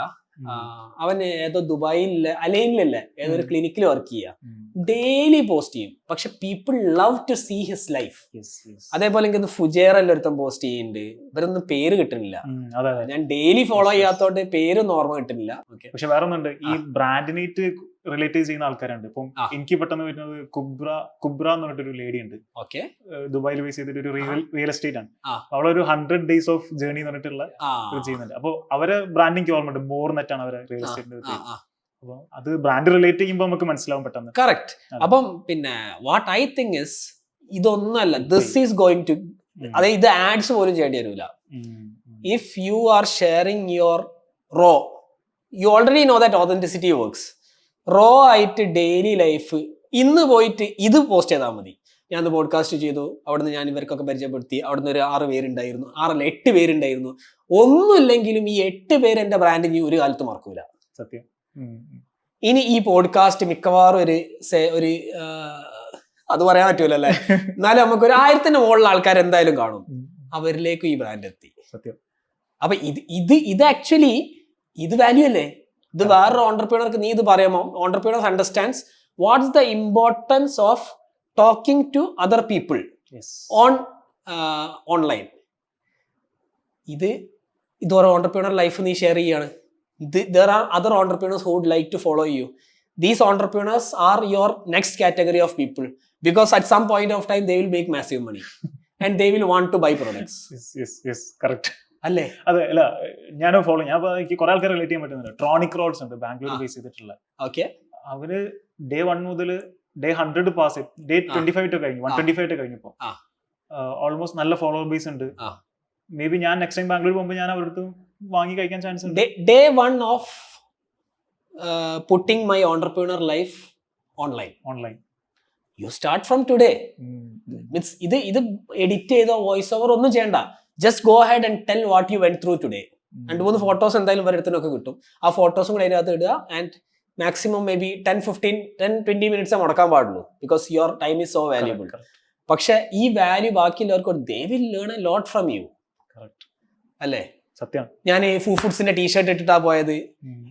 അവൻ ഏതോ ദുബായിലെ അലൈനിലല്ലേ ഏതൊരു ക്ലിനിക്കിൽ വർക്ക് ചെയ്യുക. ഡെയിലി പോസ്റ്റ് ചെയ്യും, പക്ഷെ people love to see his life. അതേപോലെ എനിക്ക് ഫുജേറല്ല ഒരുത്തം പോസ്റ്റ് ചെയ്യുന്നുണ്ട്. ഇവരൊന്നും പേര് കിട്ടുന്നില്ല. ഞാൻ ഡെയിലി ഫോളോ ചെയ്യാത്തോണ്ട് പേരൊന്നും ഓർമ്മ കിട്ടുന്നില്ല. പക്ഷെ വേറെ ഒന്നുണ്ട്, ഈ ബ്രാൻഡിനായിട്ട് റിലേറ്റ് ചെയ്യുന്ന ആൾക്കാരുണ്ട്. ഇപ്പം എനിക്ക് പെട്ടെന്ന് വരുന്നത് കുബ്ര എന്ന് പറഞ്ഞിട്ടൊരു ലേഡി ഉണ്ട്. ദുബായിൽ ബേസ് ചെയ്തിട്ട് ഒരു റിയൽ എസ്റ്റേറ്റ് ആണ്. അവളൊരു 100 days of ജേർണി എന്ന് പറഞ്ഞിട്ടുള്ള ചെയ്യുന്നുണ്ട്. അപ്പൊ അവരെ ബ്രാൻഡിങ് ഓർമ്മ ഉണ്ട്, മോർ നെറ്റാണ് അവരെ റിയൽ എസ്റ്റേറ്റിന്റെ. അപ്പൊ അത് ബ്രാൻഡ് റിലേറ്റ് ചെയ്യുമ്പോൾ നമുക്ക് മനസ്സിലാവും പെട്ടെന്ന്. കറക്റ്റ്. അപ്പം പിന്നെ വാട്ട് ഐ തിങ്ക് ഇസ് ഇതൊന്നല്ല, ദിസ് ഈസ് ഗോയിങ് ടു, അതായത് ഇത് ആഡ്സ് പോലും ചെയ്യേണ്ടി വരില്ല. If you are sharing your raw, you already know that authenticity works. Raw ആയിട്ട് ഡെയിലി ലൈഫ് ഇന്ന് പോയിട്ട് ഇത് പോസ്റ്റ് ചെയ്താൽ മതി. ഞാൻ പോഡ്കാസ്റ്റ് ചെയ്തു, അവിടുന്ന് ഞാൻ ഇവർക്കൊക്കെ പരിചയപ്പെടുത്തി, അവിടുന്ന് ഒരു 6 പേരുണ്ടായിരുന്നു, 8 പേരുണ്ടായിരുന്നു. ഒന്നുമില്ലെങ്കിലും ഈ 8 പേര് എന്റെ ബ്രാൻഡിന് ഒരു കാലത്ത് മറക്കൂല. സത്യം. ഇനി ഈ പോഡ്കാസ്റ്റ് മിക്കവാറും ഒരു അത് പറയാൻ പറ്റൂല അല്ലേ, എന്നാലും നമുക്ക് ഒരു 1000-ന് മുകളിൽ ആൾക്കാർ എന്തായാലും കാണും. അവരിലേക്കും ഈ ബ്രാൻഡ് എത്തി. സത്യം. അപ്പൊ ഇത് ആക്ച്വലി ഇത് വാല്യൂ അല്ലേ. ഇത് വേറൊരു ഓൺടർപ്രണർക്ക് നീ ഇത് പറയുമോ? Entrepreneurs understands what's the importance of talking to other people online. ഇത് ഒരു ഓൺടർപ്രണർ ലൈഫ് നീ ഷെയർ ചെയ്യാണ്. There are other entrepreneurs who would like to follow you. These entrepreneurs are your next category of people, because at some point of time they will make massive money and they will want to buy products. Yes, correct. അല്ലേ? അതെ, അല്ല ഞാൻ follow, ഞാൻ എനിക്ക് കുറെ ആൾക്കാർ relate ചെയ്യാൻ പറ്റുന്നുണ്ട്. ട്രോണിക് റോഡ്സ് ഉണ്ട് ബാംഗ്ലൂർ ബേസ് ചെയ്തിട്ടുള്ള. ഓക്കെ, അവര് ഡേ 1 മുതൽ ഡേ 100 പാസ് ചെയ്ത് ഡേ 25 കഴിഞ്ഞു, 125 കഴിഞ്ഞപ്പോ ഓൾമോസ്റ്റ് നല്ല ഫോളോവർ ബേസ് ഉണ്ട്. മേ ബി ഞാൻ നെക്സ്റ്റ് ടൈം ബാംഗ്ലൂർ പോകുമ്പോൾ ഞാൻ അവരുടെ വാങ്ങി കഴിക്കാൻ ചാൻസ് ഉണ്ട്. Day 1 of putting my entrepreneur life online. You start from today. Means ഇത് എഡിറ്റ് ചെയ്തോ വോയിസ് ഓവർ ഒന്നും ചെയ്യണ്ട. Just go head and tell what you went through today. 2-3 photos എന്തായാലും വരത്തിനൊക്കെ കിട്ടും. ആ ഫോട്ടോസും കൂടെ അതിനകത്ത് ഇടുക. And maximum may be 10-20 minutes മുടക്കാൻ പാടുള്ളൂ. Because your time is so valuable. പക്ഷെ ഈ വാല്യൂ ബാക്കിയുള്ളവർക്ക് they will learn a lot from you. അല്ലേ? സത്യം. ഞാൻ ഫുഡ്സിന്റെ ടീഷർട്ട് ഇട്ടിട്ടാ പോയത്.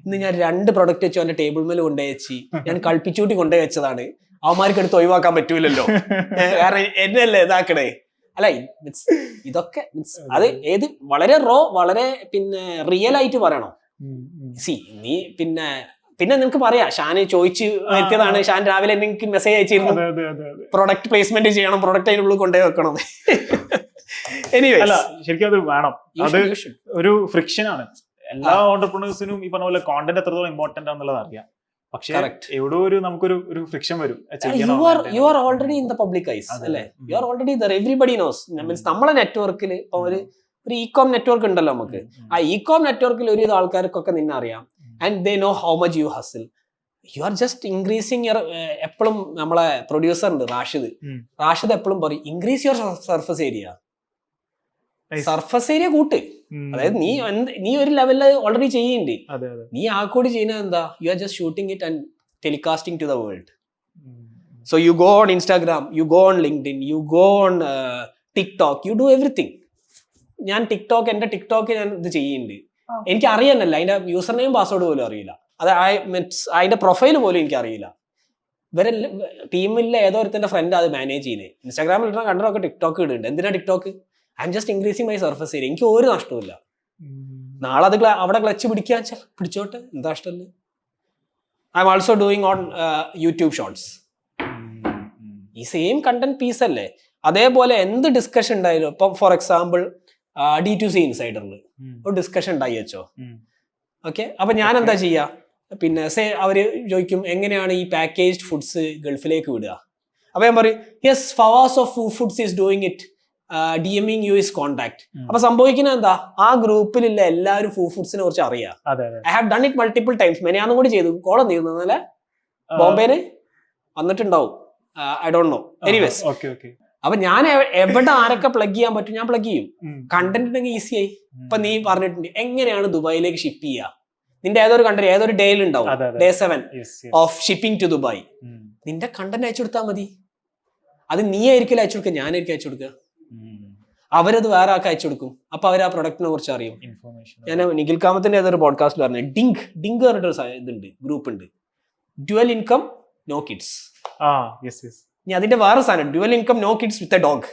ഇന്ന് ഞാൻ 2 പ്രൊഡക്റ്റ് വെച്ചു എന്റെ ടേബിൾ മേൽ കൊണ്ടുവച്ച് ഞാൻ കളിപ്പിച്ചൂട്ടി കൊണ്ടുപോയി വെച്ചതാണ്. അവന്മാർക്ക് എടുത്ത് ഒഴിവാക്കാൻ പറ്റൂലല്ലോ. കാരണം എന്നല്ലേ ഇതാക്കണേ. അല്ല, ഇതൊക്കെ അത് ഏത് വളരെ വളരെ പിന്നെ റിയൽ ആയിട്ട് പറയണം. സി നീ പിന്നെ നിനക്ക് പറയാ, ഷാന് ചോദിച്ചു എത്തിയതാണ്. ഷാൻ രാവിലെ എനിക്ക് മെസ്സേജ് അയച്ചിരുന്നു, പ്രൊഡക്റ്റ് പ്ലേസ്മെന്റ് ചെയ്യണം, പ്രൊഡക്റ്റ് അതിനുള്ളിൽ കൊണ്ടുപോയി വെക്കണം. അല്ല, ശരിക്കും അത് വേണം. അത് ഒരു ഫ്രിക്ഷൻ ആണ്. എല്ലാ ഓണ്ടർപ്രണേഴ്സിനും ഈ പറഞ്ഞ പോലെ കോണ്ടന്റ് എത്രത്തോളം ഇമ്പോർട്ടന്റ് ആണെന്നുള്ളത് അറിയാം. പക്ഷേ എവിടെ നമുക്കൊരു ഫ്രിക്ഷൻ വരും. You are already in the public eyes അല്ലേ? You are already there, everybody knows. Means നമ്മളെ നെറ്റ്വർക്കിൽ ഇപ്പൊ ഒരു ഇ-കോം നെറ്റ്വർക്ക് ഉണ്ടല്ലോ നമുക്ക്. ആ ഇ-കോം നെറ്റ്വർക്കിൽ ഒരുവിധ ആൾക്കാർക്കൊക്കെ നിന്നെ അറിയാം. And they know how much you hustle. You are just increasing your. എപ്പോഴും നമ്മളെ പ്രൊഡ്യൂസർ ഉണ്ട് റാഷിദ് എപ്പോഴും പറയും, ഇൻക്രീസ് യുവർ സർഫസ് ഏരിയ കൂട്ട്. അതായത് നീ ഒരു ലെവലിൽ ഓൾറെഡി ചെയ്യുന്നുണ്ട്. നീ ആ കൂടി ചെയ്യുന്നത് എന്താ? You are just shooting it and telecasting to the world. So you go on Instagram, you go on LinkedIn, you go on TikTok, you do everything. ഞാൻ എന്റെ ടിക്ടോക്ക് ഞാൻ ഇത് ചെയ്യുന്നുണ്ട്. എനിക്ക് അറിയാനല്ല, അതിന്റെ യൂസർ നെയിം പാസ്വേഡ് പോലും അറിയില്ല. അത് അതിന്റെ പ്രൊഫൈൽ പോലും എനിക്ക് അറിയില്ല. ഇവരെ ടീമിലെ ഏതോ ഒരുത്തന്റെ ഫ്രണ്ട് അത് മാനേജ് ചെയ്യുന്നത്. ഇൻസ്റ്റാഗ്രാമിൽ ഇടുന്ന കണ്ടൊക്കെ ടിക്ടോക്ക് ഇടുന്നുണ്ട്. എന്തിനാ TikTok? I am just increasing my surface area. എനിക്ക് ഒരു നഷ്ടമില്ല. നാളെ അത് അവിടെ ക്ലച്ച് പിടിക്കാൻ പിടിച്ചോട്ടെ, എന്താ നഷ്ടമില്ല. I am also doing on YouTube shorts. ഈ സെയിം കണ്ടന്റ് പീസ് അല്ലേ? അതേപോലെ എന്ത് ഡിസ്കഷൻ ഉണ്ടായാലും, ഇപ്പം ഫോർ എക്സാമ്പിൾ D2C ഇൻസൈഡറിൽ ഒരു ഡിസ്കഷൻ ഉണ്ടായി വെച്ചോ. ഓക്കെ, അപ്പൊ ഞാൻ എന്താ ചെയ്യാ? പിന്നെ അവര് ചോദിക്കും എങ്ങനെയാണ് ഈ പാക്കേജ്ഡ് ഫുഡ്സ് ഗൾഫിലേക്ക് വിടുക. അപ്പൊ ഞാൻ പറയും, yes, Fawaz of foods is doing it, DMing you is contact. അപ്പൊ സംഭവിക്കുന്നത് എന്താ? ആ ഗ്രൂപ്പിലുള്ള എല്ലാവരും ഫുഡ്സിനെ കുറിച്ച് അറിയാം. I have done it multiple times. മെനയാന്നും കൂടി ചെയ്തു. കോളം തീർന്നല്ലേ ബോംബെയില് വന്നിട്ടുണ്ടാവും. I don't know. എനിവേസ്, അപ്പൊ ഞാൻ എവിടെ ആരൊക്കെ പ്ലഗ് ചെയ്യാൻ പറ്റും ഞാൻ പ്ലഗ് ചെയ്യും. കണ്ടന്റ് ഉണ്ടെങ്കിൽ ഈസി ആയി. ഇപ്പൊ നീ പറഞ്ഞിട്ടുണ്ട് എങ്ങനെയാണ് ദുബായിലേക്ക് ഷിപ്പ് ചെയ്യുക. നിന്റെ ഏതൊരു കണ്ടന്റ് ഏതൊരു ഡേയിൽ ഉണ്ടാവും, Day 7 of shipping to Dubai. നിന്റെ കണ്ടന്റ് അയച്ചു കൊടുത്താൽ മതി. അത് നീ ആയിരിക്കില്ല അയച്ചു കൊടുക്കുക, ഞാനായിരിക്കും അയച്ചു കൊടുക്കുക. അവരത് വേറെ ആൾക്ക് അയച്ചു കൊടുക്കും. അപ്പൊ അവർ ആ പ്രൊഡക്റ്റിനെ കുറിച്ച് അറിയും. ഞാൻ നിഖിൽ കാമത്തിന്റെ ഏതൊരു പോഡ്കാസ്റ്റിൽ പറഞ്ഞു, ഡിങ്ക് പറഞ്ഞിട്ടൊരു ഇതുണ്ട്, ഗ്രൂപ്പ് ഉണ്ട്, ഡ്യുവൽ ഇൻകം നോ കിഡ്സ്. ഇനി അതിന്റെ വേറെ സാധനം, dual income no kids with a dog.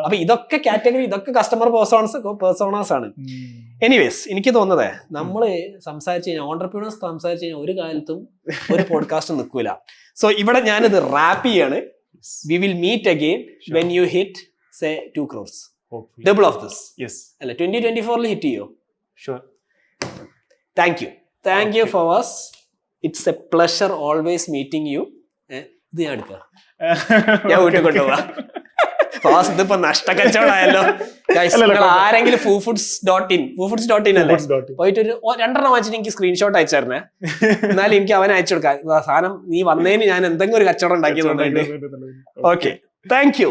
അപ്പൊ ഇതൊക്കെ കാറ്റഗറി, ഇതൊക്കെ കസ്റ്റമർ പേഴ്സോണാസ് ആണ്. എനിവേസ്, എനിക്ക് തോന്നുന്നതേ നമ്മള് സംസാരിച്ചു കഴിഞ്ഞാൽ, ഓൺടർപ്രണേഴ്സ് സംസാരിച്ചു കഴിഞ്ഞാൽ ഒരു കാലത്തും ഒരു പോഡ്കാസ്റ്റ് നിൽക്കൂല. സോ ഇവിടെ ഞാനിത് റാപ്പ് ചെയ്യാണ്. We will meet again when you hit say 2 crores. Hopefully. Double of this. Yes. Alla 2024 hit you. Sure. Thank you for us. It's a pleasure always meeting you. ഇത് ഞാൻ എടുക്കാം, ഞാൻ വീട്ടിൽ കൊണ്ടുപോവാ. ഫാസ്റ്റ് ഇതിപ്പോ നഷ്ടക്കച്ചവടമായല്ലോ. ആരെങ്കിലും foodfoods.in അല്ലേ പോയിട്ട് ഒരു 2 വാങ്ങിച്ചിട്ട് എനിക്ക് സ്ക്രീൻഷോട്ട് അയച്ചായിരുന്നേ. എന്നാലും എനിക്ക് അവനെ അയച്ചു കൊടുക്കാം. സാധനം നീ വന്നതിന് ഞാൻ എന്തെങ്കിലും ഒരു കച്ചവടം ഉണ്ടാക്കിയതുകൊണ്ടായിട്ട്. Okay, thank you.